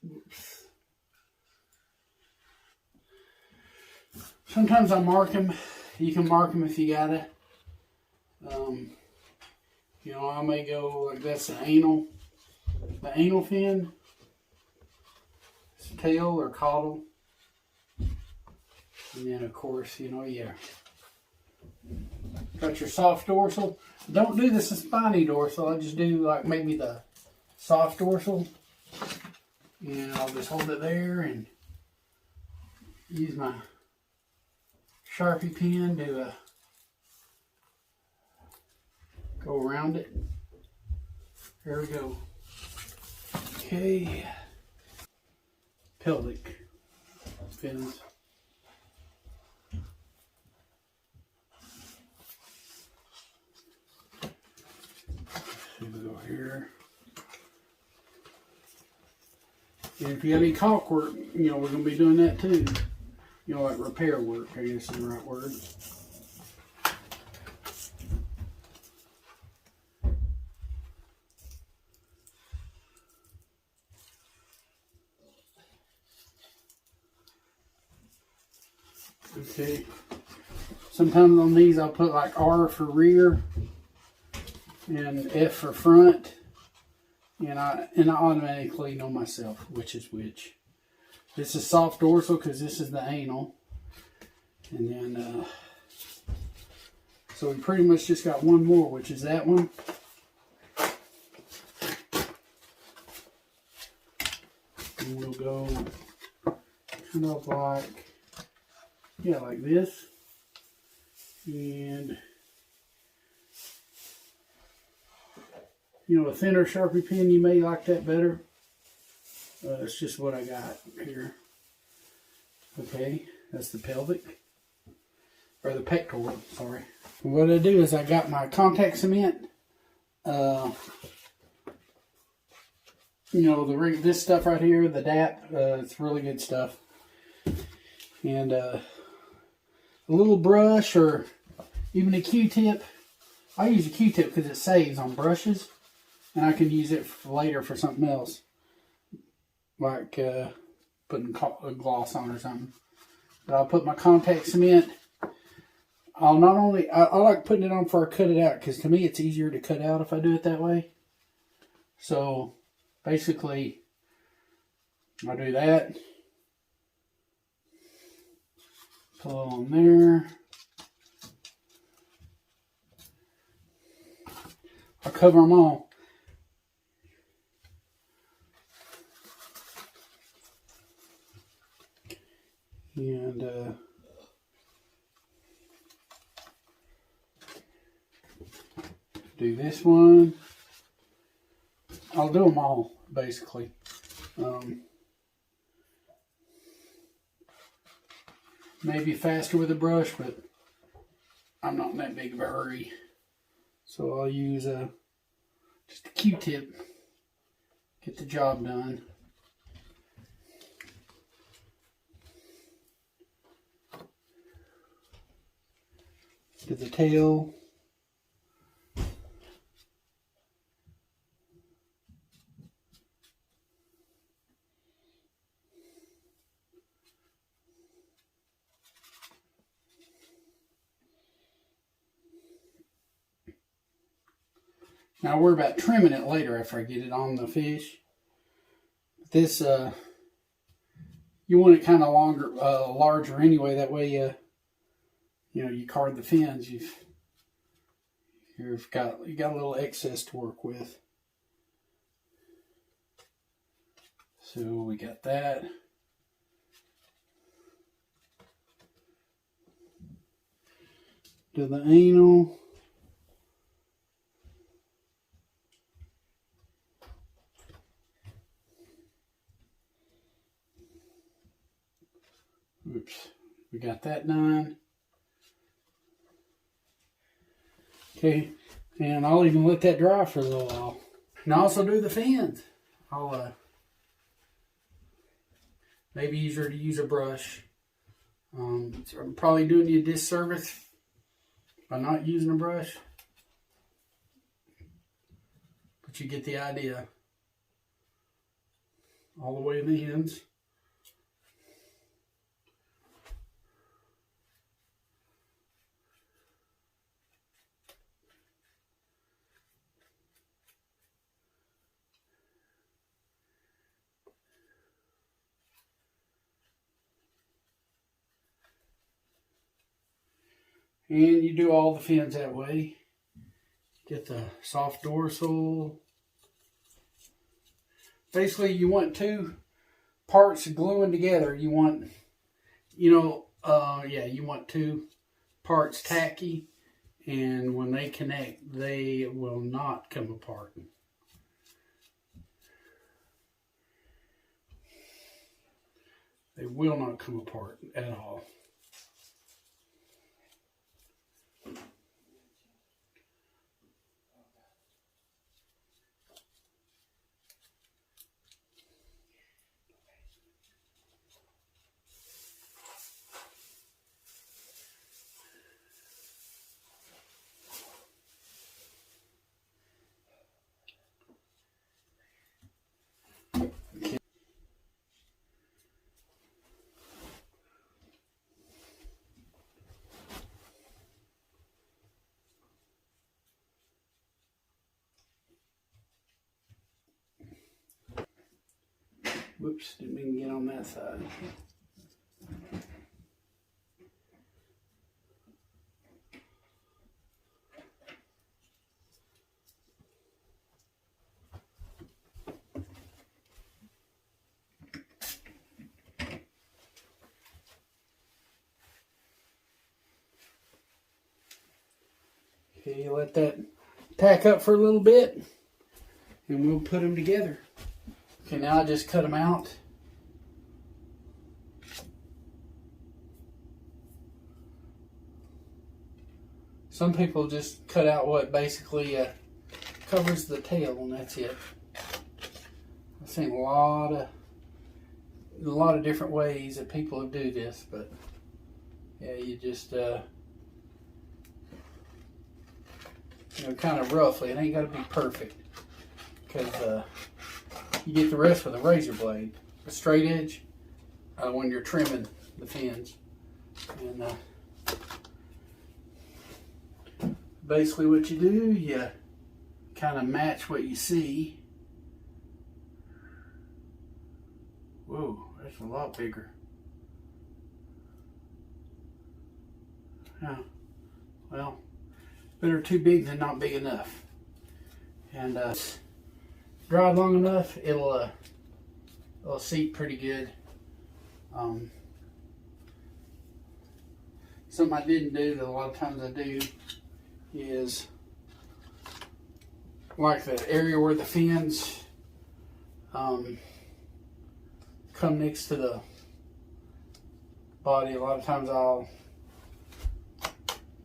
Oops. Sometimes I mark them. You can mark them if you gotta. You know, I may go like that's the anal fin, it's the tail or caudal, and then of course, you know, yeah, got your soft dorsal. Don't do the spiny dorsal. I just do like maybe the soft dorsal, and I'll just hold it there and use my Sharpie pen to go around it. There we go. Okay. Pelvic fins. Here we go here. And if you have any caulk work, you know, we're going to be doing that too. You know, like repair work, I guess is the right word. Okay. Sometimes on these I'll put like R for rear and F for front. And I automatically know myself which is which. This is soft dorsal because this is the anal. And then, so we pretty much just got one more, which is that one. And we'll go kind of like, yeah, like this. And, you know, a thinner Sharpie pen, you may like that better. It's just what I got here. Okay, that's the pelvic. Or the pectoral, sorry. What I do is I got my contact cement. You know, this stuff right here, the DAP, it's really good stuff. And a little brush or even a Q-tip. I use a Q-tip because it saves on brushes. And I can use it later for something else. Like putting a gloss on or something. But I'll put my contact cement. I like putting it on before I cut it out, because to me it's easier to cut out if I do it that way. So basically I do that. Put it on there. I'll cover them all. And do this one. I'll do them all, basically. Maybe faster with a brush, but I'm not in that big of a hurry. So I'll use just a Q-tip. Get the job done. To the tail. Now I'll worry about trimming it later after I get it on the fish. This, you want it kind of longer, larger anyway. That way, you know, you card the fins. You got a little excess to work with. So we got that. Do the anal. Oops, we got that done. Okay, and I'll even let that dry for a little while. And I'll also do the fins. I'll maybe easier to use a brush. So I'm probably doing you a disservice by not using a brush, but you get the idea. All the way in the ends. And you do all the fins that way. Get the soft dorsal. Basically, you want two parts gluing together. You want, you want two parts tacky. And when they connect, they will not come apart. They will not come apart at all. Whoops, didn't mean to get on that side. Okay, let that tack up for a little bit, and we'll put them together. Okay, now I just cut them out. Some people just cut out what basically covers the tail, and that's it. I've seen a lot of different ways that people do this, but yeah, you just kind of roughly. It ain't got to be perfect, because you get the rest with a razor blade, a straight edge, when you're trimming the fins. And basically what you do, you kind of match what you see. Whoa, that's a lot bigger. Yeah, well, better too big than not big enough. and dried long enough, it'll seat pretty good. Something I didn't do that a lot of times I do is like the area where the fins come next to the body. A lot of times I'll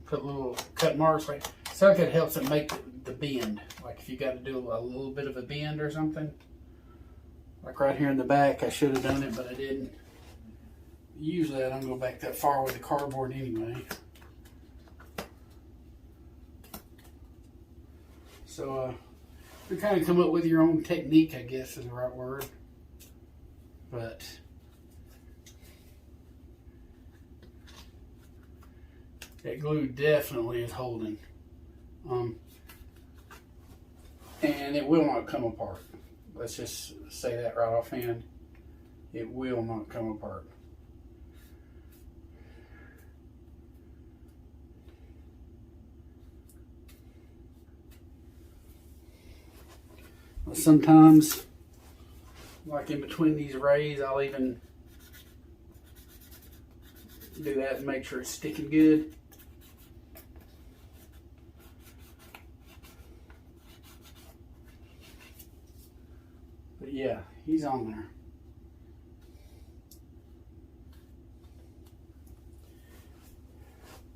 put little cut marks, like so it helps it make the bend. Like if you got to do a little bit of a bend or something, like right here in the back, I should have done it, but I didn't. Usually I don't go back that far with the cardboard anyway. So you kind of come up with your own technique, I guess is the right word. But that glue definitely is holding. And it will not come apart. Let's just say that right offhand. It will not come apart. Sometimes, like in between these rays, I'll even do that and make sure it's sticking good. But yeah, he's on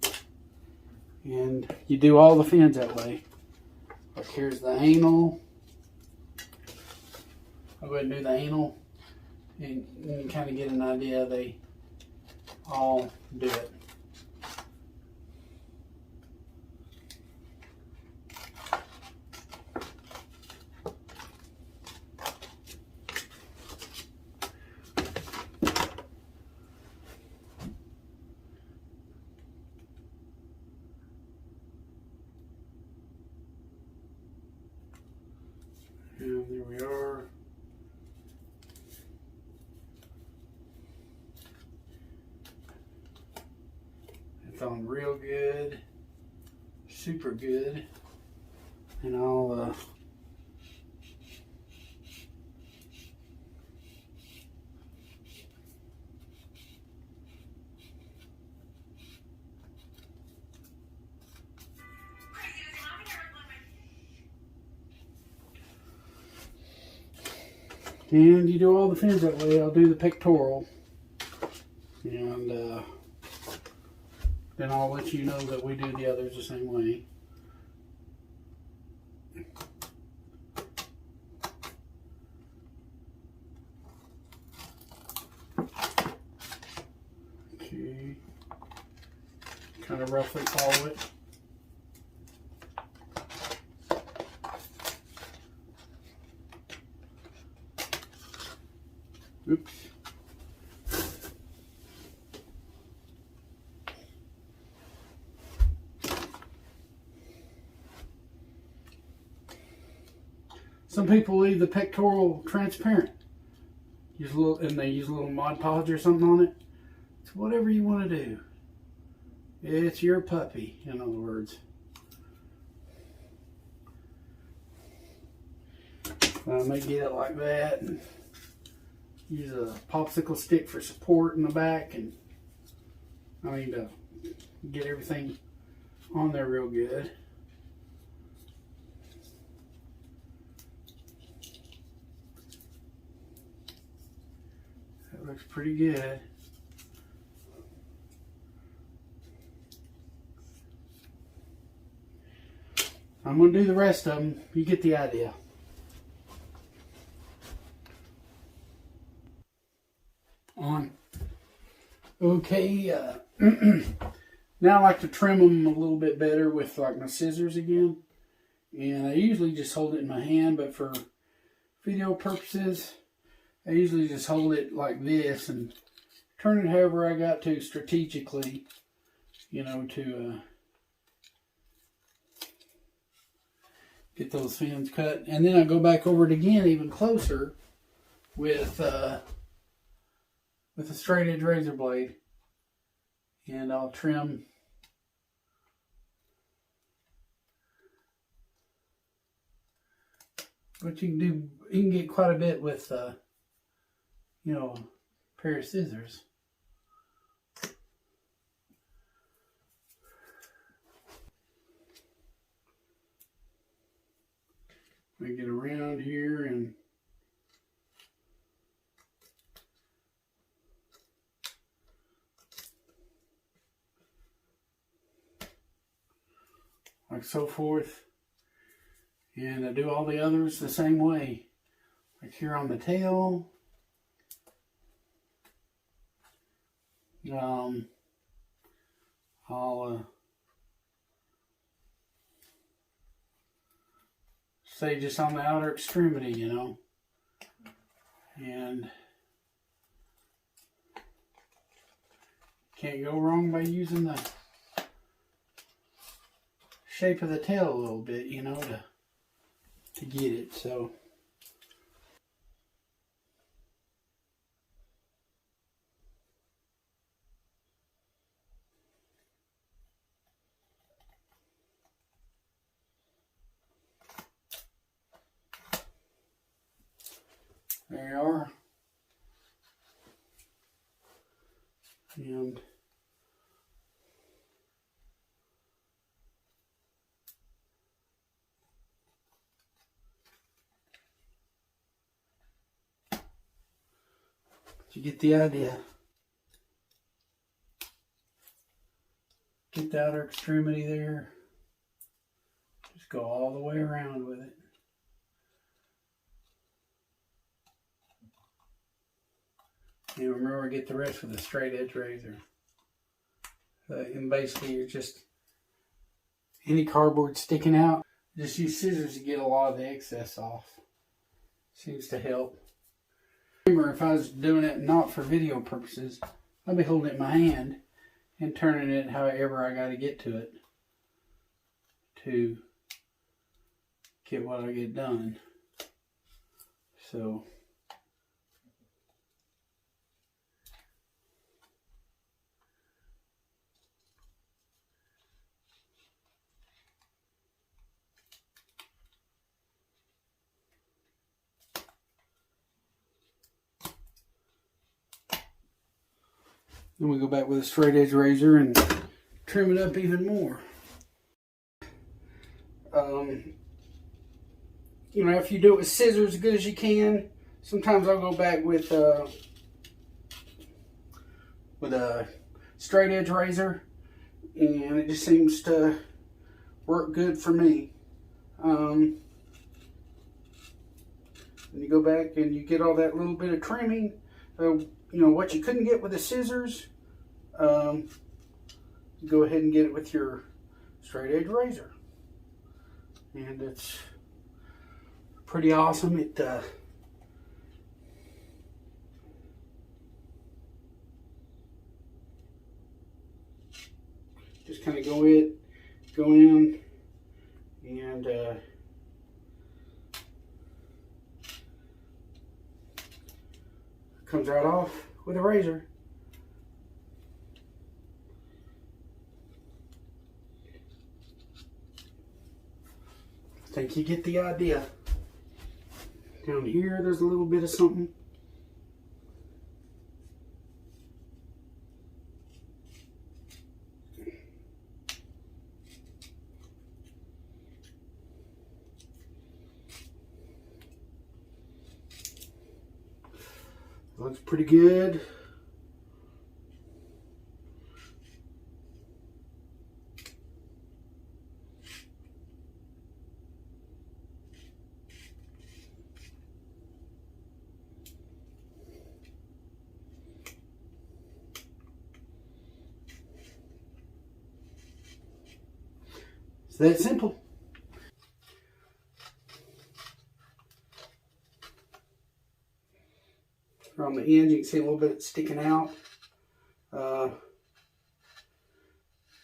there. And you do all the fins that way. Like here's the anal. I'll go ahead and do the anal, and you can kind of get an idea. They all do it. And there we are. It's on real good, super good, and I'll and you do all the fins that way. I'll do the pectoral, and then I'll let you know that we do the others the same way. Okay, kind of roughly follow it. Oops. Some people leave the pectoral transparent. Use a little, and they use a little Mod Podge or something on it. It's whatever you want to do. It's your puppy, in other words. I may get it like that and use a popsicle stick for support in the back, and I mean to get everything on there real good. That looks pretty good. I'm going to do the rest of them. You get the idea. On. Okay, now I like to trim them a little bit better with like my scissors again. And I usually just hold it in my hand, but for video purposes, I usually just hold it like this and turn it however I got to strategically, you know, to get those fins cut. And then I go back over it again even closer with a straight edge razor blade, and I'll trim But you can get quite a bit with, you know, a pair of scissors. We get around here and like so forth. And I do all the others the same way. Like here on the tail. I'll say just on the outer extremity, you know. And can't go wrong by using the shape of the tail a little bit, you know, to get it. So there you are. And you get the idea. Get the outer extremity there. Just go all the way around with it. And remember, get the rest with a straight edge razor. And basically, you're just, any cardboard sticking out, just use scissors to get a lot of the excess off. Seems to help. Remember, if I was doing it not for video purposes, I'd be holding it in my hand and turning it however I got to get to it to get what I get done. So then we go back with a straight edge razor and trim it up even more. You know, if you do it with scissors as good as you can, sometimes I'll go back with a straight edge razor, and it just seems to work good for me. And you go back and you get all that little bit of trimming. You know, what you couldn't get with the scissors, go ahead and get it with your straight edge razor. And it's pretty awesome. It just kind of go in and comes right off with a razor. I think you get the idea. Down here, there's a little bit of something. Looks pretty good. It's that simple. On the end, you can see a little bit sticking out.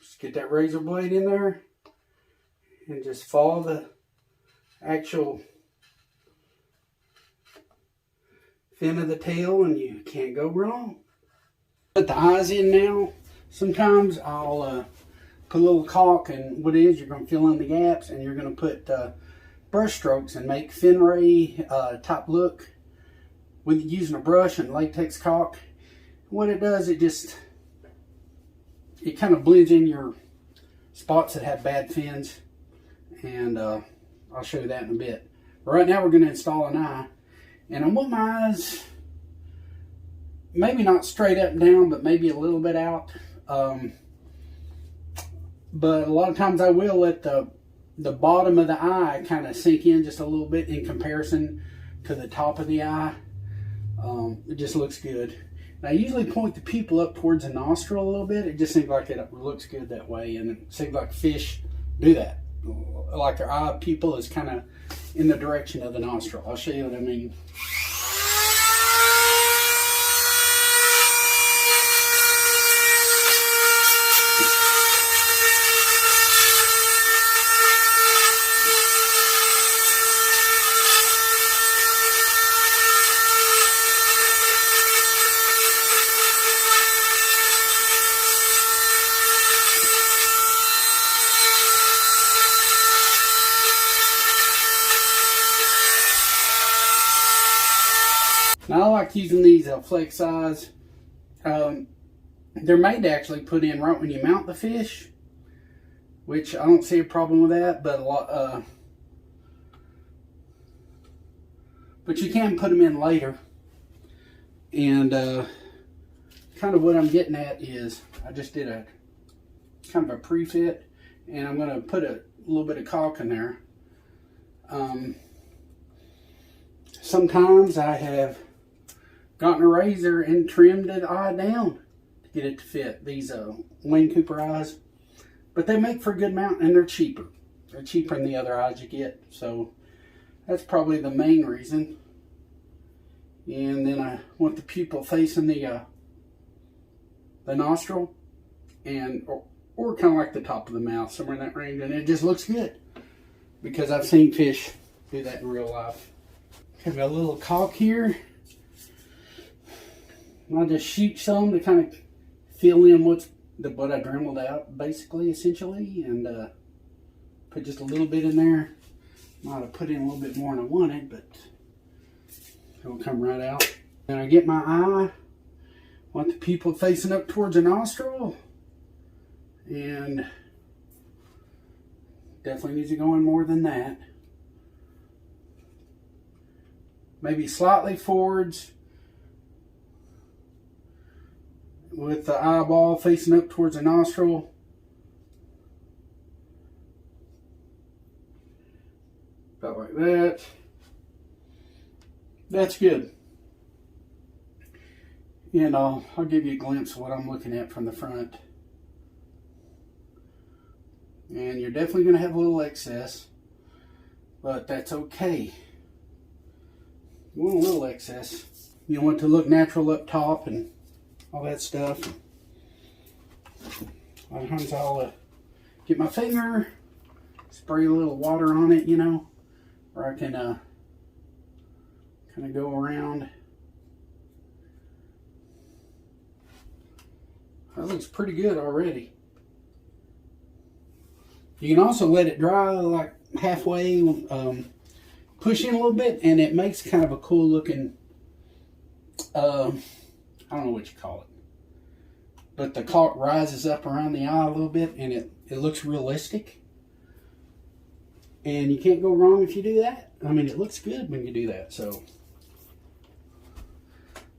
Just get that razor blade in there and just follow the actual fin of the tail, and you can't go wrong. Put the eyes in now. Sometimes I'll put a little caulk, and what it is, you're going to fill in the gaps, and you're going to put brush strokes and make fin ray type look with using a brush and latex caulk. What it does, it kind of blends in your spots that have bad fins, and I'll show you that in a bit. But right now we're going to install an eye, and I want my eyes maybe not straight up and down, but maybe a little bit out. But a lot of times I will let the bottom of the eye kind of sink in just a little bit in comparison to the top of the eye. It just looks good. And I usually point the pupil up towards the nostril a little bit. It just seems like it looks good that way, and it seems like fish do that. Like their eye pupil is kind of in the direction of the nostril. I'll show you what I mean. Now I like using these flex eyes. They're made to actually put in right when you mount the fish, which I don't see a problem with that. But you can put them in later. And kind of what I'm getting at is I just did a kind of a pre-fit, and I'm going to put a little bit of caulk in there. Sometimes I have gotten a razor and trimmed the eye down to get it to fit these Wayne Cooper eyes. But they make for a good mount, and they're cheaper. They're cheaper than the other eyes you get. So that's probably the main reason. And then I want the pupil facing the nostril, and or kind of like the top of the mouth, somewhere in that range, and it just looks good because I've seen fish do that in real life. I've got a little caulk here. I'll just shoot some to kind of fill in what I dremeled out, basically, essentially, and put just a little bit in there. Might have put in a little bit more than I wanted, but it'll come right out. Then I get my eye. Want the pupil facing up towards the nostril, and definitely needs to go in more than that. Maybe slightly forwards, with the eyeball facing up towards the nostril. About like that. That's good. And I'll give you a glimpse of what I'm looking at from the front. And you're definitely going to have a little excess, but that's okay. You want a little excess. You want it to look natural up top and all that stuff. A lot of times I'll get my finger, spray a little water on it, you know, where I can kind of go around. That looks pretty good already. You can also let it dry like halfway, push in a little bit, and it makes kind of a cool looking, I don't know what you call it, but the caulk rises up around the eye a little bit, and it looks realistic. And you can't go wrong if you do that. I mean, it looks good when you do that. So,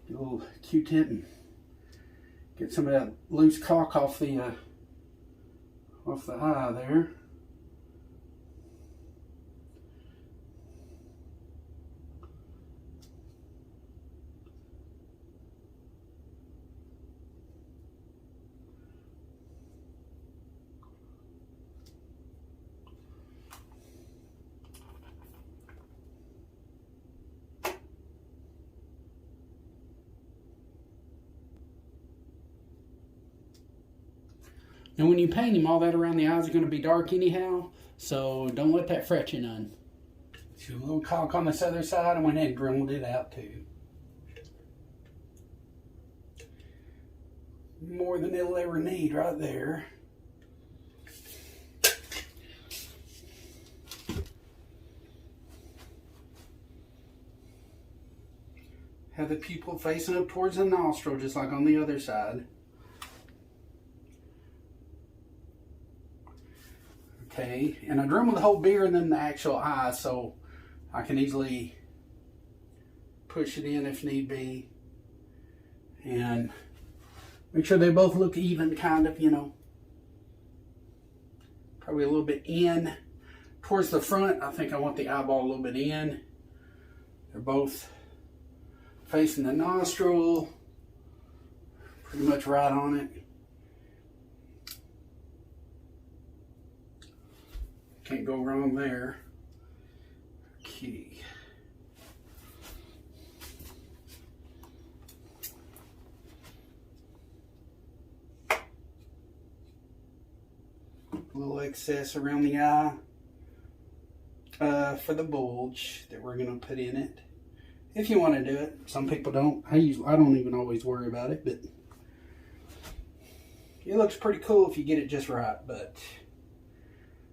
get a little Q-tip and get some of that loose caulk off the eye there. And when you paint him, all that around the eyes are going to be dark anyhow, so don't let that fret you none. So a little caulk on this other side, I went ahead and drilled it out too. More than it'll ever need right there. Have the pupil facing up towards the nostril, just like on the other side. Okay, and I Dremel the hole bigger than the actual eye, so I can easily push it in if need be. And make sure they both look even, kind of, you know. Probably a little bit in towards the front. I think I want the eyeball a little bit in. They're both facing the nostril, pretty much right on it. Can't go wrong there. Okay. A little excess around the eye for the bulge that we're going to put in it. If you want to do it. Some people don't. I don't even always worry about it, but it looks pretty cool if you get it just right. But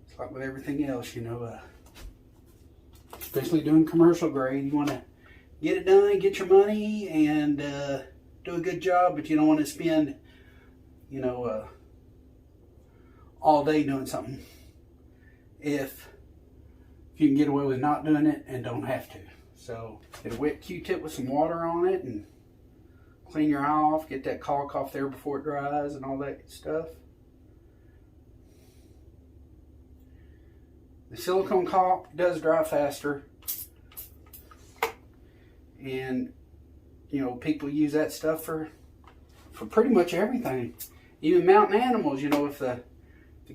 it's like with everything else, you know, especially doing commercial grade, you want to get it done, get your money, and do a good job, but you don't want to spend, you know, all day doing something if you can get away with not doing it and don't have to. So get a wet Q-tip with some water on it and clean your eye off, get that caulk off there before it dries and all that good stuff. The silicone caulk does dry faster, and you know, people use that stuff for pretty much everything. Even mountain animals, you know, if the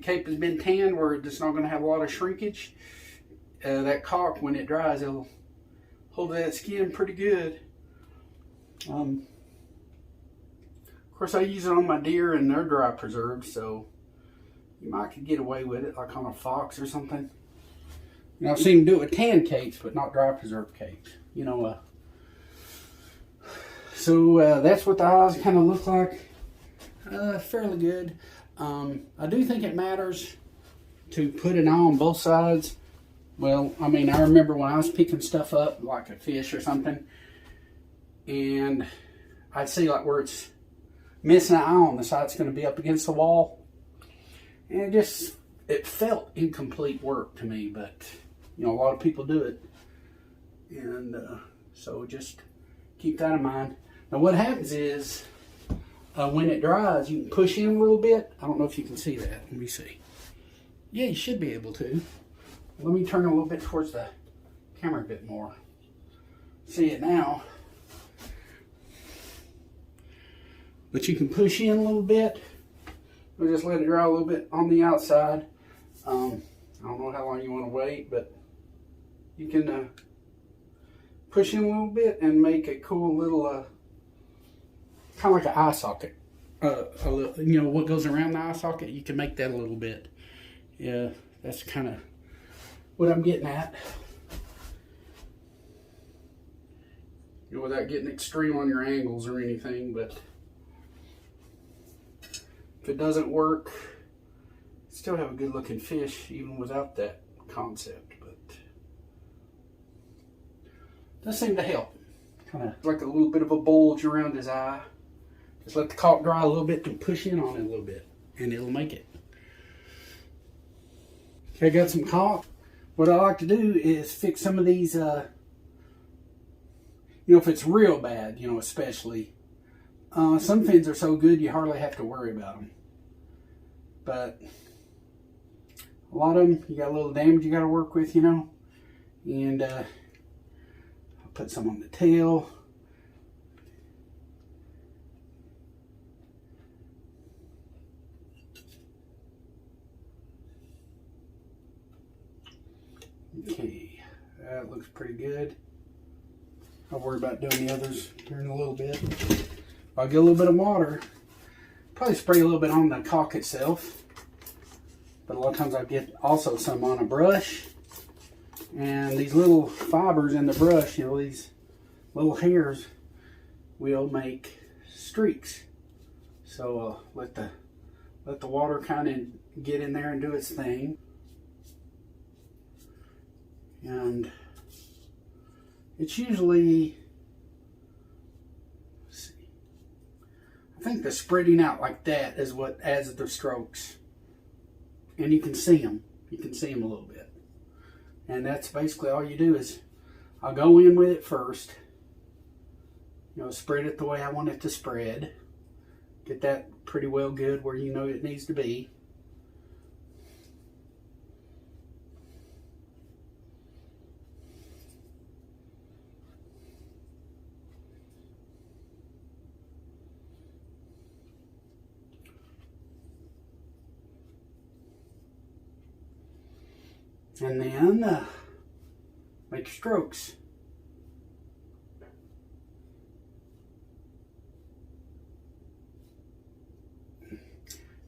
cape has been tanned where it's not going to have a lot of shrinkage, that caulk, when it dries, it'll hold that skin pretty good. Of course, I use it on my deer and they're dry preserved, so you might could get away with it, like on a fox or something. And I've seen them do it with tan capes, but not dry preserved capes. You know, so that's what the eyes kind of look like. Fairly good. I do think it matters to put an eye on both sides. Well, I mean, I remember when I was picking stuff up, like a fish or something, and I'd see like where it's missing an eye on the side, it's going to be up against the wall, and it felt incomplete work to me. But you know, a lot of people do it, and so just keep that in mind. Now, what happens is when it dries, you can push in a little bit. I don't know if you can see that. Let me see. Yeah, you should be able to. Let me turn a little bit towards the camera a bit more. See it now. But you can push in a little bit. We'll just let it dry a little bit on the outside. I don't know how long you want to wait, but you can push in a little bit and make a cool little, kind of like an eye socket. You know what goes around the eye socket? You can make that a little bit. Yeah, that's kind of what I'm getting at. You know, without getting extreme on your angles or anything, but if it doesn't work, still have a good looking fish even without that concept. But it does seem to help. Kind of like a little bit of a bulge around his eye. Just let the caulk dry a little bit and push in on it a little bit, and it'll make it. Okay, I got some caulk. What I like to do is fix some of these, you know, if it's real bad, you know, especially. Some fins are so good you hardly have to worry about them. But a lot of them, you got a little damage you got to work with, you know. And I'll put some on the tail. Okay, that looks pretty good. I'll worry about doing the others here in a little bit. I'll get a little bit of water. Probably spray a little bit on the caulk itself. But a lot of times I get also some on a brush. And these little fibers in the brush, you know, these little hairs will make streaks. So let the water kind of get in there and do its thing. And it's usually I think the spreading out like that is what adds the strokes. And you can see them. You can see them a little bit. And that's basically all you do is, I'll go in with it first. You know, spread it the way I want it to spread. Get that pretty well good where you know it needs to be. And then make your strokes.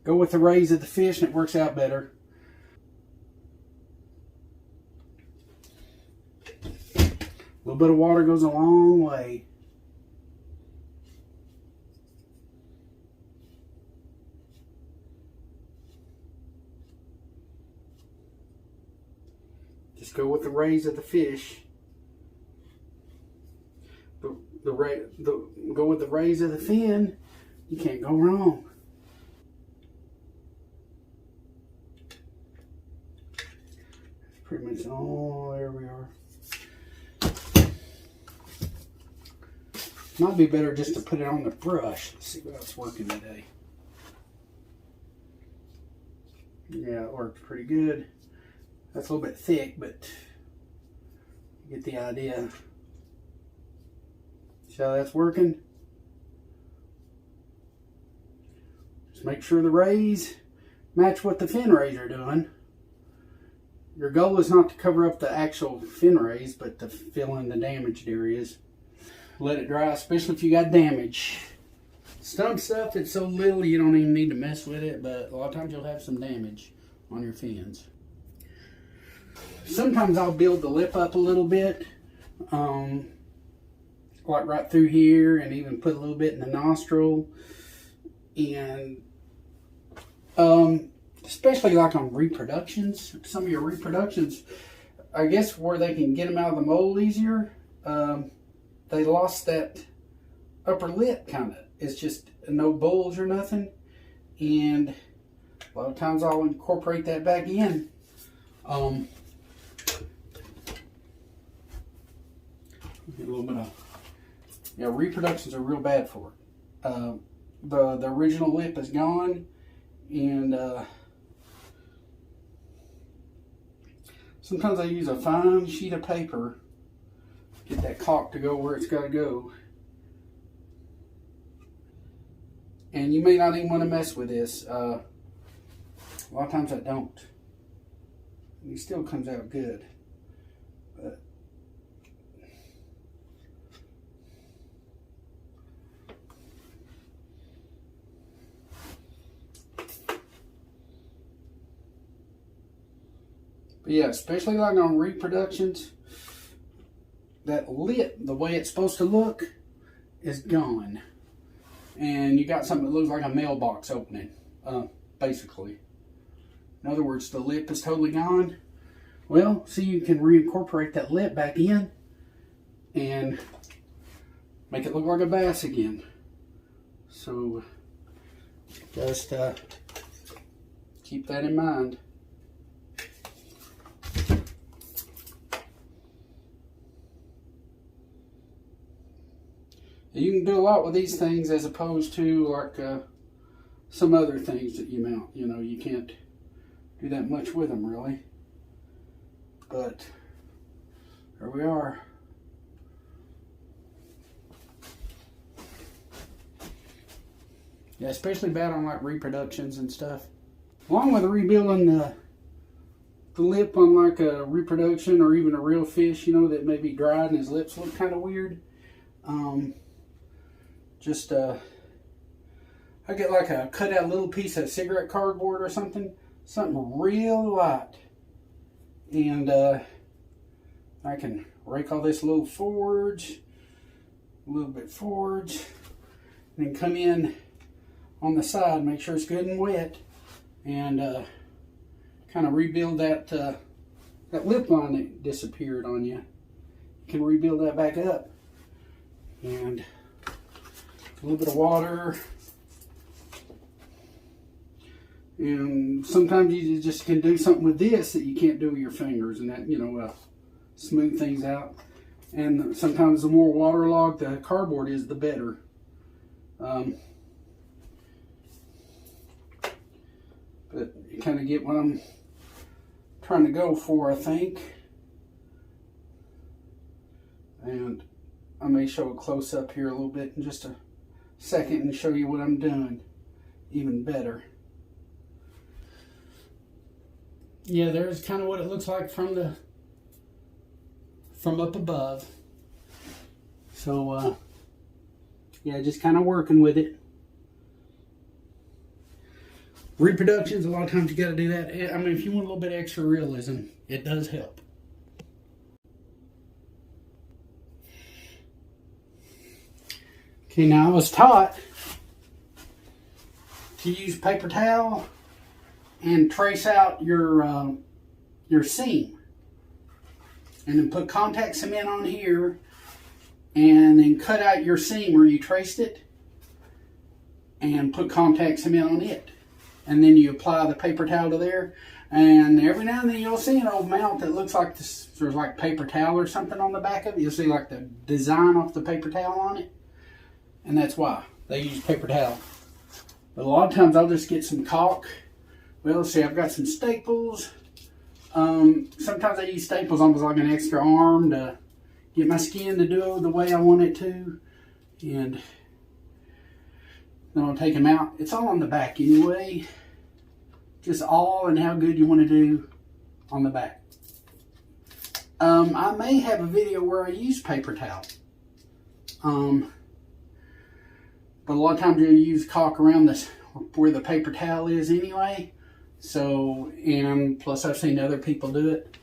Go with the rays of the fish and it works out better. A little bit of water goes a long way. Just go with the rays of the fish. Go with the rays of the fin. You can't go wrong. Pretty much, oh, there we are. Might be better just to put it on the brush. Let's see what else working today. Yeah, it worked pretty good. That's a little bit thick, but you get the idea. See how that's working? Just make sure the rays match what the fin rays are doing. Your goal is not to cover up the actual fin rays, but to fill in the damaged areas. Let it dry, especially if you got damage. Some stuff, it's so little you don't even need to mess with it, but a lot of times you'll have some damage on your fins. Sometimes I'll build the lip up a little bit, like right through here, and even put a little bit in the nostril. And especially like on reproductions, some of your reproductions, I guess where they can get them out of the mold easier, they lost that upper lip kind of. It's just no bulge or nothing. And a lot of times I'll incorporate that back in. Get a little bit of, yeah, reproductions are real bad for it. The original lip is gone, and sometimes I use a fine sheet of paper to get that caulk to go where it's got to go. And you may not even want to mess with this. A lot of times I don't. And it still comes out good. But yeah, especially like on reproductions, that lip, the way it's supposed to look, is gone. And you got something that looks like a mailbox opening, basically. In other words, the lip is totally gone. Well, see, you can reincorporate that lip back in and make it look like a bass again. So just keep that in mind. You can do a lot with these things as opposed to like some other things that you mount. You know, you can't do that much with them really. But there we are. Yeah, especially bad on like reproductions and stuff. Along with rebuilding the lip on like a reproduction or even a real fish, you know, that may be dried and his lips look kind of weird. I get like a cut out little piece of cigarette cardboard or something real light, and I can rake all this a little forwards, a little bit forwards, and then come in on the side, make sure it's good and wet, and kind of rebuild that that lip line that disappeared on you. You can rebuild that back up, and a little bit of water, And sometimes you just can do something with this that you can't do with your fingers, and that, smooth things out. And sometimes the more waterlogged the cardboard is, the better. But you kind of get what I'm trying to go for, I think. And I may show a close up here a little bit in just a second and show you what I'm doing even better. Yeah, there's kind of what it looks like from up above. So yeah, just kind of working with it. Reproductions, a lot of times you got to do that. I mean, if you want a little bit extra realism, it does help. Okay, now I was taught to use paper towel and trace out your seam, and then put contact cement on here, and then cut out your seam where you traced it, and put contact cement on it, and then you apply the paper towel to there. And every now and then you'll see an old mount that looks like this. There's like paper towel or something on the back of it. You'll see like the design off the paper towel on it, and that's why they use paper towel. But a lot of times I'll just get some caulk. Well, let's see, I've got some staples. Sometimes I use staples almost like an extra arm to get my skin to do the way I want it to. And then I'll take them out. It's all on the back anyway. Just all and how good you want to do on the back. I may have a video where I use paper towel. But a lot of times you use caulk around this where the paper towel is anyway. So, and plus I've seen other people do it,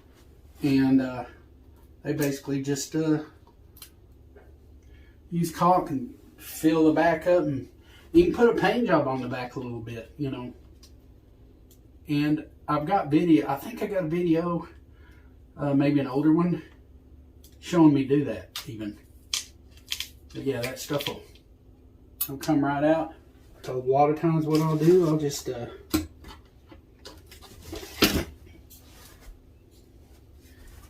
and they basically just use caulk and fill the back up, and you can put a paint job on the back a little bit, And I've got video, I think I got a video, maybe an older one, showing me do that even. But yeah, that stuff will come right out. So a lot of times what I'll do, I'll just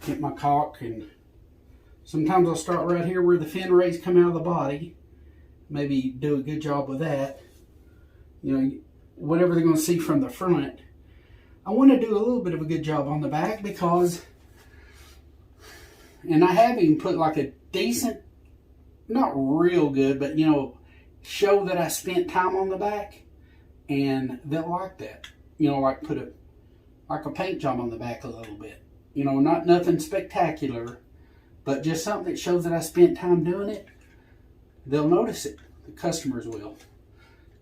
get my caulk, and sometimes I'll start right here where the fin rays come out of the body. Maybe do a good job with that. Whatever they're going to see from the front. I want to do a little bit of a good job on the back because, and I have even put like a decent, not real good, but show that I spent time on the back, and they'll like that. Like put a paint job on the back a little bit. Not nothing spectacular, but just something that shows that I spent time doing it. They'll notice it. The customers will.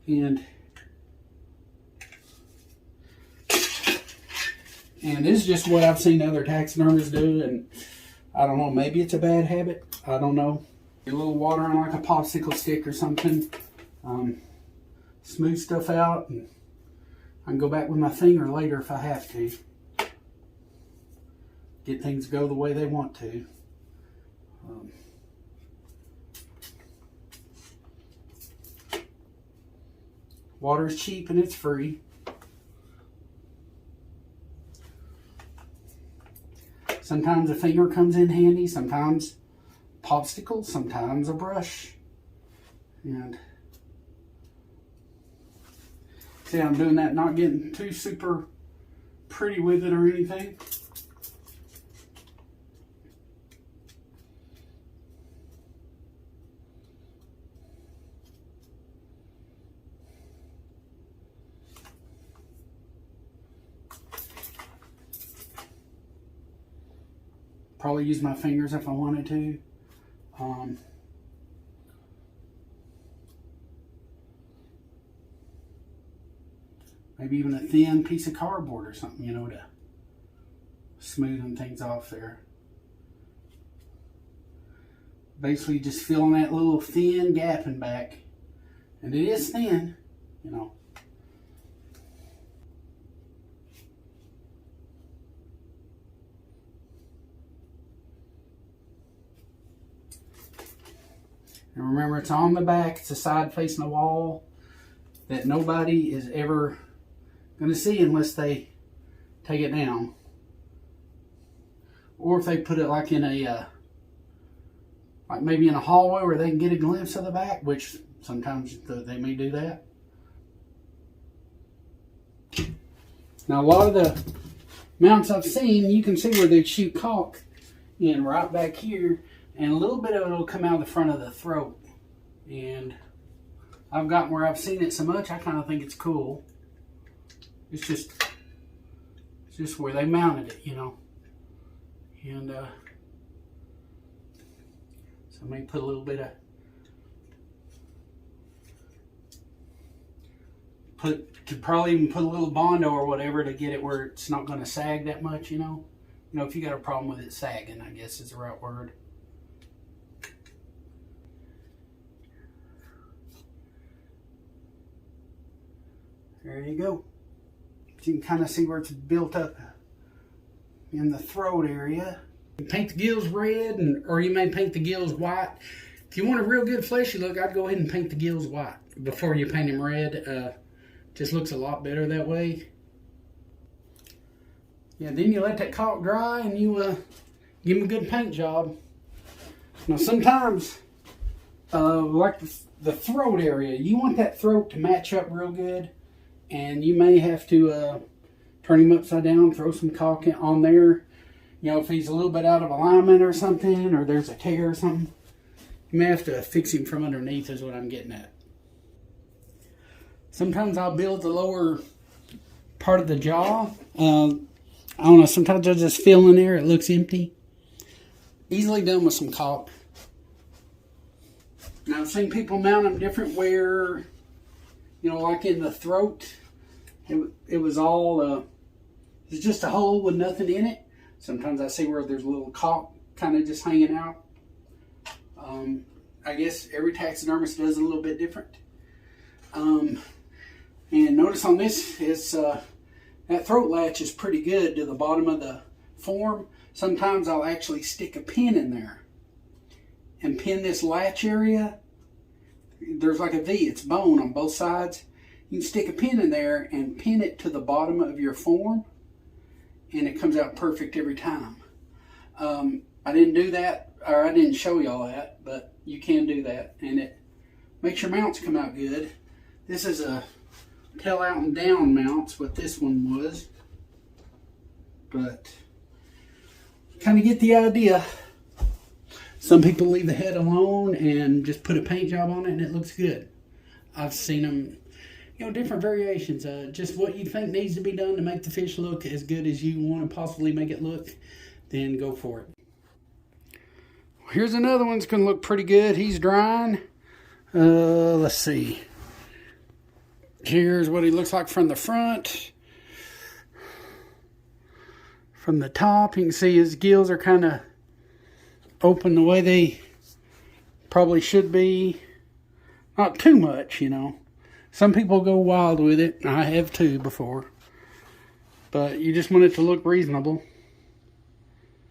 And this is just what I've seen other taxidermists do, and I don't know, maybe it's a bad habit. I don't know. A little water on like a popsicle stick or something. Smooth stuff out, and I can go back with my finger later if I have to. Get things to go the way they want to. Water's cheap and it's free. Sometimes a finger comes in handy, sometimes popsicle, sometimes a brush. And see, I'm doing that, not getting too super pretty with it or anything. Probably use my fingers if I wanted to. Maybe even a thin piece of cardboard or something, to smoothen things off there. Basically just filling that little thin gap in back. And it is thin, And remember, it's on the back. It's a side facing the wall that nobody is ever going to see unless they take it down. Or if they put it like in a, like maybe in a hallway where they can get a glimpse of the back, which sometimes they may do that. Now, a lot of the mounts I've seen, you can see where they shoot caulk in right back here, and a little bit of it will come out the front of the throat. And I've gotten where I've seen it so much, I kind of think it's cool. It's just where they mounted it, you know. And so I may put a little bit of, could probably even put a little Bondo or whatever to get it where it's not going to sag that much, you know. You know, if you got a problem with it sagging, I guess is the right word. There you go. You can kind of see where it's built up in the throat area. You paint the gills red, or you may paint the gills white. If you want a real good fleshy look, I'd go ahead and paint the gills white before you paint them red. Just looks a lot better that way. Yeah, then you let that caulk dry and you give them a good paint job. Now sometimes, like the throat area, you want that throat to match up real good. And you may have to turn him upside down, throw some caulk on there. You know, if he's a little bit out of alignment or something, or there's a tear or something, you may have to fix him from underneath is what I'm getting at. Sometimes I'll build the lower part of the jaw. I don't know, sometimes I'll just fill in there, it looks empty. Easily done with some caulk. Now I've seen people mount them different where, you know, like in the throat, it was all, it's just a hole with nothing in it. Sometimes I see where there's a little caulk kind of just hanging out. I guess every taxidermist does it a little bit different. And notice on this, is that throat latch is pretty good to the bottom of the form. Sometimes I'll actually stick a pin in there and pin this latch area. There's like a V, it's bone on both sides. You can stick a pin in there and pin it to the bottom of your form, and it comes out perfect every time. I didn't do that, or I didn't show y'all that, but you can do that, and it makes your mounts come out good. This is a tail out and down mounts, what this one was, but kind of get the idea. Some people leave the head alone and just put a paint job on it and it looks good. I've seen them, you know, different variations. Just what you think needs to be done to make the fish look as good as you want to possibly make it look, then go for it. Here's another one that's going to look pretty good. He's drying. Let's see. Here's what he looks like from the front. From the top, you can see his gills are kind of open the way they probably should be. Not too much, you know. Some people go wild with it. I have too before. But you just want it to look reasonable.